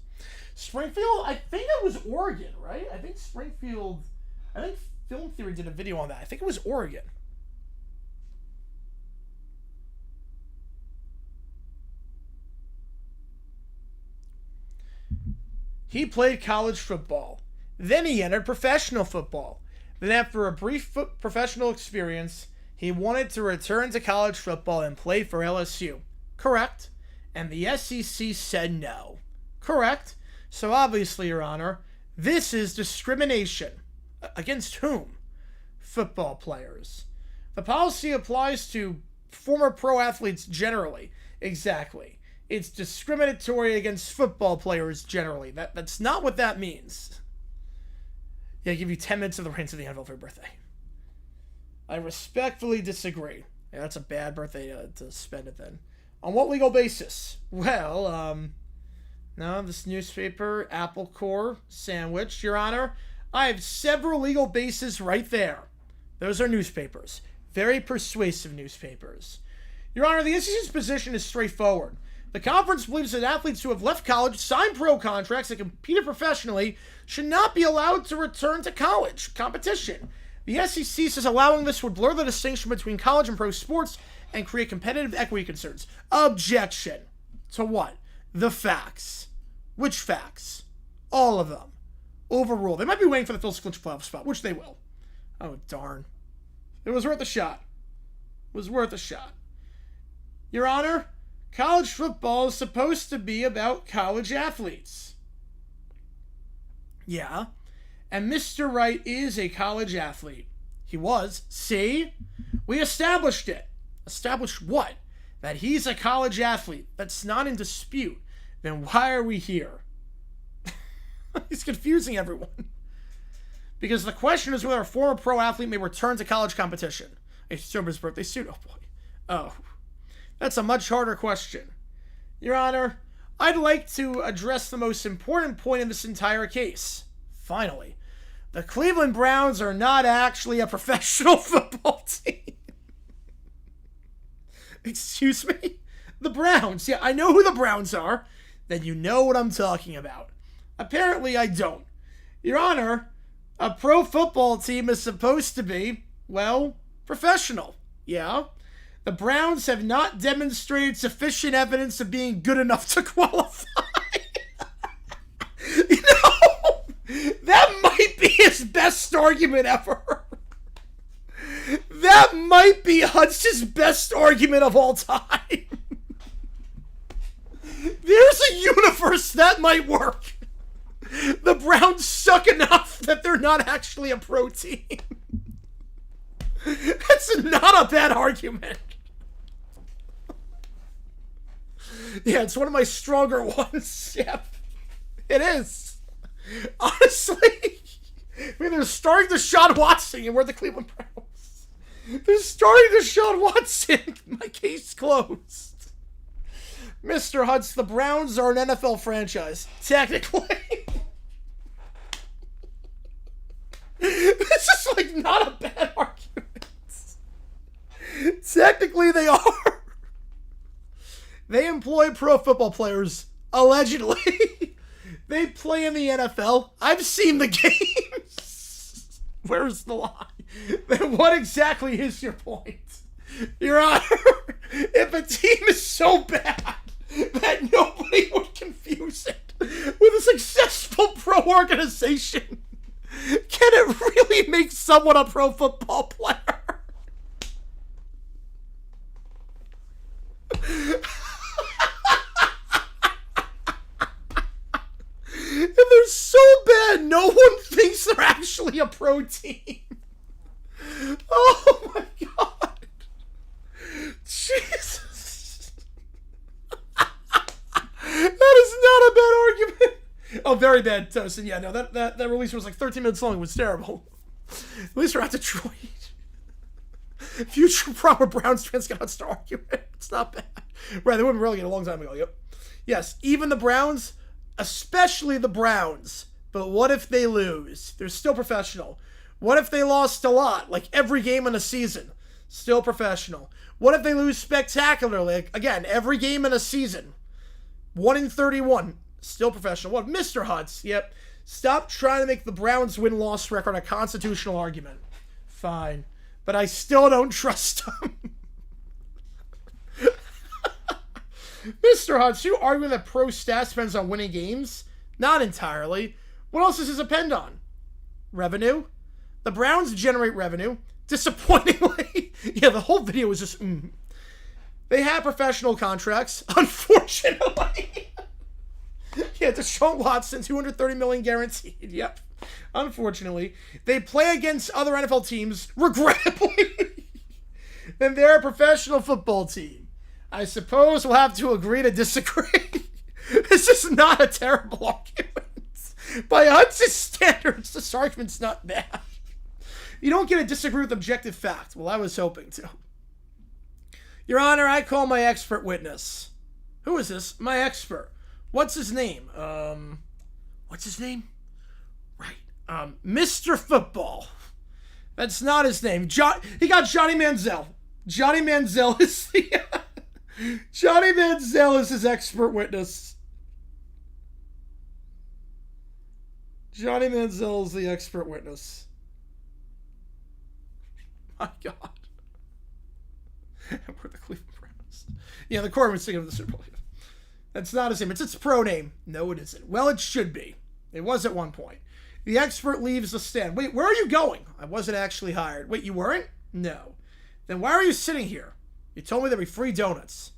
Springfield, I think it was Oregon, right? I think I think Film Theory did a video on that. I think it was Oregon. He played college football. Then he entered professional football. Then after a brief professional experience, he wanted to return to college football and play for LSU. Correct. And the SEC said no. Correct. So obviously, Your Honor, this is discrimination. Against whom? Football players. The policy applies to former pro athletes generally. Exactly. It's discriminatory against football players generally. That's not what that means. Yeah, I give you 10 minutes of the reins of the NFL for your birthday. I respectfully disagree. Yeah, that's a bad birthday to spend it then. On what legal basis? Well, no, this newspaper, Apple Core Sandwich, Your Honor, I have several legal bases right there. Those are newspapers. Very persuasive newspapers. Your Honor, the SEC's position is straightforward. The conference believes that athletes who have left college, signed pro contracts, and competed professionally should not be allowed to return to college competition. The SEC says allowing this would blur the distinction between college and pro sports and create competitive equity concerns. Objection. To what? The facts. Which facts? All of them. Overruled. They might be waiting for the Phil's clinch playoff spot, which they will. Oh, darn. It was worth a shot. It was worth a shot. Your Honor, college football is supposed to be about college athletes. Yeah. And Mr. Wright is a college athlete. He was. See? We established it. Established what? That he's a college athlete. That's not in dispute. Then why are we here? He's confusing everyone. Because the question is whether a former pro athlete may return to college competition. It's his birthday suit. Oh, boy. Oh. That's a much harder question. Your Honor, I'd like to address the most important point in this entire case. Finally. The Cleveland Browns are not actually a professional football team. Excuse me? The Browns. Yeah, I know who the Browns are. Then you know what I'm talking about. Apparently I don't. Your Honor, a pro football team is supposed to be, well, professional. Yeah? The Browns have not demonstrated sufficient evidence of being good enough to qualify. You know, that might be his best argument ever. That might be Hutz's best argument of all time. There's a universe that might work. The Browns suck enough that they're not actually a pro team. That's not a bad argument. Yeah, it's one of my stronger ones. Yep. It is. Honestly. I mean, they're starting Deshaun Watson and we're the Cleveland Browns. They're starting Deshaun Watson. My case closed. Mr. Hutz, the Browns are an NFL franchise. Technically. This is like not a bad argument. Technically they are. They employ pro football players, allegedly. They play in the NFL. I've seen the games. Where's the lie? Then what exactly is your point? Your Honor, if a team is so bad that nobody would confuse it with a successful pro organization, can it really make someone a pro football player? If they're so bad, no one thinks they're actually a pro team. Oh my God. Jesus. That is not a bad argument. Oh, very bad, Tosin. Yeah, no, that release was like 13 minutes long. It was terrible. At least we're at Detroit. Future proper Browns fans got to argue it. It's not bad. Right, they wouldn't really get a long time ago. Yep. Yes, even the Browns, especially the Browns. But what if they lose? They're still professional. What if they lost a lot, like every game in a season? Still professional. What if they lose spectacularly? Like, again, every game in a season. 1 in 31. Still professional. What? Mr. Hutz. Yep. Stop trying to make the Browns win-loss record a constitutional argument. Fine. But I still don't trust them. Mr. Hutz, you arguing that pro stats depends on winning games? Not entirely. What else does this depend on? Revenue? The Browns generate revenue. Disappointingly. Yeah, the whole video was just... They have professional contracts. Unfortunately. Yeah, Deshaun Watson, $230 million guaranteed. Yep. Unfortunately. They play against other NFL teams, regrettably. Then they're a professional football team. I suppose we'll have to agree to disagree. This is not a terrible argument. By Hutz's standards, this argument's not bad. You don't get to disagree with objective fact. Well, I was hoping to. Your Honor, I call my expert witness. Who is this? My expert. What's his name? What's his name? Right. Mr. Football. That's not his name. He got Johnny Manziel. Johnny Manziel is the... Johnny Manziel is his expert witness. Johnny Manziel is the expert witness. My God. We're the Cleveland Browns. Yeah, the Corbin's thinking of the Super Bowl. That's not his name. It's its pro name. No, it isn't. Well, it should be. It was at one point. The expert leaves the stand. Wait, where are you going? I wasn't actually hired. Wait, you weren't? No. Then why are you sitting here? You told me there'd be free donuts.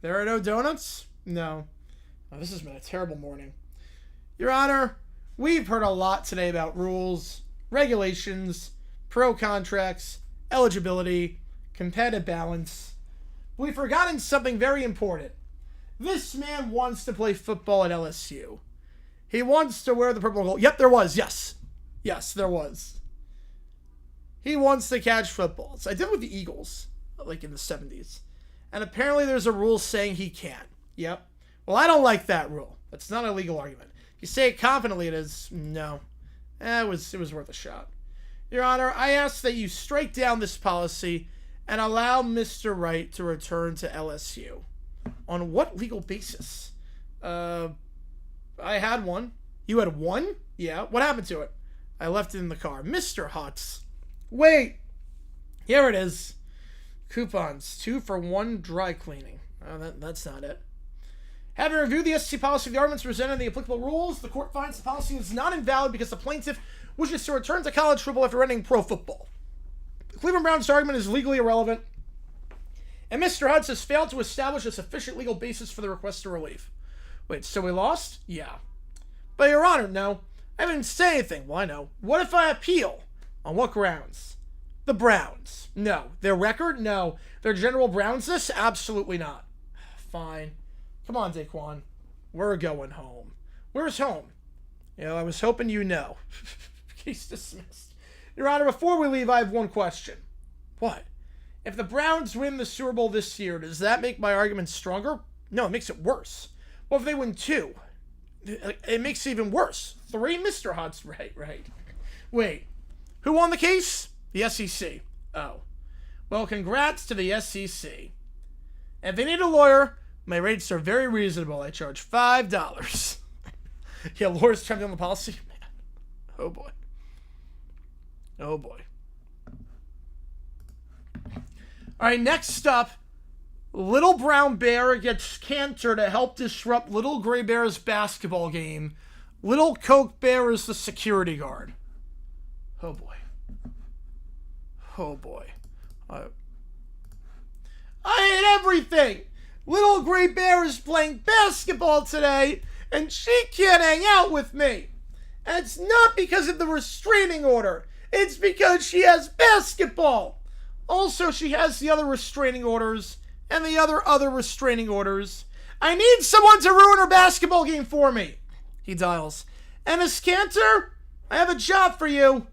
There are no donuts? No. Oh, this has been a terrible morning. Your Honor, we've heard a lot today about rules, regulations, pro contracts, eligibility, competitive balance. We've forgotten something very important. This man wants to play football at LSU. He wants to wear the purple and gold. Yep, there was. Yes. Yes, there was. He wants to catch footballs. I did with the Eagles, like in the 70s. And apparently there's a rule saying he can't. Yep. Well, I don't like that rule. That's not a legal argument. If you say it confidently, it is. No. It was worth a shot. Your Honor, I ask that you strike down this policy and allow Mr. Wright to return to LSU. On what legal basis? I had one. You had one? Yeah. What happened to it? I left it in the car. Mr. Hutz. Wait. Here it is. Coupons. 2 for 1 dry cleaning. That's not it. Having reviewed the SEC policy, the arguments presented in the applicable rules, the court finds the policy is not invalid because the plaintiff wishes to return to college football after ending pro football. The Cleveland Browns' argument is legally irrelevant, and Mr. Hutz has failed to establish a sufficient legal basis for the request for relief. Wait, so we lost? Yeah. But Your Honor, no. I didn't say anything. Well, I know. What if I appeal? On what grounds? The Browns. No. Their record? No. Their general Brownsness? Absolutely not. Fine. Come on, Daquan. We're going home. Where's home? I was hoping you know. Case dismissed. Your Honor, before we leave, I have one question. What? If the Browns win the Super Bowl this year, does that make my argument stronger? No, it makes it worse. What if they win 2? It makes it even worse. 3? Mr. Hutz. Right. Wait. Who won the case? The SEC. Oh. Well, congrats to the SEC. If they need a lawyer, my rates are very reasonable. I charge $5. Yeah, lawyers trying to on the policy? Man. Oh, boy. Oh, boy. All right, next up, Little Brown Bear gets Cantor to help disrupt Little Gray Bear's basketball game. Little Coke Bear is the security guard. Oh, boy. Oh, boy. I hate everything. Little Gray Bear is playing basketball today, and she can't hang out with me. And it's not because of the restraining order. It's because she has basketball. Also, she has the other restraining orders and the other restraining orders. I need someone to ruin her basketball game for me. He dials. And Miss Cantor, I have a job for you.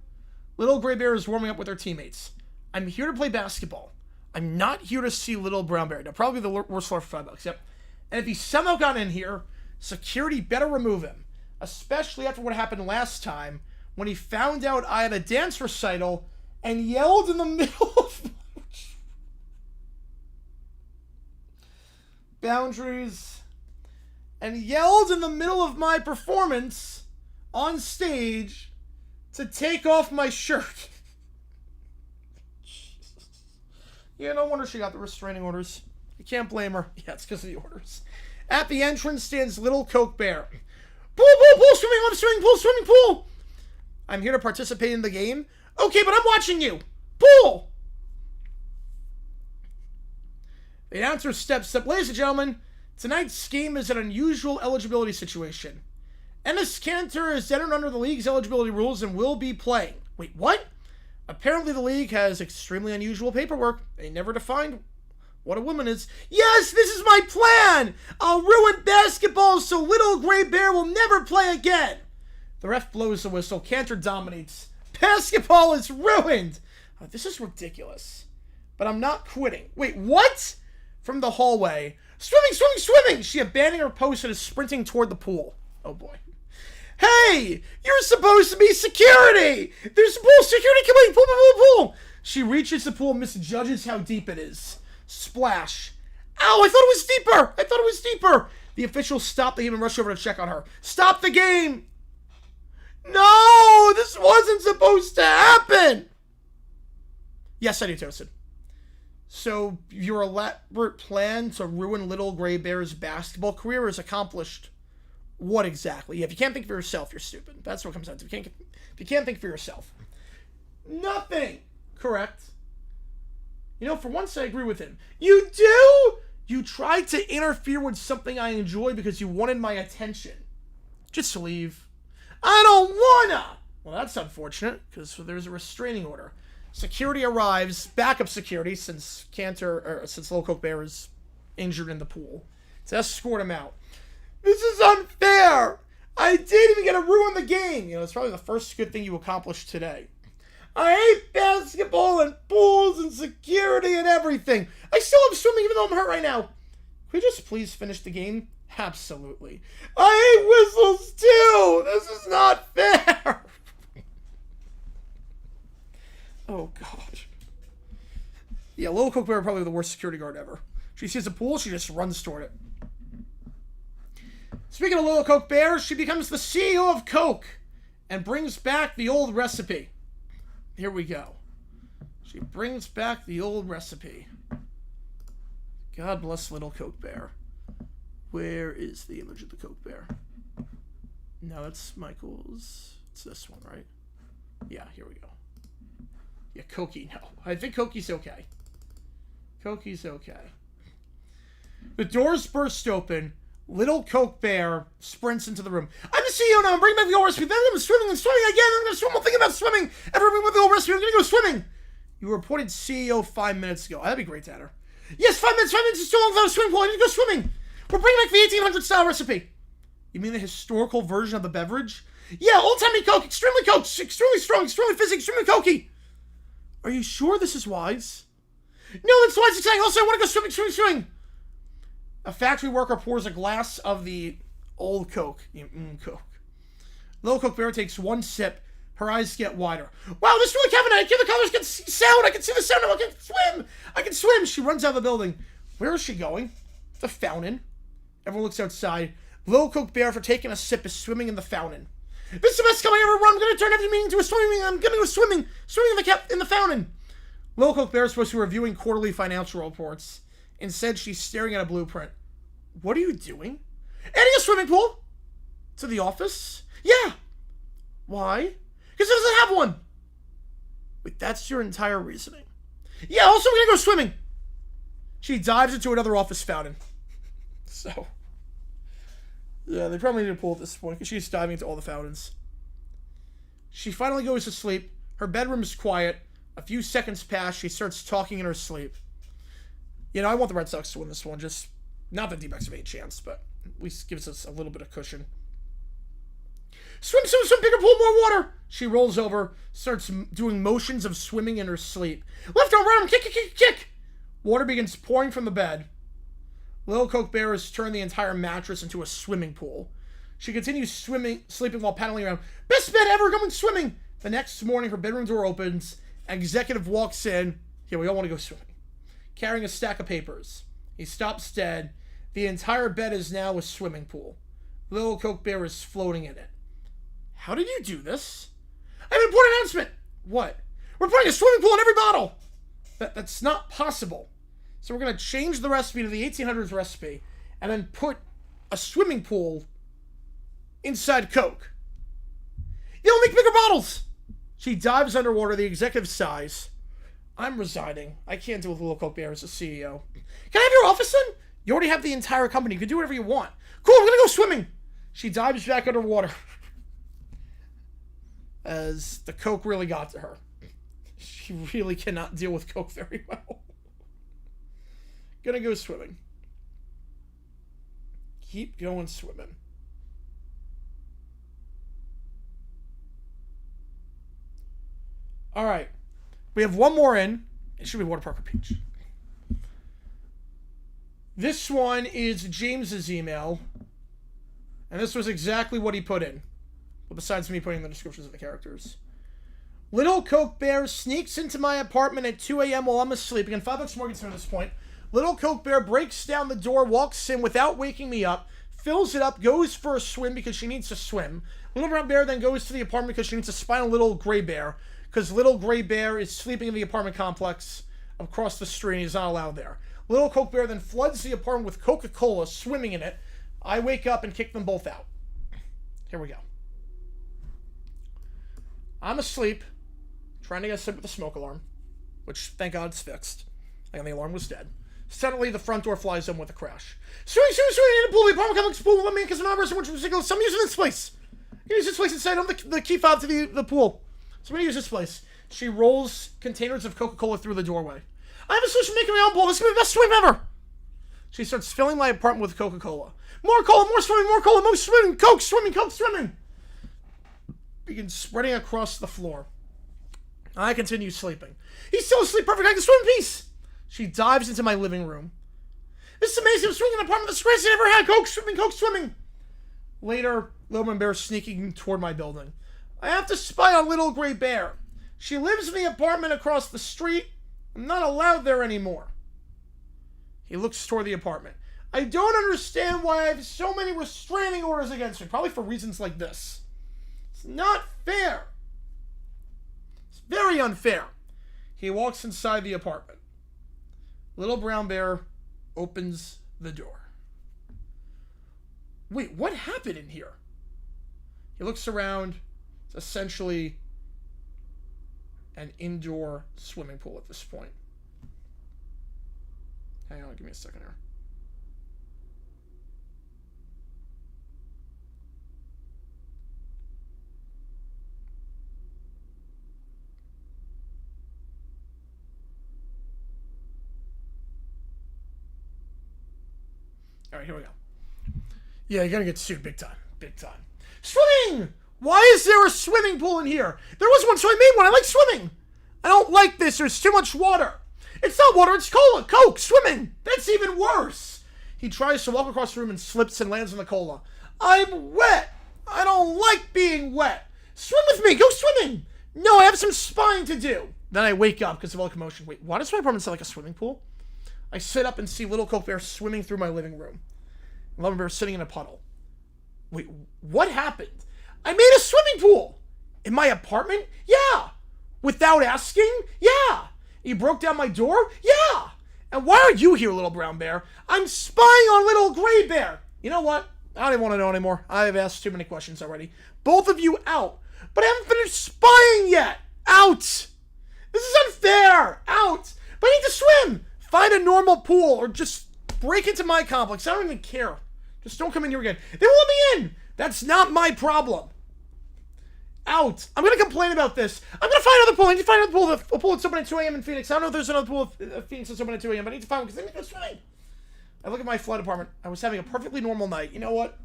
Little Gray Bear is warming up with her teammates. I'm here to play basketball. I'm not here to see Little Brown Bear. Now, probably the worst floor for $5. Yep. And if he somehow got in here, security better remove him. Especially after what happened last time when he found out I had a dance recital and yelled in the middle of boundaries and yelled in the middle of my performance on stage to take off my shirt. Yeah, no wonder she got the restraining orders. You can't blame her. Yeah, it's because of the orders. At the entrance stands Little Coke Bear. Pool, pool, pool, swimming, I'm swimming pool, swimming pool. I'm here to participate in the game. Okay, but I'm watching you. Pool. The announcer steps up. Ladies and gentlemen, tonight's game is an unusual eligibility situation. Ennis Cantor is entered under the league's eligibility rules and will be playing. Wait, what? Apparently the league has extremely unusual paperwork. They never defined what a woman is. Yes, this is my plan! I'll ruin basketball so Little Gray Bear will never play again! The ref blows the whistle. Cantor dominates. Basketball is ruined! Oh, this is ridiculous. But I'm not quitting. Wait, what? From the hallway. Swimming, swimming, swimming! She abandoned her post and is sprinting toward the pool. Oh boy. Hey! You're supposed to be security! There's pool security coming! Pool, pool, pool, pool! She reaches the pool and misjudges how deep it is. Splash. Ow, I thought it was deeper! I thought it was deeper! The officials stop the game and rush over to check on her. Stop the game! No! This wasn't supposed to happen! Yes, I do, Toasted. So, your elaborate plan to ruin Little Gray Bear's basketball career is accomplished. What exactly? Yeah, if you can't think for yourself, you're stupid. That's what it comes down to. If you can't think for yourself. Nothing! Correct. You know, for once I agree with him. You do? You tried to interfere with something I enjoy because you wanted my attention. Just leave. I don't wanna! Well, that's unfortunate, because there's a restraining order. Security arrives, backup security, since Little Coke Bear is injured in the pool, to escort him out. This is unfair! I didn't even get to ruin the game! You know, it's probably the first good thing you accomplished today. I hate basketball and pools and security and everything. I still love swimming even though I'm hurt right now. Can we just please finish the game? Absolutely. I hate whistles too! This is not fair! Oh, God. Yeah, Little Coke Bear probably the worst security guard ever. She sees a pool, she just runs toward it. Speaking of Little Coke Bear, she becomes the CEO of Coke and brings back the old recipe. Here we go. She brings back the old recipe. God bless Little Coke Bear. Where is the image of the Coke Bear? No, that's Michael's. It's this one, right? Yeah, here we go. Yeah, Cokie, no. I think Cokie's okay. Cokie's okay. The doors burst open. Little Coke Bear sprints into the room. I'm the CEO now. I'm bringing back the old recipe. Then I'm swimming and swimming again. I'm going to swim. I'm thinking about swimming. Ever bring back the old recipe? I'm going to go swimming. You were appointed CEO 5 minutes ago. That'd be great, Tanner. Yes, 5 minutes. 5 minutes is too long without a swimming pool. I need to go swimming. We're bringing back the 1800 style recipe. You mean the historical version of the beverage? Yeah, old-timey Coke. Extremely Coke. Extremely strong. Extremely fizzy. Extremely Cokey. Are you sure this is wise? No, that's wise. Exciting. Also, I want to go swimming, swimming, swimming. A factory worker pours a glass of the old Coke. Coke. Little Coke Bear takes one sip. Her eyes get wider. Wow, this really happened. I can hear the colors, get sound. I can see the sound. I can swim. I can swim. She runs out of the building. Where is she going? The fountain. Everyone looks outside. Little Coke Bear, for taking a sip, is swimming in the fountain. This is the best coming I ever run. I'm going to turn every meeting to a swimming meeting. I'm going to go swimming. Swimming in the fountain. Little Coke Bear is supposed to be reviewing quarterly financial reports. Instead, she's staring at a blueprint. What are you doing? Adding a swimming pool? To the office? Yeah. Why? Because it doesn't have one. Wait, that's your entire reasoning. Yeah, also I'm going to go swimming. She dives into another office fountain. So, yeah, they probably need a pool at this point because she's diving into all the fountains. She finally goes to sleep. Her bedroom is quiet. A few seconds pass. She starts talking in her sleep. You know, I want the Red Sox to win this one. Just, not that D-backs have any chance, but at least gives us a little bit of cushion. Swim, swim, swim, bigger pool, more water. She rolls over, starts doing motions of swimming in her sleep. Left arm, right arm, kick, kick, kick, kick. Water begins pouring from the bed. Little Coke Bear has turned the entire mattress into a swimming pool. She continues sleeping while paddling around. Best bed ever, going swimming. The next morning, her bedroom door opens. An executive walks in. Here, we all want to go swimming. Carrying a stack of papers. He stops dead. The entire bed is now a swimming pool. Little Coke Bear is floating in it. How did you do this? I have an important announcement. What? We're putting a swimming pool in every bottle. That's not possible. So we're going to change the recipe to the 1800s recipe and then put a swimming pool inside Coke. You'll make bigger bottles. She dives underwater, the executive sighs. I'm resigning. I can't deal with Little Coke Bear as a CEO. Can I have your office then? You already have the entire company. You can do whatever you want. Cool, we're going to go swimming. She dives back underwater. As the Coke really got to her. She really cannot deal with Coke very well. Gonna go swimming. Keep going swimming. Alright. We have one more in. It should be Water Parker Peach. This one is James's email. And this was exactly what he put in. Well, besides me putting the descriptions of the characters. Little Coke Bear sneaks into my apartment at 2 a.m. while I'm asleep. Again, $5 more gets at this point. Little Coke Bear breaks down the door, walks in without waking me up, fills it up, goes for a swim because she needs to swim. Little Brown Bear then goes to the apartment because she needs to spy on Little Gray Bear because Little Gray Bear is sleeping in the apartment complex across the street and he's not allowed there. Little Coke Bear then floods the apartment with Coca-Cola, swimming in it. I wake up and kick them both out. Here we go. I'm asleep, trying to get asleep with the smoke alarm, which, thank God, it's fixed. And the alarm was dead. Suddenly, the front door flies in with a crash. Swing, in the pool, the apartment complex pool, let me in, because I'm not so much ridiculous. I'm using this place. I'm going to use this place inside. I have the key fob to the pool. So I'm going to use this place. She rolls containers of Coca-Cola through the doorway. I have a solution to making my own pool. This is going to be the best swim ever. She starts filling my apartment with Coca-Cola. More cola, more swimming, more cola, more swimming. Coke swimming. Begins spreading across the floor. I continue sleeping. He's still asleep. Perfect. I can swim in peace. She dives into my living room. This is amazing. I'm swimming in an apartment that's the greatest I ever had. Coke swimming. Later, Little Brown Bear sneaking toward my building. I have to spy on Little Gray Bear. She lives in the apartment across the street. I'm not allowed there anymore. He looks toward the apartment. I don't understand why I have so many restraining orders against me. Probably for reasons like this. It's not fair. It's very unfair. He walks inside the apartment. Little Brown Bear opens the door. Wait, what happened in here? He looks around. It's essentially an indoor swimming pool at this point. Hang on, give me a second here. All right, here we go. Yeah, you're gonna get sued big time. Swimming! Why is there a swimming pool in here? There was one, so I made one. I like swimming. I don't like this. There's too much water. It's not water, it's cola. Coke, swimming. That's even worse. He tries to walk across the room and slips and lands on the cola. I'm wet. I don't like being wet. Swim with me. Go swimming. No, I have some spying to do. Then I wake up because of all the commotion. Wait, why does my apartment sound like a swimming pool? I sit up and see Little Coke Bear swimming through my living room. Little Bear sitting in a puddle. Wait, what happened? I made a swimming pool! In my apartment? Yeah! Without asking? Yeah! You broke down my door? Yeah! And why are you here, Little Brown Bear? I'm spying on Little Gray Bear! You know what? I don't even want to know anymore. I've asked too many questions already. Both of you out! But I haven't finished spying yet! Out! This is unfair! Out! But I need to swim! Find a normal pool or just break into my complex. I don't even care. Just don't come in here again. They won't let me in! That's not my problem. Out. I'm going to complain about this. I'm going to find another pool. I need to find another pool. A pool that's open at 2 a.m. in Phoenix. I don't know if there's another pool in Phoenix that's open at 2 a.m., but I need to find one because I need to go swimming. I look at my flight apartment. I was having a perfectly normal night. You know what?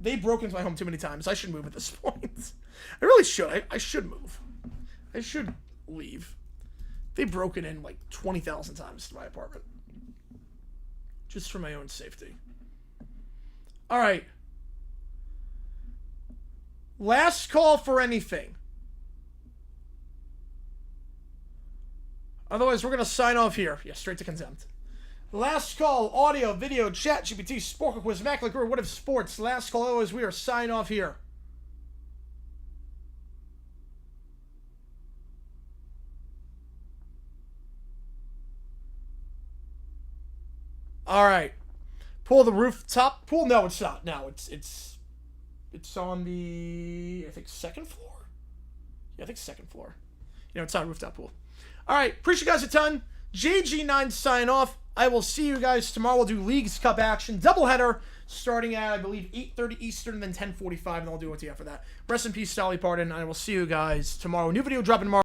They broke into my home too many times. I should move at this point. I really should. I should move. I should leave. They broke it in like 20,000 times to my apartment. Just for my own safety. All right. Last call for anything. Otherwise, we're going to sign off here. Yeah, straight to contempt. Last call, audio, video, chat, GPT, Sporkle Quiz, Mac, Guru, What If Sports. Last call, otherwise, we are signing off here. All right. Pool, the rooftop pool. No, it's not. No, it's on the, I think, second floor. Yeah, I think second floor. It's not a rooftop pool. All right. Appreciate you guys a ton. JG9 sign off. I will see you guys tomorrow. We'll do Leagues Cup action doubleheader starting at, I believe, 8:30 Eastern, and then 10:45, and I'll do OT after that. Rest in peace, Dolly Parton. I will see you guys tomorrow. New video dropping tomorrow.